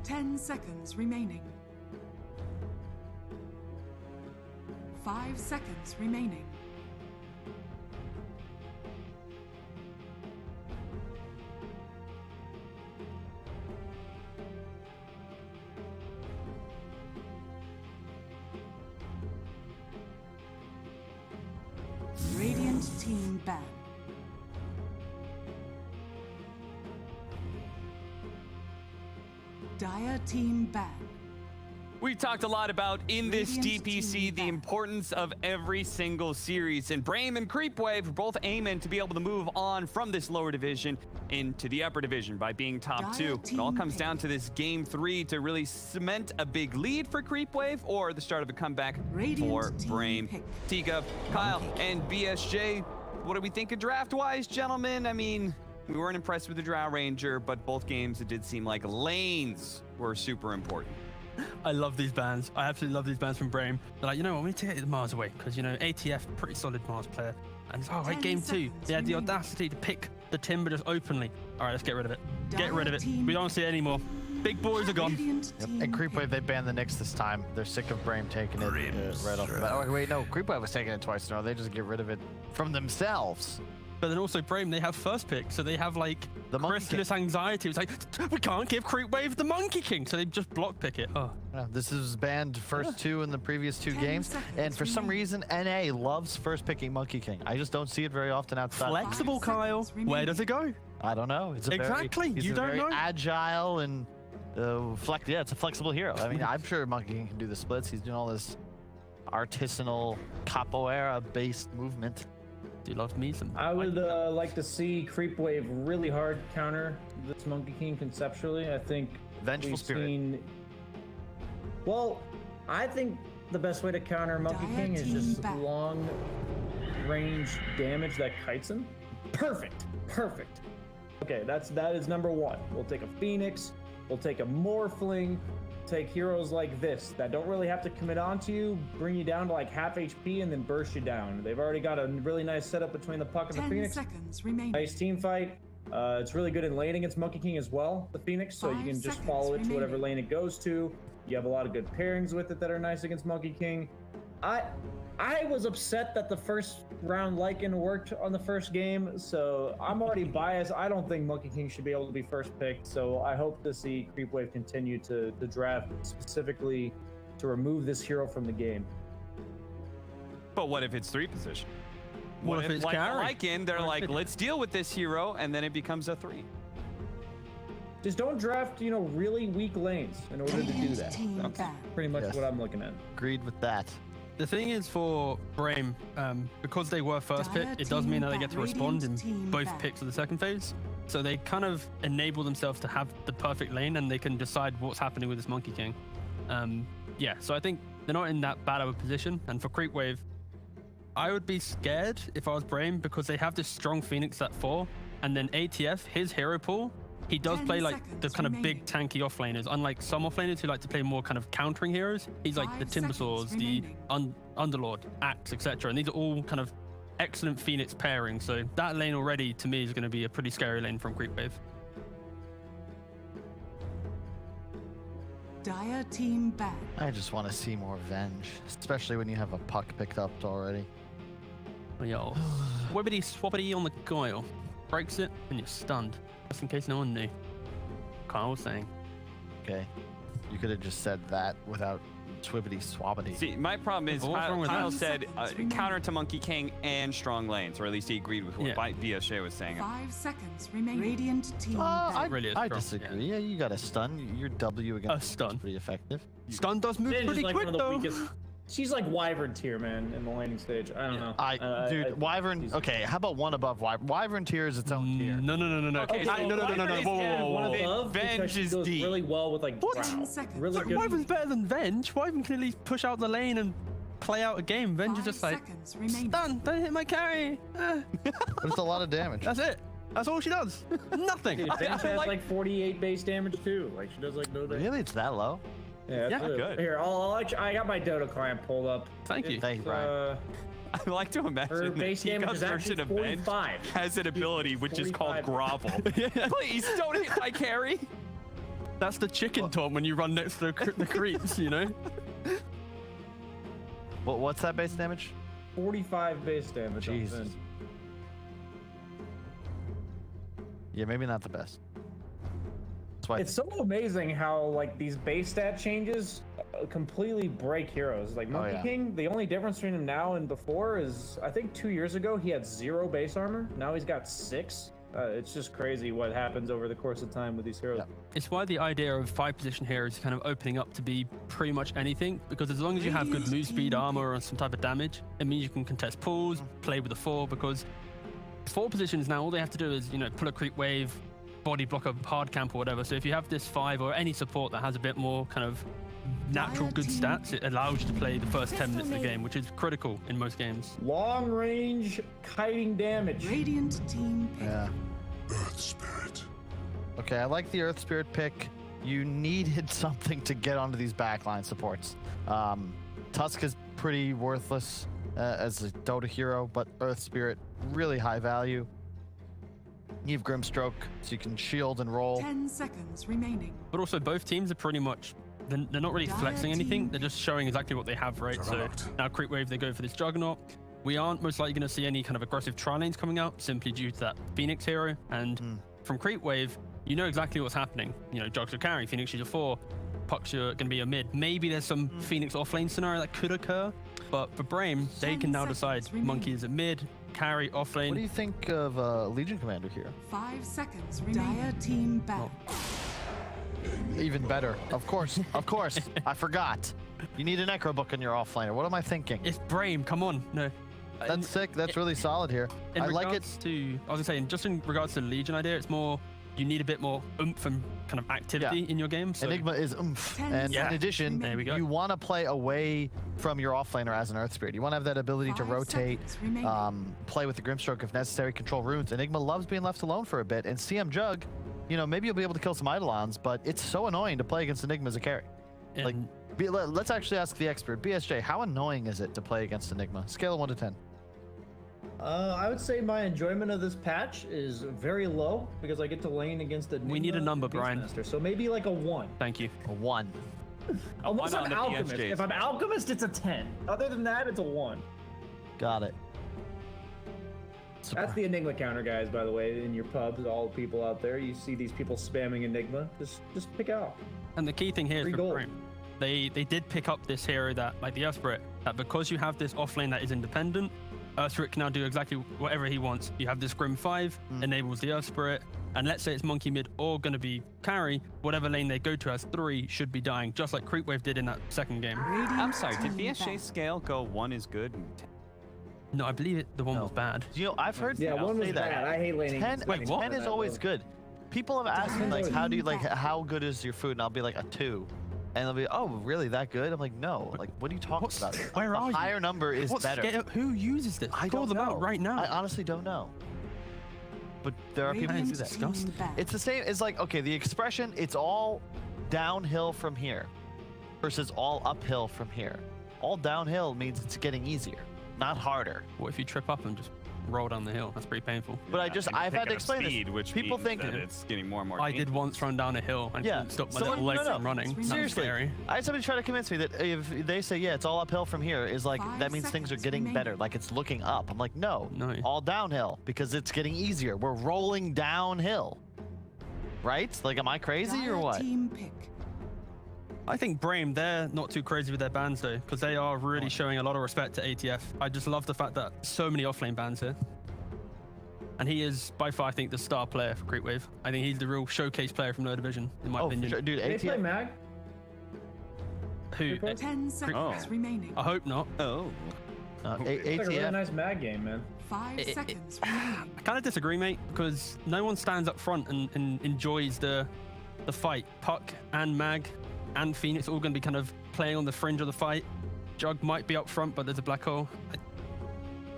10 seconds remaining. 5 seconds remaining. Radiant team ban. Dire team ban. We talked a lot about in this Radiant DPC team the back. importance of every single series, and BRAME and CREEPWAVE are both aiming to be able to move on from this lower division into the upper division by being top Dire 2. It all team comes pick. down to this game 3 to really cement a big lead for CREEPWAVE or the start of a comeback Radiant for team BRAME. pick. Tigov, Kyle, and BSJ, what do we think of draft-wise, gentlemen? I mean, we weren't impressed with the Drow Ranger, but both games it did seem like lanes were super important. I love these bands. I absolutely love these bands from BRAME. They're like, you know what, we need to get the Mars away because, you know, ATF, pretty solid Mars player. And oh, right, 10 game 2. seconds They had the remaining. audacity to pick the Timber just openly. All right, let's get rid of it. Get rid of it. Team We don't see it anymore. Big boys are gone. Radiant team And pick. CREEPWAVE, they banned the Nyx this time. They're sick of BRAME taking it right off the bat. Oh, wait, no. CREEPWAVE was taking it twice in a row. They just get rid of it from themselves. But then also BRAME, they have first pick, so they have like The Monkey Christmas anxiety. It's like, we can't give CREEPWAVE the Monkey King, so they just block pick it. Oh, Yeah, this is banned first 2 in the previous 2 10 games. seconds And for some remaining. reason, NA loves first picking Monkey King. I just don't see it very often outside. flexible, Five Kyle. seconds Where does it go? I don't know. It's a Exactly, Very, he's you a don't very know. agile and yeah, it's a flexible hero. I mean, I'm sure Monkey King can do the splits. He's doing all this artisanal capoeira-based movement. Do you love me some? I would like to see CREEPWAVE really hard counter this Monkey King conceptually. I think Vengeful we've Spirit. seen. Well, I think the best way to counter Monkey Dire King is team just back. long range damage that kites him. Perfect. Okay, that is number 1. We'll take a Phoenix. We'll take a Morphling. Take heroes like this that don't really have to commit onto you, bring you down to like half HP, and then burst you down. They've already got a really nice setup between the Puck and the 10 Phoenix. seconds remaining. Nice team fight. It's really good in lane against Monkey King as well, the Phoenix, so you 5 can just seconds follow it to whatever remaining. lane it goes to. You have a lot of good pairings with it that are nice against Monkey King. I was upset that the first round Lycan worked on the first game, so I'm already biased. I don't think Monkey King should be able to be first picked, so I hope to see CREEPWAVE continue to draft specifically to remove this hero from the game. But what if it's 3 position? What if it's like carry? Lycan, they're like, let's deal with this hero, and then it becomes a 3. Just don't draft, really weak lanes in order to do Radiant that. team That's ban. pretty much Yes. what I'm looking at. Agreed with that. The thing is for BRAME, because they were first pick, Dire it does mean team that they get to back. respond in Radiant team both back. picks of the second phase. So they kind of enable themselves to have the perfect lane and they can decide what's happening with this Monkey King. Yeah, so I think they're not in that bad of a position. And for CREEPWAVE, I would be scared if I was BRAME because they have this strong Phoenix at 4. And then ATF, his hero pool, he does 10 play like the seconds kind of remaining. big tanky offlaners, unlike some offlaners who like to play more kind of countering heroes. He's like the 5 Timber seconds Swords, the remaining. Underlord, Axe, etc. And these are all kind of excellent Phoenix pairings. So that lane already, to me, is going to be a pretty scary lane from CREEPWAVE. Dire team ban. I just want to see more Venge, especially when you have a Puck picked up already. Yo, swibbity swabbity on the guile. Breaks it and you're stunned. Just in case no one knew. Kyle was saying. Okay. You could have just said that without swibbity swabbity. See, my problem is What's wrong with Kyle that? said 10 seconds counter to Monkey King and strong lanes, or at least he agreed with what Yeah. BSJ was saying. 5 seconds remaining. Radiant team I, ban. Really is I strong, disagree. Yeah, you got a stun. Your W against A stun. is pretty effective. Stun does move Venge is pretty like quick one of the though. weakest. She's like Wyvern tier, man, in the landing stage. I don't know. Dude, Wyvern. she's- Okay, how about one above Wyvern? Wyvern tier is its own tier. No. Okay, No, no. Wyvern Whoa, is whoa, One whoa, whoa. above Venge because she is goes deep. really well with like What? Drow. 10 seconds. Really Look, good. Wyvern's better than Venge. Wyvern can at least push out the lane and play out a game. Venge is 5 just like, seconds remaining. stun, don't hit my carry. But it's a lot of damage. That's it. That's all she does. Nothing. Dude, Venge has like- like 48 base damage too. Like she does like no damage. Really? It's that low? Yeah, that's Yeah, really- good. Here, I got my Dota client pulled up. Thank you. Thank you, Brian. I like to imagine Her that base damage Tiga's is actually version of Venge 45. has an ability which is called 45. grovel. Please don't hit my carry. That's the chicken Tom when you run next to the creeps, you know? What's that base damage? 45 base damage. on Jesus. Finn. Yeah, maybe not the best. That's why It's so amazing how like these base stat changes completely break heroes. Like Monkey yeah. King, the only difference between him now and before is I think 2 years ago he had 0 base armor. Now he's got 6. It's just crazy what happens over the course of time with these heroes. Yeah. It's why the idea of 5-position heroes is kind of opening up to be pretty much anything, because as long as you have good move speed, armor, or some type of damage, it means you can contest pulls, play with the 4, because 4 positions now, all they have to do is, you know, pull a creep wave, body block a hard camp or whatever. So if you have this 5 or any support that has a bit more kind of natural good stats, it allows you to play the first 10 minutes of the game, which is critical in most games. Long range kiting damage. Radiant team pick. Yeah. Earth Spirit. Okay, I like the Earth Spirit pick. You needed something to get onto these backline supports. Tusk is pretty worthless as a Dota hero, but Earth Spirit, really high value. You have Grimstroke, so you can shield and roll. 10 seconds remaining. But also both teams are pretty much, they're not really flexing anything. They're just showing exactly what they have, right? So now CREEPWAVE, they go for this Juggernaut. We aren't most likely going to see any kind of aggressive tri-lanes coming out simply due to that Phoenix hero. And from CREEPWAVE, you know exactly what's happening. You know, Jugs are carry, Phoenix is your 4, Pucks are going to be a mid. Maybe there's some Phoenix offlane scenario that could occur, but for BRAME, they can now decide Monkey is a mid, carry, offlane. What do you think of Legion Commander here? 5 seconds remaining. Dire team back. Even better. Of course. Of course. I forgot. You need an Necro book in your offlaner. What am I thinking? It's BRAME, come on. No. That's sick. That's really solid here. In I like it. regards to, I was saying, just in regards to the Legion idea, it's more, you need a bit more oomph and kind of activity in your game. So Enigma is oomph. And in addition, There we go. you want to play away from your offlaner as an Earth Spirit. You want to have that ability to 5 rotate, seconds remaining. play with the Grimstroke if necessary, control runes. Enigma loves being left alone for a bit. And CM Jug, you know, maybe you'll be able to kill some Eidolons, but it's so annoying to play against Enigma as a carry. Like, let's actually ask the expert. BSJ, how annoying is it to play against Enigma? Scale of 1 to 10. I would say my enjoyment of this patch is very low because I get to lane against Enigma. We need a number, and Brian. Beastmaster, so maybe like a 1. Thank you. A 1. Unless 1 on I'm the Alchemist. BSJs. If I'm Alchemist, it's a 10. Other than that, it's a 1. Got it. That's the Enigma counter, guys, by the way, in your pubs, all the people out there. You see these people spamming Enigma, just pick out. And the key thing here is Free for gold. BRAME. They did pick up this hero that, like the Earth Spirit, that because you have this offlane that is independent, Earth Spirit can now do exactly whatever he wants. You have this Grim 5, enables the Earth Spirit, and let's say it's Monkey mid or going to be carry, whatever lane they go to as 3 should be dying, just like CREEPWAVE did in that second game. I'm sorry, did team BSJ back. scale go 1 is good and 10? No, I believe the one was bad. You know, I've heard Yeah, people 1 was say that. bad. I hate laning. 10, Wait, what? 10 is always good. People have asked me, like, how do you, like, how good is your food? And I'll be like, a 2. And they'll be, oh, really, that good? I'm like, no. Like, what are you talking about? Where A are you? higher number is What's better. scale? Who uses this? I Call don't them know. out right now. I honestly don't know. But there are people who do Radiant that. team disgusting. back. It's the same. It's like, okay, the expression, it's all downhill from here versus all uphill from here. All downhill means it's getting easier, not harder. What if you trip up and just roll down the hill? That's pretty painful. But And I've had pick to up explain speed, this. which People means think that it's getting more and more I did once run down a hill and couldn't stop my little legs from running. That was Seriously, scary. I had somebody try to convince me that if they say, yeah, it's all uphill from here, is like, 5 that means things are seconds getting remaining. better. Like it's looking up. I'm like, no, No. all downhill because it's getting easier. We're rolling downhill. Right? Like, am I crazy or Dire what? team pick. I think BRAME, they're not too crazy with their bans though, because they are really showing a lot of respect to ATF. I just love the fact that so many offlane bans here. And he is, by far, I think, the star player for CREEPWAVE. I think he's the real showcase player from No Division, in my Oh, for opinion. sure. Dude, They play ATF. Mag. Who? 10 seconds remaining. I hope not. Oh. It's like a really ATF. nice Mag game, man. 5 seconds remaining. I kind of disagree, mate, because no one stands up front and enjoys the fight. Puck and Mag and Phoenix all going to be kind of playing on the fringe of the fight. Jug might be up front, but there's a black hole.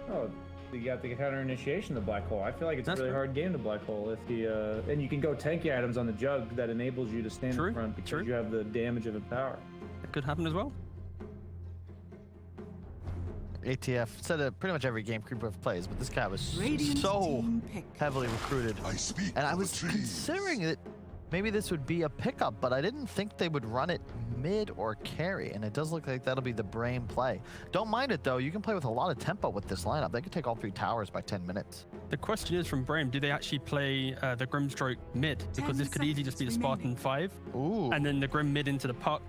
Oh, you got the counter initiation, the black hole. I feel like it's That's a really true. hard game to black hole if the and you can go tanky items on the Jug that enables you to stand True, in front because true. you have the damage of empower. It could happen as well. ATF said it pretty much every game CREEPWAVE plays, but this guy was Radiant so team pick. heavily recruited. I speak And I of was the trees. considering that maybe this would be a pickup, but I didn't think they would run it mid or carry, and it does look like that'll be the BRAME play. Don't mind it though, you can play with a lot of tempo with this lineup. They could take all 3 towers by 10 minutes. The question is from BRAME, do they actually play the Grimstroke mid? Because this could easily just be the Spartan 5, Ooh, and then the Grim mid into the puck,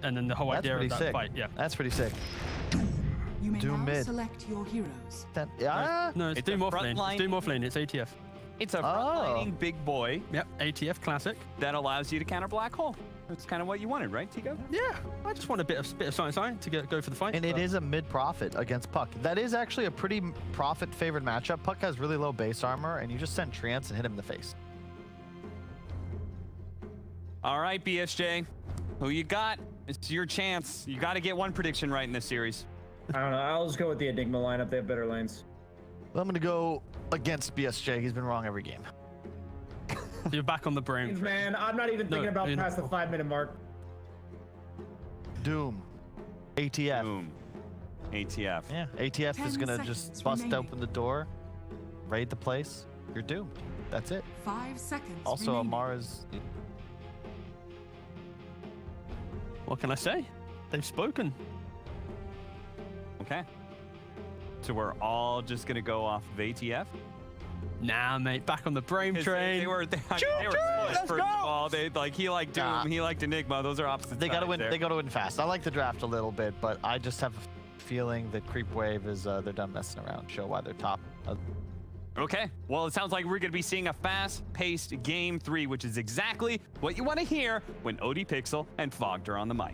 and then the whole that's idea pretty of that sick. fight. Yeah. That's pretty sick. You may Doom now mid. select your heroes. Yeah. No, it's It's a Doom front offlane. line- It's Doom offlane. It's ATF. It's a Oh. frontlining big boy Yep, ATF classic. that allows you to counter black hole. That's kind of what you wanted, right, Tico? Yeah, I just want a bit of science to go for the fight. And it is a mid profit against Puck. That is actually a pretty profit favored matchup. Puck has really low base armor, and you just send Trance and hit him in the face. All right, BSJ, who you got? It's your chance. You got to get one prediction right in this series. I don't know. I'll just go with the Enigma lineup. They have better lanes. I'm gonna go against BSJ. He's been wrong every game. You're back on the BRAME. Man, I'm not even thinking about past the 5-minute mark. Doom. ATF. Boom. ATF. Yeah, ATF is 10 gonna seconds just bust remaining. open the door, raid the place. You're doomed. That's it. 5 seconds Also, remaining. Amara's. What can I say? They've spoken. Okay. So we're all just going to go off of ATF? Nah, mate, back on the BRAME 'Cause train. They were split, let's first go! of all. He liked Doom, Nah. he liked Enigma. Those are opposite They gotta sides win. there. They gotta win fast. I like the draft a little bit, but I just have a feeling that CREEPWAVE is they're done messing around. Show why they're top. Okay, well, it sounds like we're going to be seeing a fast-paced Game 3, which is exactly what you want to hear when OD Pixel and Fogged are on the mic.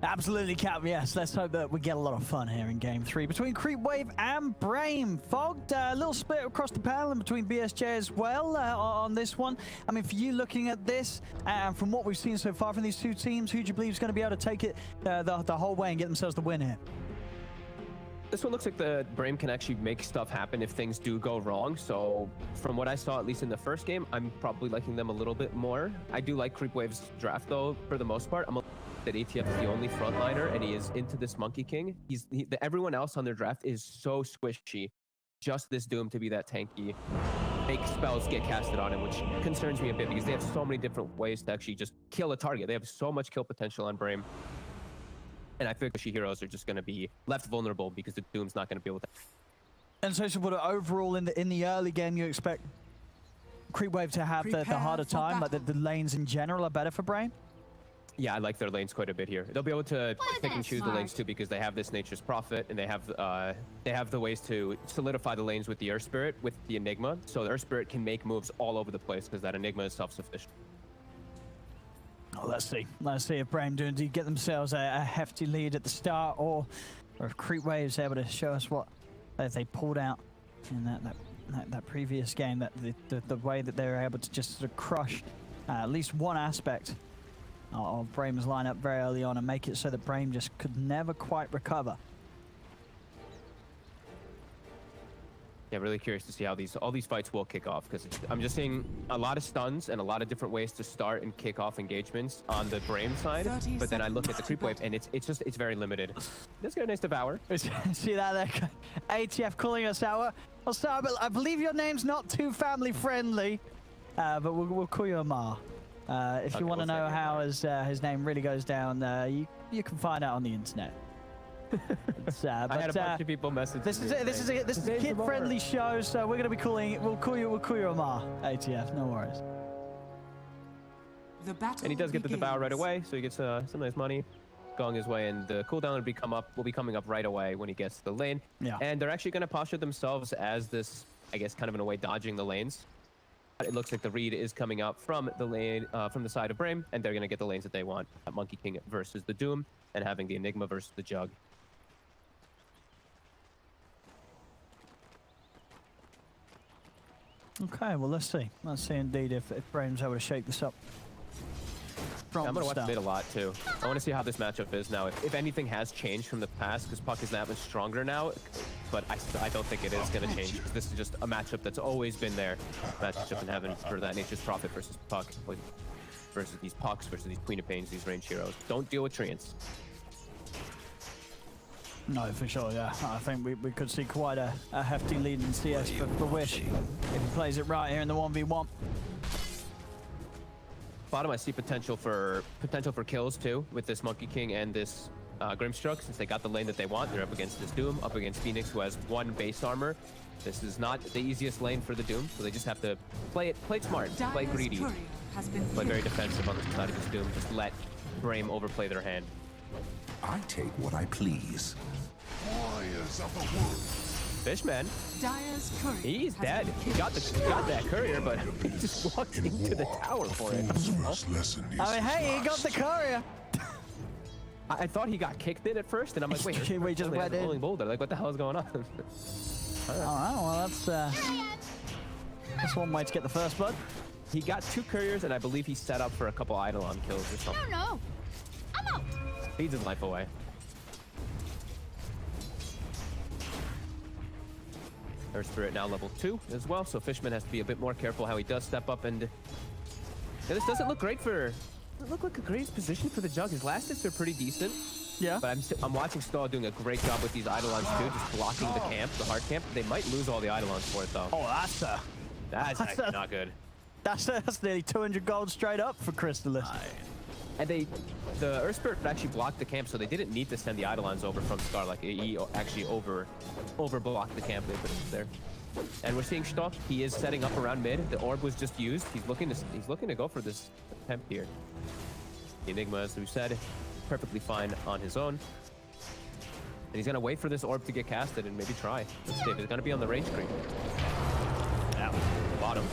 Absolutely, Cap. Yes, let's hope that we get a lot of fun here in Game 3 between CREEPWAVE and BRAME. Fogged, a little split across the panel and between BSJ as well on this one. I mean, for you looking at this, and from what we've seen so far from these two teams, who do you believe is going to be able to take it the whole way and get themselves the win here? This one looks like the BRAME can actually make stuff happen if things do go wrong. So from what I saw, at least in the first game, I'm probably liking them a little bit more. I do like CREEPWAVE's draft though, for the most part. That ATF is the only frontliner and he is into this Monkey King. Everyone else on their draft is so squishy. Just this Doom to be that tanky. Make spells get casted on him, which concerns me a bit because they have so many different ways to actually just kill a target. They have so much kill potential on BRAME. And I feel like the heroes are just going to be left vulnerable because the Doom's not going to be able to. And so, overall in the early game, you expect CREEPWAVE to have the harder time, like the lanes in general are better for BRAME? Yeah, I like their lanes quite a bit here. They'll be able to pick and choose the lanes too because they have this Nature's Prophet and they have the ways to solidify the lanes with the Earth Spirit, with the Enigma. So the Earth Spirit can make moves all over the place because that Enigma is self-sufficient. Oh, let's see. Let's see if BRAME do indeed get themselves a hefty lead at the start, or if CREEPWAVE is able to show us what they pulled out in that previous game. That the way that they were able to just sort of crush at least one aspect of BRAME's lineup very early on and make it so that BRAME just could never quite recover. Yeah, really curious to see how all these fights will kick off because I'm just seeing a lot of stuns and a lot of different ways to start and kick off engagements on the BRAME side. But then I look at the CREEPWAVE and it's very limited. Let's get a nice devour. See that there? ATF calling us out. Well, sorry, but I believe your name's not too family friendly, but we'll call you Amar. If you want to know how his name really goes down, you can find out on the internet. I had a bunch of people message. This is a kid-friendly show, so we're gonna be we'll call you Amar. ATF, no worries. And he does get the devour right away, so he gets some nice money going his way, and the cooldown will be coming up right away when he gets to the lane. Yeah. And they're actually going to posture themselves as this, I guess, kind of in a way dodging the lanes. It looks like the read is coming out from the lane, from the side of BRAME, and they're going to get the lanes that they want. Monkey King versus the Doom, and having the Enigma versus the Jug. Okay, well, let's see. Let's see indeed if BRAME's able to shake this up. Yeah, I'm going to watch mid a lot, too. I want to see how this matchup is now. If anything has changed from the past, because Puck is that much stronger now, but I don't think it is going to change. This is just a matchup that's always been there. Matchup in heaven for that Nature's Prophet versus Puck, versus these Pucks, versus these Queen of Pains, these range heroes. Don't deal with Treants. No, for sure, yeah. I think we could see quite a hefty lead in CS for Wish if he plays it right here in the 1v1. bottom, I see potential for kills too with this Monkey King and this Grimstroke, since they got the lane that they want. They're up against this Doom, up against Phoenix, who has 1 base armor. This is not the easiest lane for the Doom, so they just have to play it smart, play Dire's greedy, courier has been play very killed. defensive on the side of this Doom. Just let BRAME overplay their hand. I take what I please. Warriors of the wood. Fishman, Dire's courier he's has dead. been He killed. got that courier, but he just walked into the tower for it. Fool's first lesson is I mean, hey, he got the trust. courier. I thought he got kicked in at first, and I'm like, wait, We just only has went a in. rolling boulder. Like, what the hell is going on? All right, well, that's one way to get the first blood. He got 2 couriers, and I believe he set up for a couple Eidolon kills or something. No, I'm out. Feeds his life away. Earth Spirit now level 2 as well, so Fishman has to be a bit more careful how he does step up. And yeah, this doesn't look great for. Doesn't look like a great position for the Jug. His last hits are pretty decent. Yeah. But I'm watching Stahl doing a great job with these Eidolons too, just blocking the camp, the hard camp. They might lose all the Eidolons for it though. Oh, that's That's not good. that's nearly 200 gold straight up for Crystalis. And the Earth Spirit actually blocked the camp, so they didn't need to send the Eidolons over from Scar. Like he actually over blocked the camp. They put it there. And we're seeing Stock. He is setting up around mid. The orb was just used. He's looking to go for this attempt here. The Enigma, as we said, perfectly fine on his own. And he's gonna wait for this orb to get casted and maybe try. He's gonna be on the range creep. Yeah. Bottom.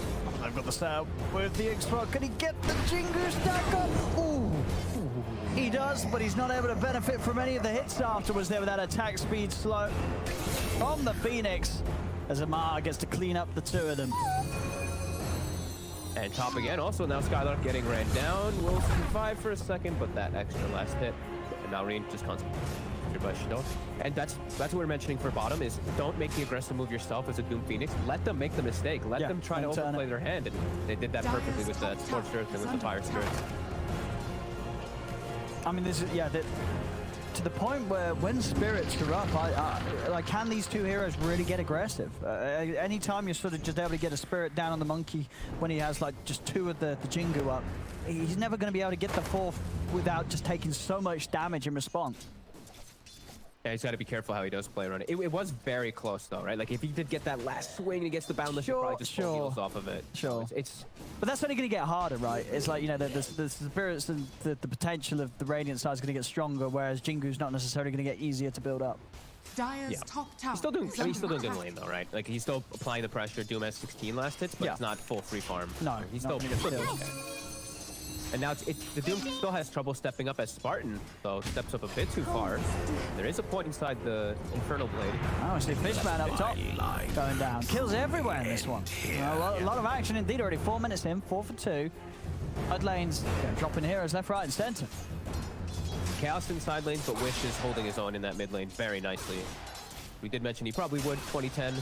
I've got the setup with the X-Rock. Can he get the Jingu stack up? Ooh. He does, but he's not able to benefit from any of the hits afterwards there with that attack speed slow from the Phoenix as Amar gets to clean up the 2 of them. And top again. Also now Skylark getting ran down. Will survive for a second, but that extra last hit. And now Reen just concentrated by Shidon. And that's what we're mentioning for bottom is don't make the aggressive move yourself as a Doom Phoenix. Let them make the mistake. Let them try to overplay their hand. And they did that perfectly with that Scorched Earth and with the Fire Spirits. I mean, this is, yeah, to the point where when spirits are up, like, can these 2 heroes really get aggressive? Anytime you're sort of just able to get a spirit down on the monkey when he has like just 2 of the Jingu up, he's never going to be able to get the 4th without just taking so much damage in response. Yeah, he's got to be careful how he does play around it. It was very close though, right? Like if he did get that last swing and he gets the Boundless, he'll probably just pull heals off of it. Sure. It's But that's only going to get harder, right? It's like, you know, the spirits and the potential of the Radiant side is going to get stronger, whereas Jingu's not necessarily going to get easier to build up. Dire's top tower. He's still doing. is I mean, he's still under doing good attack. lane though, right? Like he's still applying the pressure. Doom has 16 last hits, but Yeah. it's not full free farm. No, he's not still really. okay. And now the Doom still has trouble stepping up as Spartan, though steps up a bit too far. There is a point inside the Infernal Blade. Oh, I see Fishman up top going down. Kills everywhere in this one. A lot of action indeed already. 4 minutes in, 4 for 2. Mid lanes dropping heroes left, right, and center. Chaos in side lanes, but Wish is holding his own in that mid lane very nicely. We did mention he probably would 2010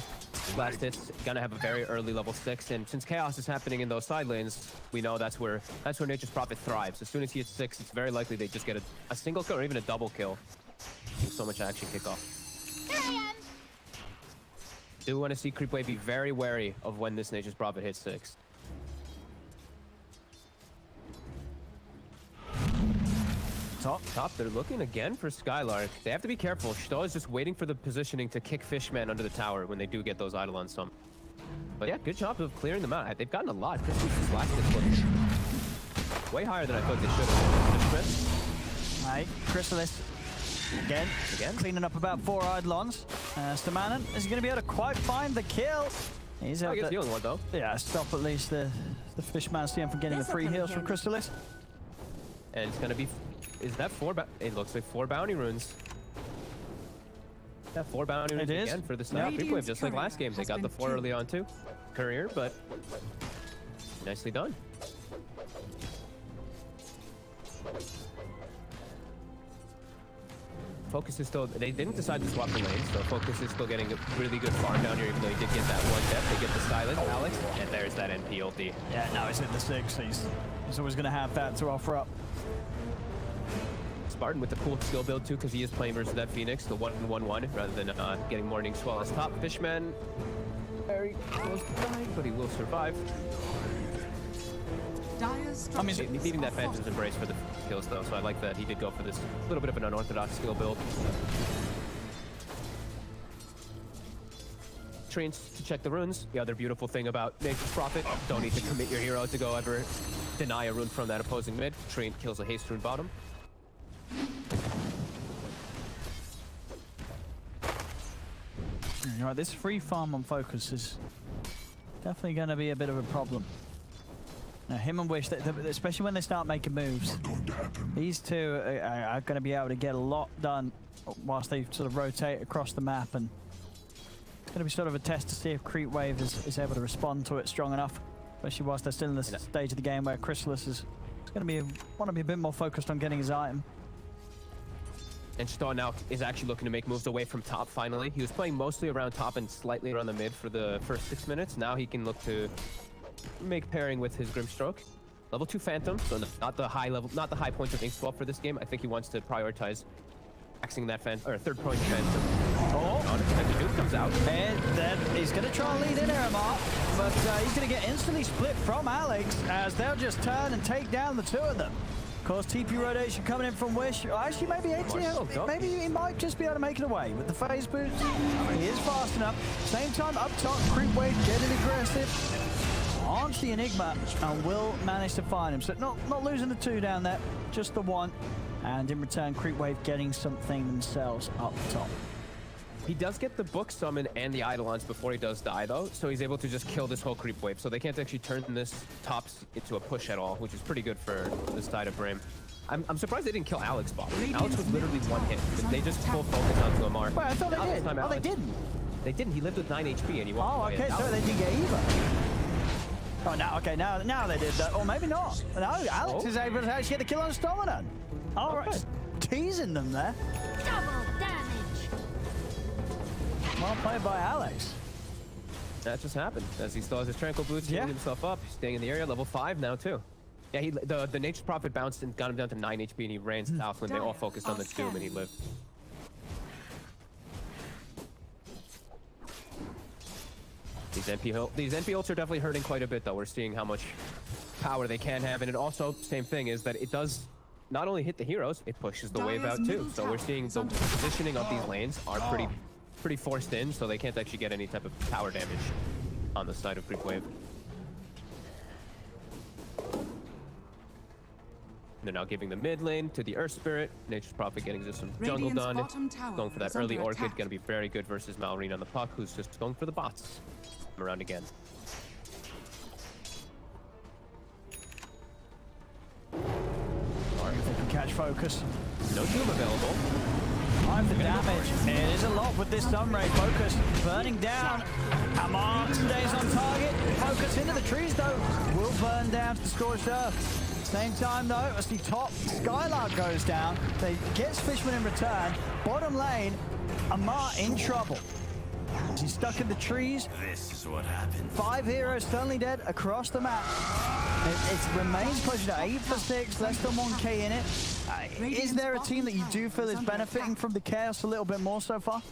last hits, gonna have a very early level 6, and since Chaos is happening in those side lanes, we know that's where Nature's Prophet thrives. As soon as he hits 6, it's very likely they just get a single kill or even a double kill. So much action kick off. Here I am. Do want to see CREEPWAVE be very wary of when this Nature's Prophet hits 6. Top, they're looking again for Skylark. They have to be careful. Shto is just waiting for the positioning to kick Fishman under the tower when they do get those Eidolons some. But yeah, good job of clearing them out. They've gotten a lot. Crystalis' last hit was way higher than I thought they should have. Right, Crystalis again, cleaning up about 4 Eidolons. Stamanen is he going to be able to quite find the kill? He's I able guess to, the only one though. yeah, stop at least the Fishman CM from getting the free heals from Crystalis. And it's gonna be, is that 4? It looks like 4 bounty runes. Yeah, 4 bounty runes again for the Snow CREEPWAVE, just like last game. They got the 4 early on too. Courier, but nicely done. Focus is still, they didn't decide to swap the lanes, so Focus is still getting a really good farm down here, even though he did get that 1 death. They get the silence, Alex, and there's that NP ulti. Yeah, now he's in the 6. He's always going to have that to offer up. Spartan with the cool skill build too, because he is playing versus that Phoenix, the 1-1-1, rather than getting Morning Swell as top. Fishman very close to dying, but he will survive. Dyer's I mean, structures Leaving are that Phantom's fortified. Embrace for the kills, though, so I like that he did go for this little bit of an unorthodox skill build. Trains to check the runes. The other beautiful thing about Nature's Prophet, don't need to commit your hero to go ever deny a rune from that opposing mid. Train kills a haste rune bottom. Right, this free farm on focus is definitely going to be a bit of a problem. Now, him and Wish, especially when they start making moves, these two are going to be able to get a lot done whilst they sort of rotate across the map, and it's going to be sort of a test to see if CREEPWAVE is able to respond to it strong enough, especially whilst they're still in the stage of the game where Chrysalis is going to want to be a bit more focused on getting his item. And Star now is actually looking to make moves away from top finally. He was playing mostly around top and slightly around the mid for the first 6 minutes. Now he can look to make pairing with his Grimstroke. Level 2 Phantom, so not the high points of Ink Swap for this game. I think he wants to prioritize maxing that third point Phantom. Oh, unexpected dude comes out. And then he's going to try and lead in here, Mark, but he's going to get instantly split from Alex as they'll just turn and take down the two of them. Of course, TP rotation coming in from Wish. Actually, maybe 80. Maybe he might just be able to make it away with the phase boost. He is fast enough. Same time up top, CREEPWAVE getting aggressive. Launch the Enigma and will manage to find him. So not losing the two down there, just the one. And in return, CREEPWAVE getting something themselves up top. He does get the Book Summon and the Eidolons before he does die, though, so he's able to just kill this whole CREEPWAVE. So they can't actually turn this tops into a push at all, which is pretty good for this side of BRAME. I'm surprised they didn't kill Alex bot. Alex was literally one hit. They just full focus onto Amar. Wait, I thought they did. Oh, they didn't? They didn't. He lived with 9 HP and he walked away. Okay, so they didn't get either. Oh, now they did that. Or maybe not. No, Alex is able to actually get the kill on Stomanon. All right, teasing them there. Double damage. Well played by Alex. That just happened as he still has his Tranquil Boots, healing himself up, staying in the area, level 5 now too. Yeah, the Nature's Prophet bounced and got him down to 9 HP and he ran south when they all focused on the Doom and he lived. These NP ults are definitely hurting quite a bit though. We're seeing how much power they can have, and it also, same thing, is that it does not only hit the heroes, it pushes the wave out too. So we're seeing the positioning of these lanes are pretty forced in, so they can't actually get any type of power damage on the side of CREEPWAVE. They're now giving the mid lane to the Earth Spirit. Nature's Prophet getting just some jungle done. Going for that early Orchid, gonna be very good versus Malrine on the puck, who's just going for the bots. Around again. If they can catch focus. No Doom available. Time for damage. It is a lot with this Sunray. Focus burning down. Amar stays on target. Focus into the trees though. Will burn down to the scorched earth. Same time though, as the top Skylark goes down, they gets Fishman in return. Bottom lane, Amar in trouble. He's stuck in the trees. This is what happened. 5 heroes suddenly dead across the map. It remains closer to 8 for 6, less than 1k in it. Is there a team that you do feel is benefiting from the chaos a little bit more so far?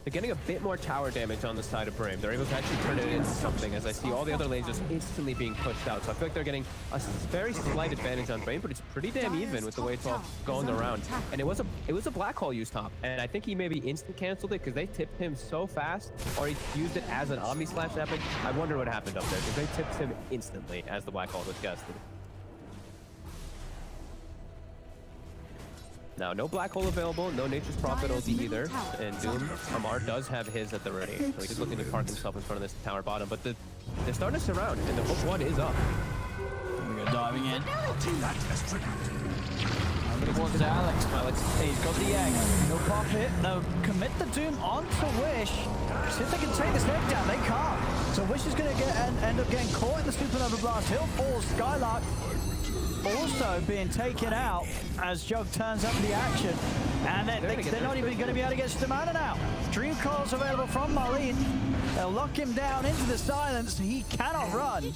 They're getting a bit more tower damage on the side of BRAME. They're able to actually turn it into something, as I see all the other lanes just instantly being pushed out. So I feel like they're getting a very slight advantage on BRAME, but it's pretty damn even with the way it's all going around. And it was a black hole use top, and I think he maybe instant canceled it because they tipped him so fast, or he used it as an Omni Slash Epic. I wonder what happened up there because they tipped him instantly as the black hole was casted. Now, no black hole available, no Nature's Prophet ulti either, and Doom, Amar does have his at the ready, so he's looking to park himself in front of this tower bottom, but they're starting to surround, and the Book 1 is up. We go diving in. Over towards Alex. He's got the egg. No pop hit, no commit the Doom onto Wish. See if they can take this egg down, they can't. So Wish is going to end up getting caught in the Supernova Blast. He'll fall, Skylark also being taken out as Jug turns up the action, and they're not even going to be able to get Stamana now. Dream Coil's available from Marlene. They'll lock him down into the silence. He cannot run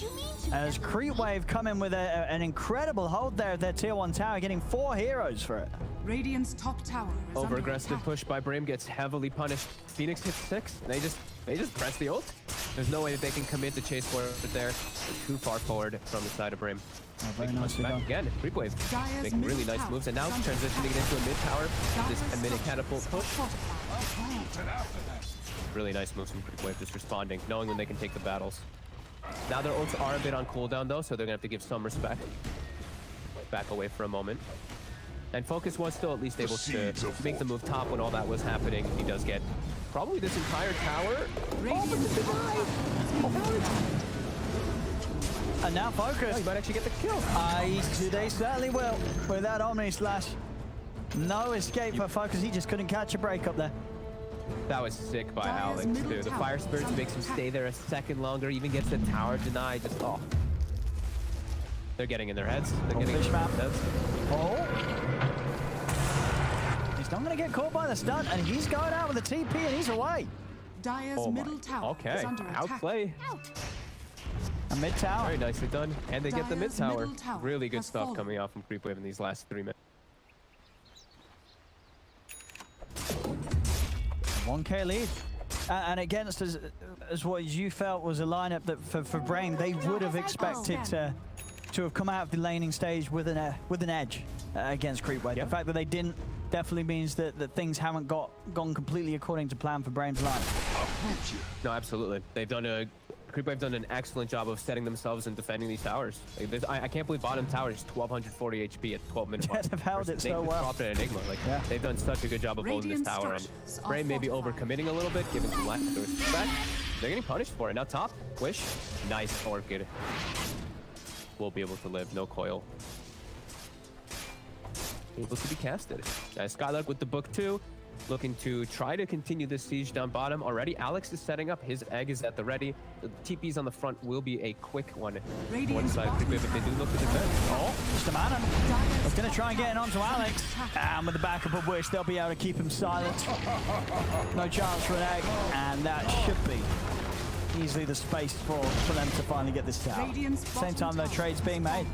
as CREEPWAVE come in with an incredible hold there of their tier 1 tower, getting 4 heroes for it. Radiant's top tower is Over-aggressive push by BRAME gets heavily punished. Phoenix hits 6, and they just press the ult. There's no way that they can commit to chase forward there. They're too far forward from the side of BRAME. Oh, very nicely Back done. again, CREEPWAVE Dyer's making really middle nice tower moves, and now is under transitioning it into a mid tower. This Dyer's 10-minute structures catapult are push. fortified. Really nice moves from CREEPWAVE, just responding, knowing when they can take the battles. Now their ults are a bit on cooldown though, so they're gonna have to give some respect. Back away for a moment. And Focus was still at least able to make the move top when all that was happening. He does get probably this entire tower. Radiant's And now Focus. Oh, he might actually get the kill. They certainly will. With that Omni Slash. No escape for Focus. He just couldn't catch a break up there. That was sick by Dyer's Alex middle too. The tower Fire is Spirits under makes him attack. stay there a second longer, even gets the tower denied. Just they're getting in their heads. They're getting in fish their map. heads. Oh. He's not going to get caught by the stun, and he's going out with a TP, and he's away. Dyer's Oh my. middle tower Okay, is under attack. outplay. A mid tower. Very nicely done. And they get the mid Dyer's tower. middle tower Really good has stuff fallen. coming out from CREEPWAVE in these last 3 minutes. 1K lead. And against as what you felt was a lineup that for BRAME, they would have expected to have come out of the laning stage with an edge against CREEPWAVE. Yep. The fact that they didn't definitely means that things haven't gone completely according to plan for BRAME's lineup. No, absolutely. CREEPWAVE done an excellent job of setting themselves and defending these towers. Like, I can't believe bottom tower is 1240 HP at 12 minutes. Yeah, they've held it so well. Dropped an Enigma. Like, Yeah. they've done such a good job of holding this Radiant tower. And structures are BRAME may be fortified. overcommitting a little bit, giving some lack of respect. They're getting punished for it. Now top, Wish, nice Orchid. Will be able to live, no coil. Able to be casted. Skylark with the book too. Looking to try to continue this siege down bottom already. Alex is setting up. His egg is at the ready. The TPs on the front will be a quick one. One side CREEPWAVE, if they do look to defend. Oh, just a mana. Dyer's Going to try and get it onto Alex. attack. And with the backup of Wish, they'll be able to keep him silent. No chance for an egg. And that should be easily the space for them to finally get this tower. Radiant's Same time, bottom though, tower trade's being made.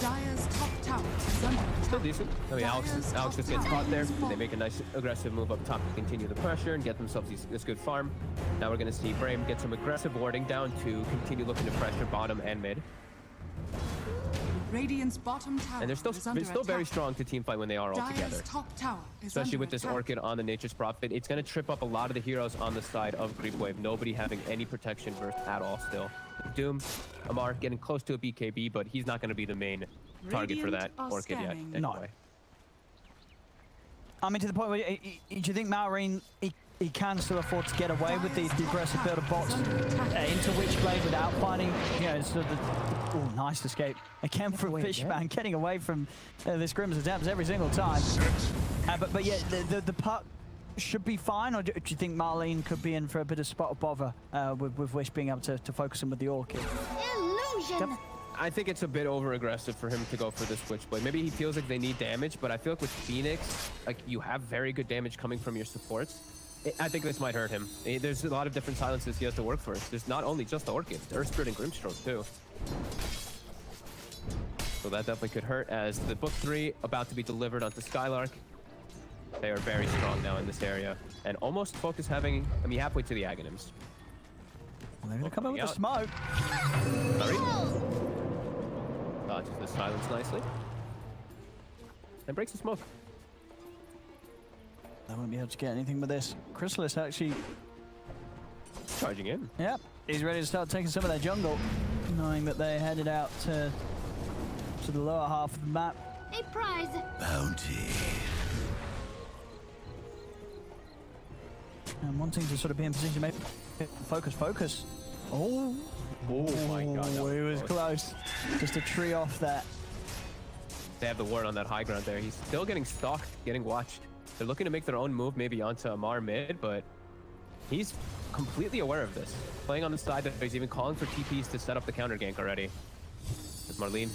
Dyer's top tower is under attack. Still decent. I mean, Alex just gets caught there. They Fallen. make a nice aggressive move up top to continue the pressure and get themselves this good farm. Now we're going to see BRAME get some aggressive warding down to continue looking to pressure bottom and mid. Radiant's bottom tower And they're still is under very attack. strong to team fight when they are all Dyer's together. top tower is Especially under with this attack. Orchid on the Nature's Prophet. It's going to trip up a lot of the heroes on the side of CREEPWAVE. Nobody having any protection versus at all still. Doom, Amar getting close to a BKB, but he's not going to be the main target for that Radiant are Orchid yet. scanning. No. Anyway. I mean, to the point where, do you think Malrine, he can still afford to get away with the aggressive build of bots into Witchblade without finding, sort of oh, nice escape. Again from Fishman, getting away from this Grimm's attempts every single time. But yeah, the puck should be fine, or do you think Marlene could be in for a bit of spot of bother with Wish being able to focus him with the Orchid? Illusion. I think it's a bit over-aggressive for him to go for this Switchblade. Maybe he feels like they need damage, but I feel like with Phoenix, like you have very good damage coming from your supports. I think this might hurt him. There's a lot of different silences he has to work for. There's not only just the Orchid, there's Spirit and Grimstroke too. So that definitely could hurt as the book 3 about to be delivered onto Skylark. They are very strong now in this area. And almost Focus having, halfway to the Aghanims. They're going to come in with the smoke. Sorry. Dodges the silence nicely. And breaks the smoke. They won't be able to get anything with this. Chrysalis actually, Charging in. yeah, he's ready to start taking some of their jungle, knowing that they headed out to the lower half of the map. A prize. Bounty. And wanting to sort of be in position to maybe focus. Oh, my God. that he was close. Just a tree off that. They have the ward on that high ground there. He's still getting stalked, getting watched. They're looking to make their own move maybe onto Amar mid, but he's completely aware of this. Playing on the side that he's even calling for TPs to set up the counter gank already. There's Marlene.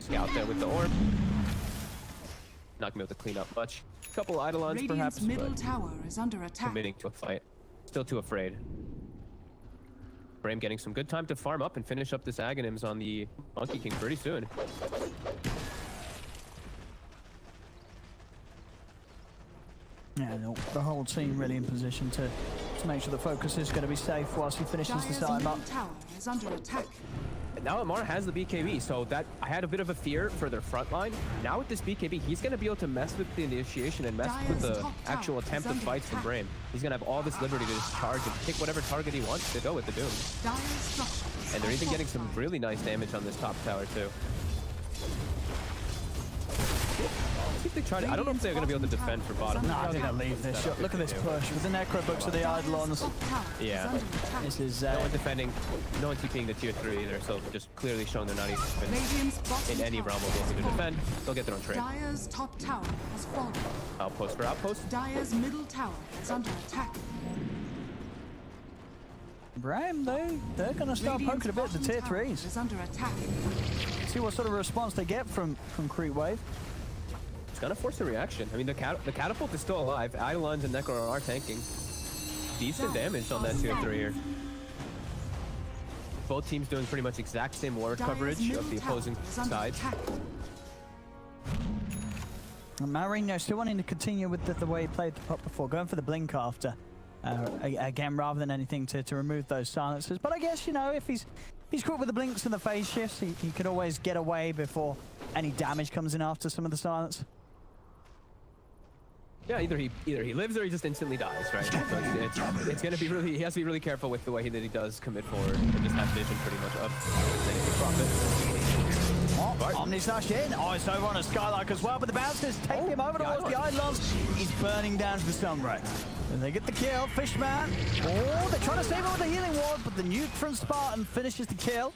Scout there with the orb. Not gonna be able to clean up much. A couple Eidolons perhaps, Radiant's middle but tower is under attack. committing to a fight. Still too afraid. BRAME getting some good time to farm up and finish up this Aghanims on the Monkey King pretty soon. Yeah, the whole team really in position to make sure the focus is going to be safe whilst he finishes the Dire's side middle up. tower is under attack. Now Amar has the BKB, so that I had a bit of a fear for their front line. Now with this BKB, he's going to be able to mess with the initiation and mess with the actual attempt of fights from BRAME. He's going to have all this liberty to just charge and pick whatever target he wants to go with the Doom. Dire's structures And they're are even getting some fortified. really nice damage on this top tower too. I think they try to, I don't know if they're going to be able to defend for bottom. No, I think I'll leave this. Look at this push with the necro books of the Eidolons. Top tower is Yeah. under attack. This is No one defending, no one TPing the tier 3 either, so just clearly showing they're not even Radiant's bottom in any tower realm of able to has fallen. defend. They'll get their own trade. Dire's top tower has fallen. Outpost for outpost. Dire's middle tower is under attack. BRAME, they're going to start Radiant's poking a bit at the bottom tier tower 3s. is under attack. See what sort of response they get from CREEPWAVE. It's gonna force a reaction. I mean, the catapult is still alive. Eidolons and Necro are tanking. Decent damage on that tier 3 here. Both teams doing pretty much exact same ward Dire's coverage middle of the tower opposing is under sides. attack. And Marino still wanting to continue with the way he played the pot before, going for the blink after. Again, rather than anything to remove those silences. But I guess, you know, if he's quick with the blinks and the phase shifts, he could always get away before any damage comes in after some of the silence. Yeah, either he lives or he just instantly dies, right? So it's gonna be really, he has to be really careful with the way that he does commit forward and just have vision pretty much of profit. Oh, Omni slash in. Oh, it's over on a Skylark as well, but the bouncers take him over towards the Eidolons. He's burning down to the Sunbreak. And they get the kill. Fishman. Oh, they're trying to save him with the healing ward, but the nuke from Spartan finishes the kill.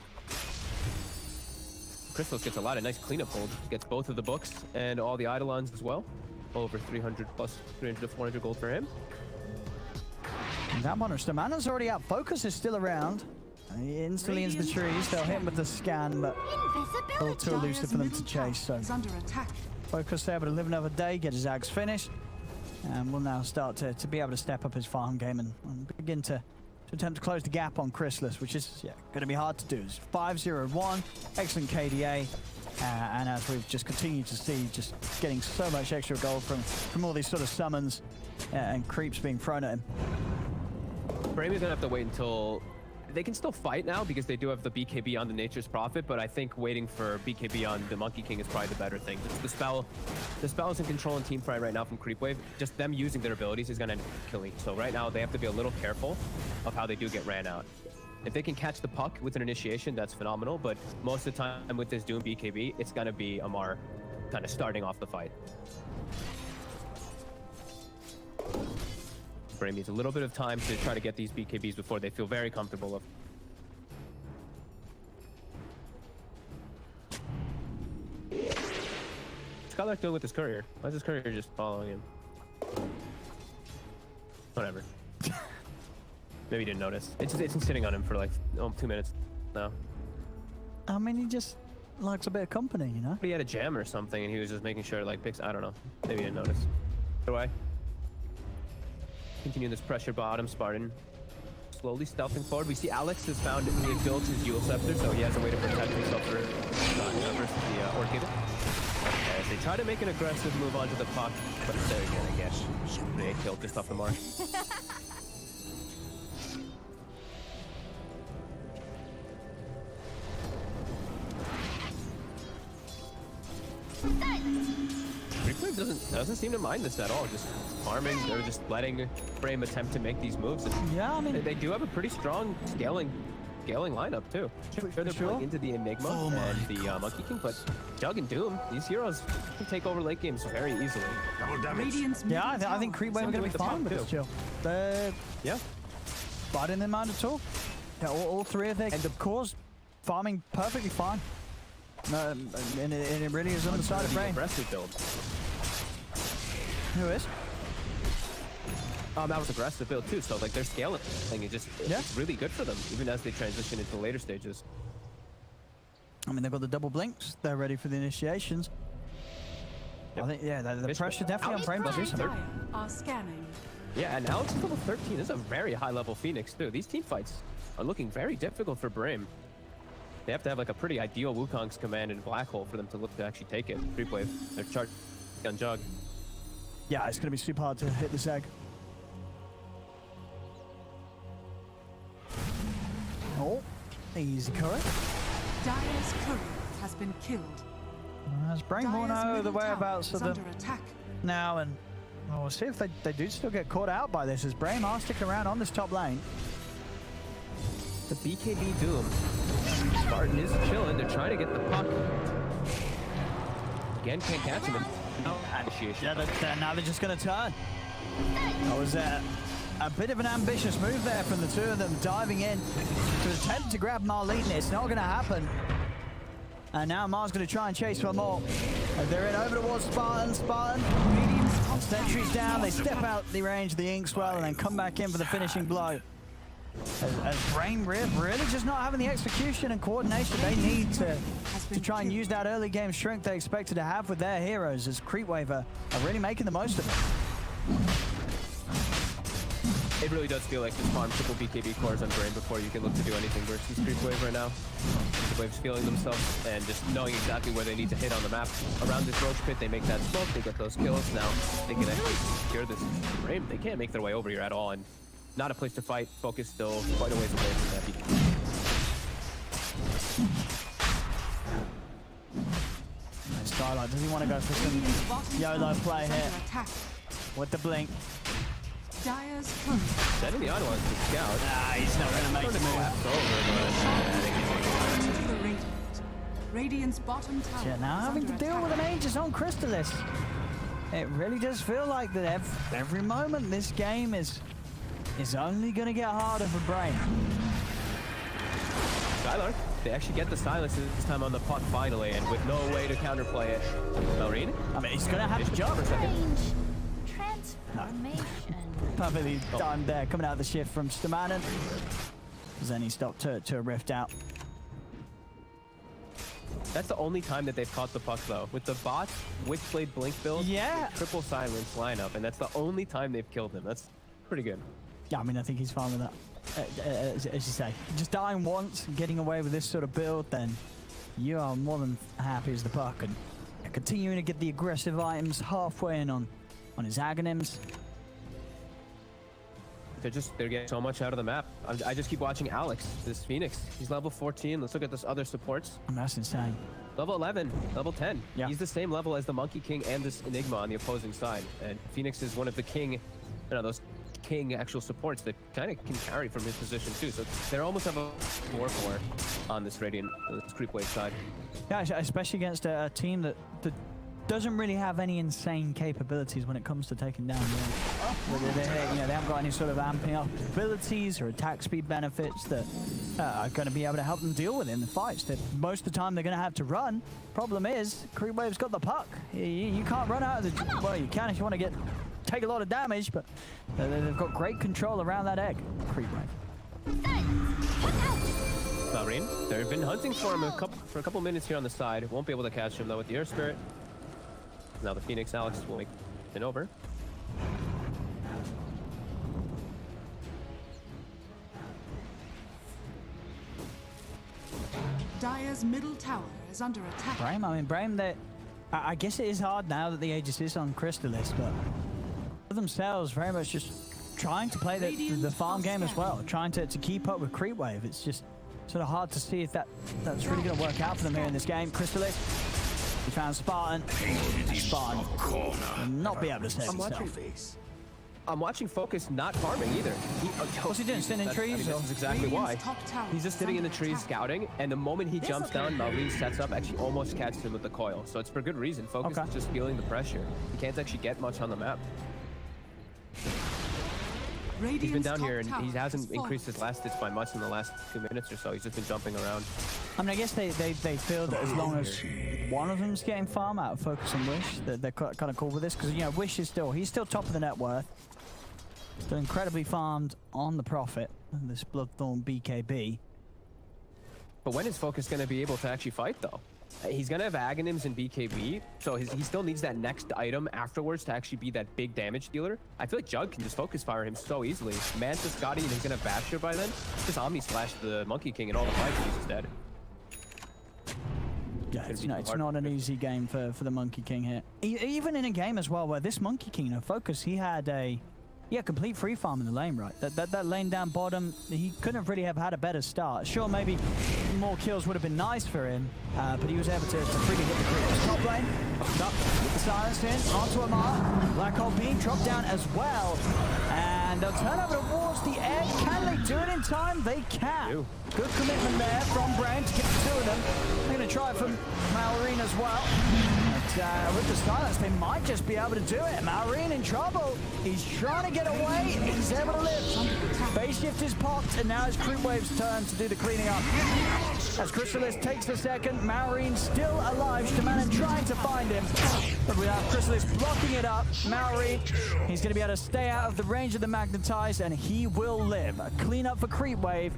Crystallis gets a lot of nice cleanup gold. Gets both of the books and all the Eidolons as well. Over 300 plus 300 to 400 gold for him. And that monster Mana's already out. Focus is still around. And he instantly into the trees. They'll hit him with the scan, but a little too elusive for them to chase. So Is under attack. Focus able to live another day, get his Ags finished. And will now start to be able to step up his farm game and begin to attempt to close the gap on Crystallis, which is going to be hard to do. It's 5-0-1, excellent KDA. And as we've just continued to see, just getting so much extra gold from all these sort of summons and creeps being thrown at him. BRAME is gonna have to wait until they can still fight now because they do have the BKB on the Nature's Prophet, but I think waiting for BKB on the Monkey King is probably the better thing. Just the spell is in control in team fight right now from CREEPWAVE. Just them using their abilities is gonna end up killing. So right now they have to be a little careful of how they do get ran out. If they can catch the puck with an initiation, that's phenomenal, but most of the time with this Doom BKB, it's gonna be Amar kind of starting off the fight. BRAME needs a little bit of time to try to get these BKBs before they feel very comfortable of. What's Skylark doing with his courier? Why is his courier just following him? Whatever. Maybe he didn't notice. It's been sitting on him for like 2 minutes now. I mean, he just likes a bit of company, you know? He had a jam or something, and he was just making sure like picks. I don't know. Maybe he didn't notice. Either way. Continuing this pressure bottom, Spartan slowly stealthing forward. We see Alex has found he has built his Yule Scepter, so he has a way to protect himself versus the Orchid. As they try to make an aggressive move onto the puck, but they're gonna get they killed just off the mark. CREEPWAVE doesn't seem to mind this at all. Just farming, they're just letting BRAME attempt to make these moves. And Yeah, I mean, they do have a pretty strong scaling lineup too. Sure, they're playing into the Enigma and the Monkey King, but Jug and Doom, these heroes can take over late games very easily. Radiant's yeah, middle I think tower CREEPWAVE are going to be with the fine puck, with this too. chill. They're Yeah. not in their mind at all. Yeah, all three of their cores farming perfectly fine. And it really is on the side of BRAME. Aggressive build. Who is? That was aggressive build too, so like their scaling thing is just it's really good for them, even as they transition into the later stages. I mean, they've got the double blinks. They're ready for the initiations. I think, yeah, the pressure definitely on BRAME to do something. Dire are scanning. Yeah, and Alex is level 13. This is a very high level Phoenix too. These team fights are looking very difficult for BRAME. They have to have like a pretty ideal Wukong's command and Black Hole for them to look to actually take it. CREEPWAVE, they're charged on Jug. Yeah, it's going to be super hard to hit this egg. Oh, easy Curcuit. Dire's courier has been killed. As BRAME will Dire's know the middle tower whereabouts is of them under attack. now, and we'll see if they do still get caught out by this, as BRAME are sticking around on this top lane. The BKB Doom. Spartan is chilling. They're trying to get the puck. Again, can't catch him. No initiation. Yeah, now they're just going to turn. That was a bit of an ambitious move there from the two of them, diving in to attempt to grab Marlene. It's not going to happen. And now Mar's going to try and chase for more. As they're in over towards Spartan. Sentry's down. They step out the range of the Inkswell and then come back in for the finishing blow. As BRAME really just not having the execution and coordination they need to try and use that early game strength they expected to have with their heroes, as CREEPWAVE are really making the most of it. It really does feel like just farm triple BKB cores on BRAME before you can look to do anything versus CREEPWAVE right now. CREEPWAVE's feeling themselves and just knowing exactly where they need to hit on the map. Around this roach pit, they make that smoke, they get those kills. Now they can actually secure this BRAME. They can't make their way over here at all, and not a place to fight. Focus still quite a ways away from that BKB. Starlight, does he want to go for some YOLO play here with the blink? Dire's courier. Sending the Ottawa to scout. Nah, he's not going to make the move. To the Radiant. Radiant's bottom tower. Yeah, now is having to under deal attack. with an Aegis on Crystallis. It really does feel like that every moment this game is only going to get harder for BRAME. Skylark, they actually get the silence this time on the puck finally, and with no way to counterplay it. Marine? I mean, he's going to have to jump for a second. Range. Transformation. Perfectly timed there, coming out of the shift from Stamanen. Then he stopped to a rift out. That's the only time that they've caught the puck, though. With the bot, Witchblade Blink build, Yeah. triple silence lineup, and that's the only time they've killed him. That's pretty good. Yeah, I mean, I think he's fine with that. As you say, just dying once, getting away with this sort of build, then you are more than happy as the puck, and continuing to get the aggressive items halfway in on his Aghanims. They're getting so much out of the map. I just keep watching Alex, this Phoenix. He's level 14. Let's look at this other supports. I mean, that's insane. Level 11, level 10. Yeah. He's the same level as the Monkey King and this Enigma on the opposing side. And Phoenix is one of the king, those king actual supports that kind of can carry from his position too. So they almost have a 4-4 on this Radiant, this CREEPWAVE side. Yeah, especially against a team that doesn't really have any insane capabilities when it comes to taking down the they haven't got any sort of amping up abilities or attack speed benefits that are going to be able to help them deal with it in the fights. That most of the time they're going to have to run. Problem is, CREEPWAVE's got the puck. You can't run out of the... Well, you can if you want to take a lot of damage, but they've got great control around that egg, CREEPWAVE. Marine, they've been hunting for him for a couple minutes here on the side. Won't be able to catch him though with the Air Spirit. Now the Phoenix Alex will make it over. Dire's middle tower is under attack. BRAME, I mean, BRAME, I guess it is hard now that the Aegis is on Crystallis, but for themselves, very much just trying to play the farm game as well, trying to keep up with CREEPWAVE. It's just sort of hard to see if that's really going to work out for them here in this game. Crystallis, he found Spartan. Spartan will not be able to save himself. I'm watching Focus not farming either. What's he doing, sitting in trees? This is exactly why. Radiant's top tower He's just is sitting in the under trees attack. scouting, and the moment he jumps down, Marlene sets up, actually almost catches him with the coil. So it's for good reason. Focus is just feeling the pressure. He can't actually get much on the map. Radiant's He's been down top here, and tower he hasn't has fallen. increased his last hits by much in the last 2 minutes or so. He's just been jumping around. I mean, I guess they feel that as long as one of them's getting farm out of Focus and Wish, that they're kind of cool with this, because Wish is he's still top of the net worth. Still incredibly farmed on the Prophet, this Bloodthorn BKB. But when is Focus going to be able to actually fight, though? He's going to have Aghanims and BKB, so he still needs that next item afterwards to actually be that big damage dealer. I feel like Jug can just focus fire him so easily. Manta, Scotty, and he's going to have Basher by then. Just Omni Slash the Monkey King and all the fights, he's just dead. Yeah, It's it's, gonna be it's hard not to an fix. easy game for the Monkey King here. Even in a game as well where this Monkey King, Focus, he had a complete free farm in the lane, right? That lane down bottom, he couldn't really have had a better start. Sure, maybe more kills would have been nice for him, but he was able to freely hit the creep. Top lane, up with the silence in, onto Amar. Black Hole being dropped down as well. And they'll turn over towards the edge. Can they do it in time? They can. Good commitment there from BRAME to get the two of them. They're going to try it from Malorine as well. But with the silence, they might just be able to do it. Malorine in trouble. He's trying to get away. He's able to live. Base shift is popped, and now it's CREEPWAVE's turn to do the cleaning up. As Chrysalis takes the second, Malorine still alive. Shamanan trying to find him. But without Chrysalis blocking it up, Malorine, he's going to be able to stay out of the range of the Magnetize, and he will live. A clean up for CREEPWAVE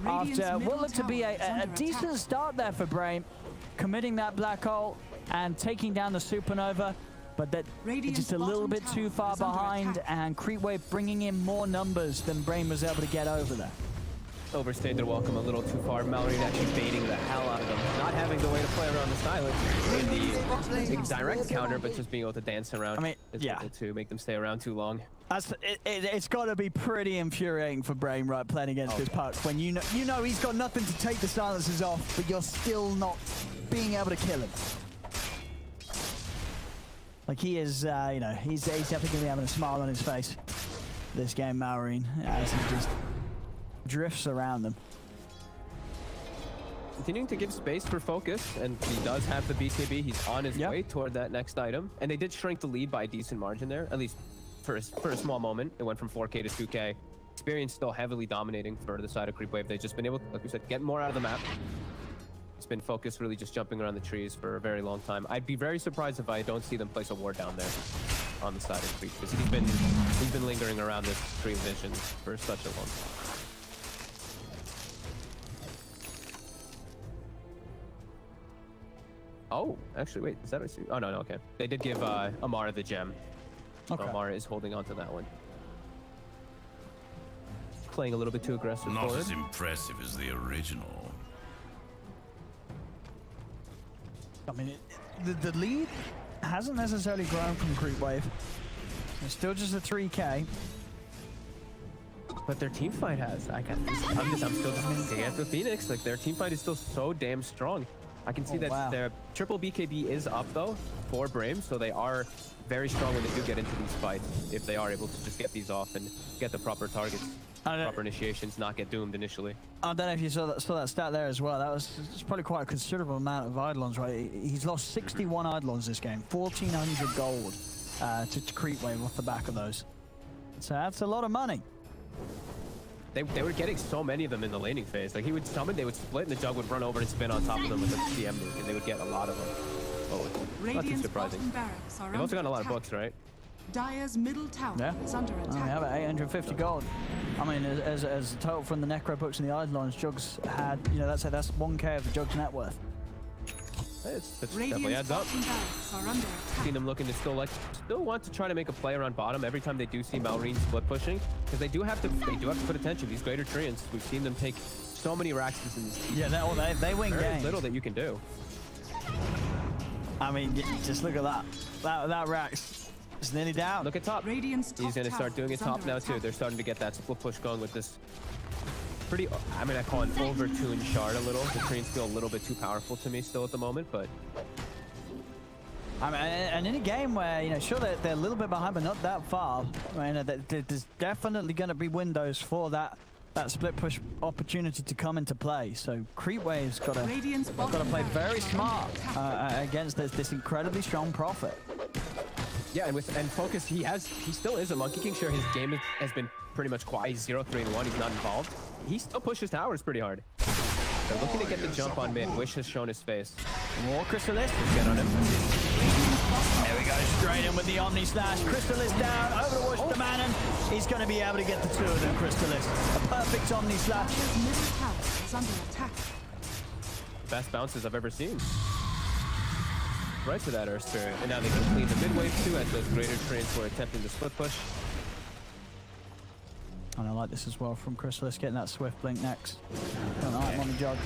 after what looked to be a decent start there for BRAME, committing that black hole and taking down the Supernova, but that just a little bit too far behind, and CREEPWAVE bringing in more numbers than BRAME was able to get over there. Overstayed their welcome a little too far. Mallory actually baiting the hell out of them. Not having the way to play around the silence in the direct counter, but just being able to dance around. I mean, yeah, to make them stay around too long. It's got to be pretty infuriating for BRAME, right, playing against this puck when you know he's got nothing to take the silences off, but you're still not being able to kill him. Like he is, he's definitely gonna be having a smile on his face this game, Malorine, as he just drifts around them. Continuing to give space for Focus, and he does have the BKB. He's on his way toward that next item, and they did shrink the lead by a decent margin there, at least for a small moment. It went from 4K to 2K. Experience still heavily dominating for the side of CREEPWAVE. They've just been able to, like we said, get more out of the map. It's been Focus really just jumping around the trees for a very long time. I'd be very surprised if I don't see them place a ward down there on the side of Creep, because he's been lingering around this tree vision for such a long time. Oh, actually, wait, is that what I see? Oh, no, okay. They did give Amara the gem. Okay. Amara is holding on to that one. Playing a little bit too aggressive Not forward. as impressive as the original. I mean, the lead hasn't necessarily grown from CREEPWAVE. It's still just a 3K. But their team fight has. I'm still just looking at the Phoenix. Like, their team fight is still so damn strong. I can see that their triple BKB is up, though, for BRAME, so they are very strong when they do get into these fights, if they are able to just get these off and get the proper targets, proper initiations, not get doomed initially. I don't know if you saw that stat there as well. That was probably quite a considerable amount of Eidolons, right? He's lost 61 Eidolons this game, 1,400 gold to CREEPWAVE off the back of those. So that's a lot of money. They were getting so many of them in the laning phase. Like, he would summon, they would split, and the Jug would run over and spin on top of them with a CM nuke, and they would get a lot of them. Oh, not too surprising. They've also got a lot of books, right? Dire's middle tower is under attack. Oh, yeah, about 850 gold. I mean, as a total from the Necro books and the Eidolons, Jugs had, that's 1K of the Jugs net worth. It's definitely adds up. Seen them looking to still want to try to make a play around bottom every time they do see Malorine split pushing, because they do have to put attention. These Greater Treants, we've seen them take so many Raxes in this season. Yeah, they win games. Very little that you can do. I mean, just look at that. That Rax is nearly down. Look at top. Radiant's top He's going to start doing it top now, too. attack. They're starting to get that split push going with this pretty, I mean, I call it over-tuned shard a little. The Treants feel a little bit too powerful to me still at the moment, but... I mean, and in a game where, sure, they're a little bit behind, but not that far. I mean, there's definitely going to be windows for that split push opportunity to come into play. So CREEPWAVE's got to play very smart against this incredibly strong Prophet. Yeah, and Focus, he still is a Monkey King. Sure, his game has been pretty much quiet. He's 0-3-1. He's not involved. He still pushes towers pretty hard. They're looking to get the jump on mid. Wish has shown his face. More Chrysalis. Get on him. There we go, straight in with the Omni Slash. Chrysalis down, over towards the Manon. He's going to be able to get the two of them, Chrysalis. A perfect Omni Slash. Middle tower is under attack. Best bounces I've ever seen. Right to that Earth Spirit. And now they can clean the mid wave too, as those Greater Treants were attempting to split push. And I like this as well from Chrysalis, getting that Swift Blink next. Got an item on the Jug.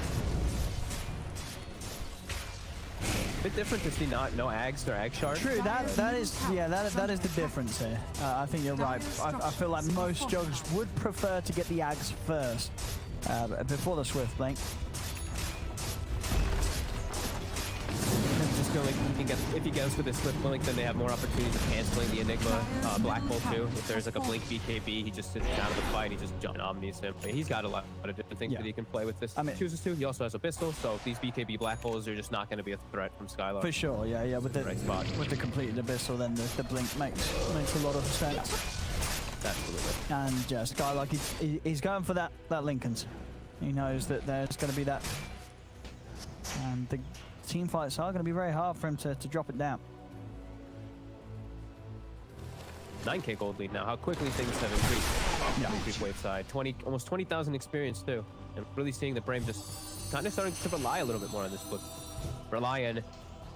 bit different to see no Ags or Ag Shard. True, that is the difference here. I think you're right. I feel like most juggers would prefer to get the Ags first before the Swift Blink. Just feel like he can get, if he goes for the Swift Blink, then they have more opportunities of canceling the Enigma Black Hole too. If there's like a Blink BKB, he just sits out of the fight, he just omnis him. I mean, he's got a lot of different things that he can play with this. I mean, chooses to. He also has Abyssal, so these BKB Black Holes are just not going to be a threat from Skylar. For sure, yeah. With the completed Abyssal, then the Blink makes a lot of sense. Absolutely. And Skylark, he's going for that Lincolns. He knows that there's going to be that, and the team fights are going to be very hard for him to drop it down. 9K gold lead now. How quickly things have increased on the CREEPWAVE side. Almost 20,000 experience too. And really seeing the BRAME just kind of starting to rely a little bit more on this split. Rely on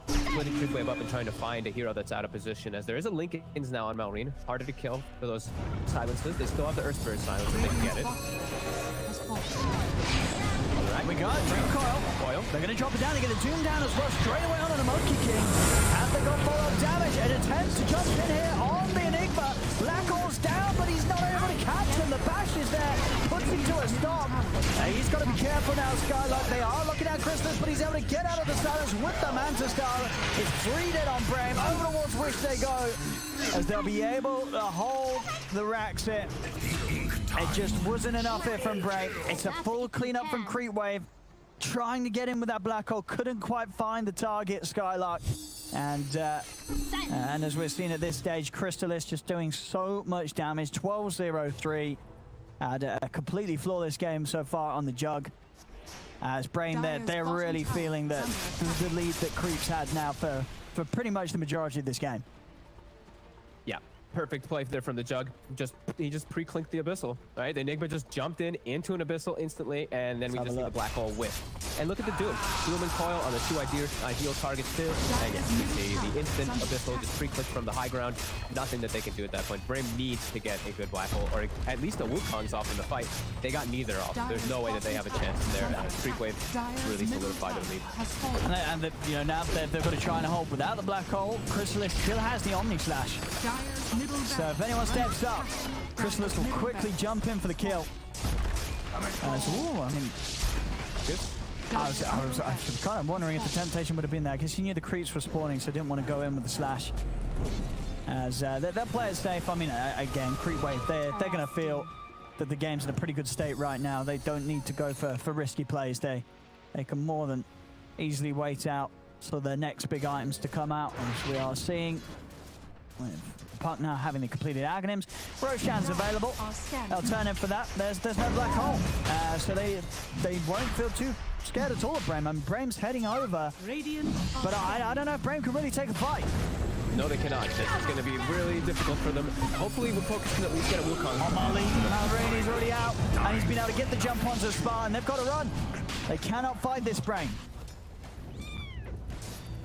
splitting CREEPWAVE up and trying to find a hero that's out of position, as there is a Lincolns now on Malrine. Harder to kill for those silences. They still have the Earth Spirit silence if they can get it. We got Dream Coil. They're going to drop it down. They get a Doom down as well, straight away on the Monkey King. And they got follow-up damage. An attempt to jump in here on the Enigma. Black Hole's down, but he's not able to catch him. The bash is there, puts him to a stop. He's got to be careful now, Skylark. They are looking at Christmas, but he's able to get out of the silence with the Manta Star. It's 3 dead on BRAME. Over towards which they go, as they'll be able to hold the racks here. It just wasn't enough here from BRAME. It's a full cleanup from CREEPWAVE. Trying to get in with that Black Hole, couldn't quite find the target, Skylark. And as we're seeing at this stage, Crystallis just doing so much damage. 12-0-3. Had a completely flawless game so far on the Jug. As BRAME, they're really feeling the lead that Creeps had now for pretty much the majority of this game. Yeah, perfect play there from the Jug. He just pre-clinked the Abyssal, right? The Enigma just jumped into an Abyssal instantly, and then we just see the Black Hole whiff. And look at the Doom. Doom and Coil on the 2 ideal targets too. And yeah, you can see the instant Abyssal just pre-clicked from the high ground. Nothing that they can do at that point. BRAME needs to get a good Black Hole, or at least a Wukong's off in the fight. They got neither off. There's no way that they have a chance there. CREEPWAVE really solidified the lead. And now they've got to try and hold without the Black Hole. Crystallis still has the Omni Slash. So if anyone steps up, Crystallis will quickly jump in for the kill. I was kind of wondering if the temptation would have been there, because he knew the creeps were spawning, so didn't want to go in with the slash. As they're players safe. I mean, again, CREEPWAVE, they're going to feel that the game's in a pretty good state right now. They don't need to go for risky plays. They can more than easily wait out for their next big items to come out, as we are seeing. Puck now having the completed Aghanims. Roshan's available. They'll turn in for that. There's no Black Hole. So they won't feel too scared at all of BRAME. And BRAME's heading over. But I don't know if BRAME can really take a fight. No, they cannot. This is going to be really difficult for them. Hopefully, we're focused on at least get a Wukong. Malrini's already out. And he's been able to get the jump onto Spa, and they've got to run. They cannot fight this BRAME.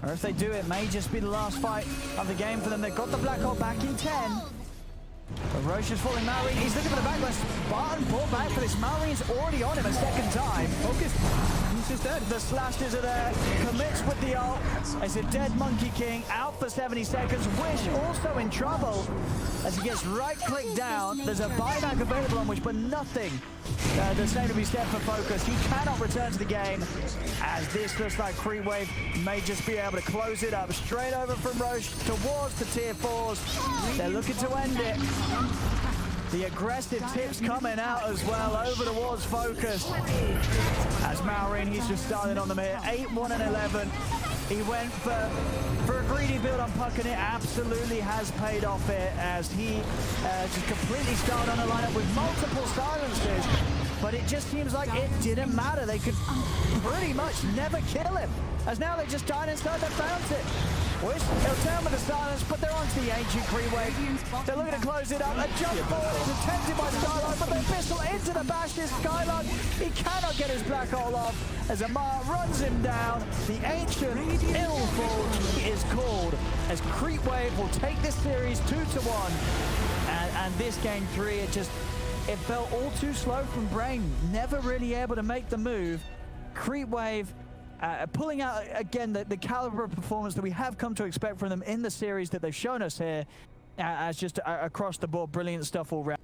Or if they do, it may just be the last fight of the game for them. They've got the Black Hole back in 10. But Roche is falling. Malrine, he's looking for the backlash. Spartan pull back for this. Malrine's already on him a second time. Focus. He's just dead. The slashes are there. Commits with the ult. It's a dead Monkey King out for 70 seconds. Wish also in trouble as he gets right-clicked down. There's a buyback available on Wish, but nothing. The same to be said for Focus. He cannot return to the game, as this looks like CREEPWAVE may just be able to close it up. Straight over from Roche towards the tier 4s. They're looking to end it. The aggressive tips coming out as well over towards Focus. As Malrine, he's just started on them here. 8-1 and 11. He went for a greedy build on Puck, and it absolutely has paid off here, as he just completely started on a lineup with multiple silences. But it just seems like it didn't matter. They could pretty much never kill him, as now they just died inside their fountain. Wish, they'll turn with the silence, but they're onto the ancient CREEPWAVE. They're looking to close it up. A jump forward is attempted by Skylark, but they pistol into the bashes. Skylark, he cannot get his Black Hole off, as Amar runs him down. The ancient Illforge is called, as CREEPWAVE will take this series 2-1. And this game 3, it felt all too slow from BRAME. Never really able to make the move. CREEPWAVE pulling out, again, the caliber of performance that we have come to expect from them in the series that they've shown us here, as just across the board, brilliant stuff all round.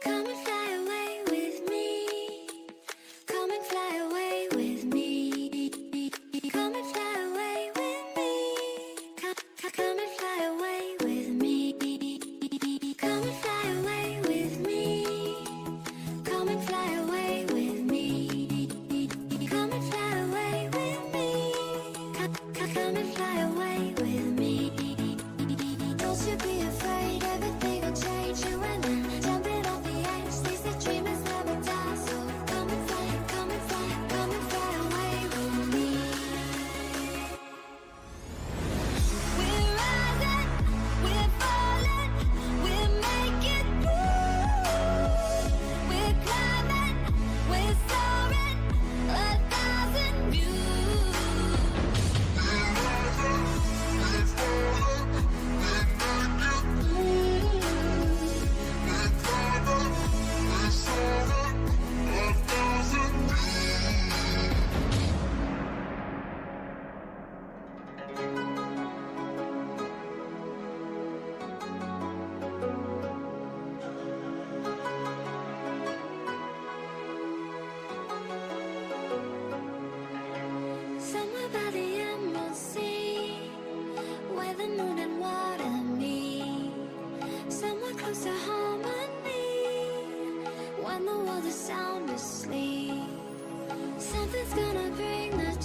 Come and fly away with me. Come and fly away with me. Come and fly away with me. Come and fly away with me. Come and fly away with me. Come and fly away with me. Come and fly away with me. Come and fly away with me. Don't you be afraid, everything will change. You and I jumping off the edge. They say dreamers never die, so come and fly, come and fly, come and fly away with me. We're rising, we're falling, we're making through. We're climbing, we're soaring, 1,000 views. We're rising, we're falling, we're making through. We're climbing, we're soaring, 1,000 views. Somewhere by the Emerald Sea, where the moon and wine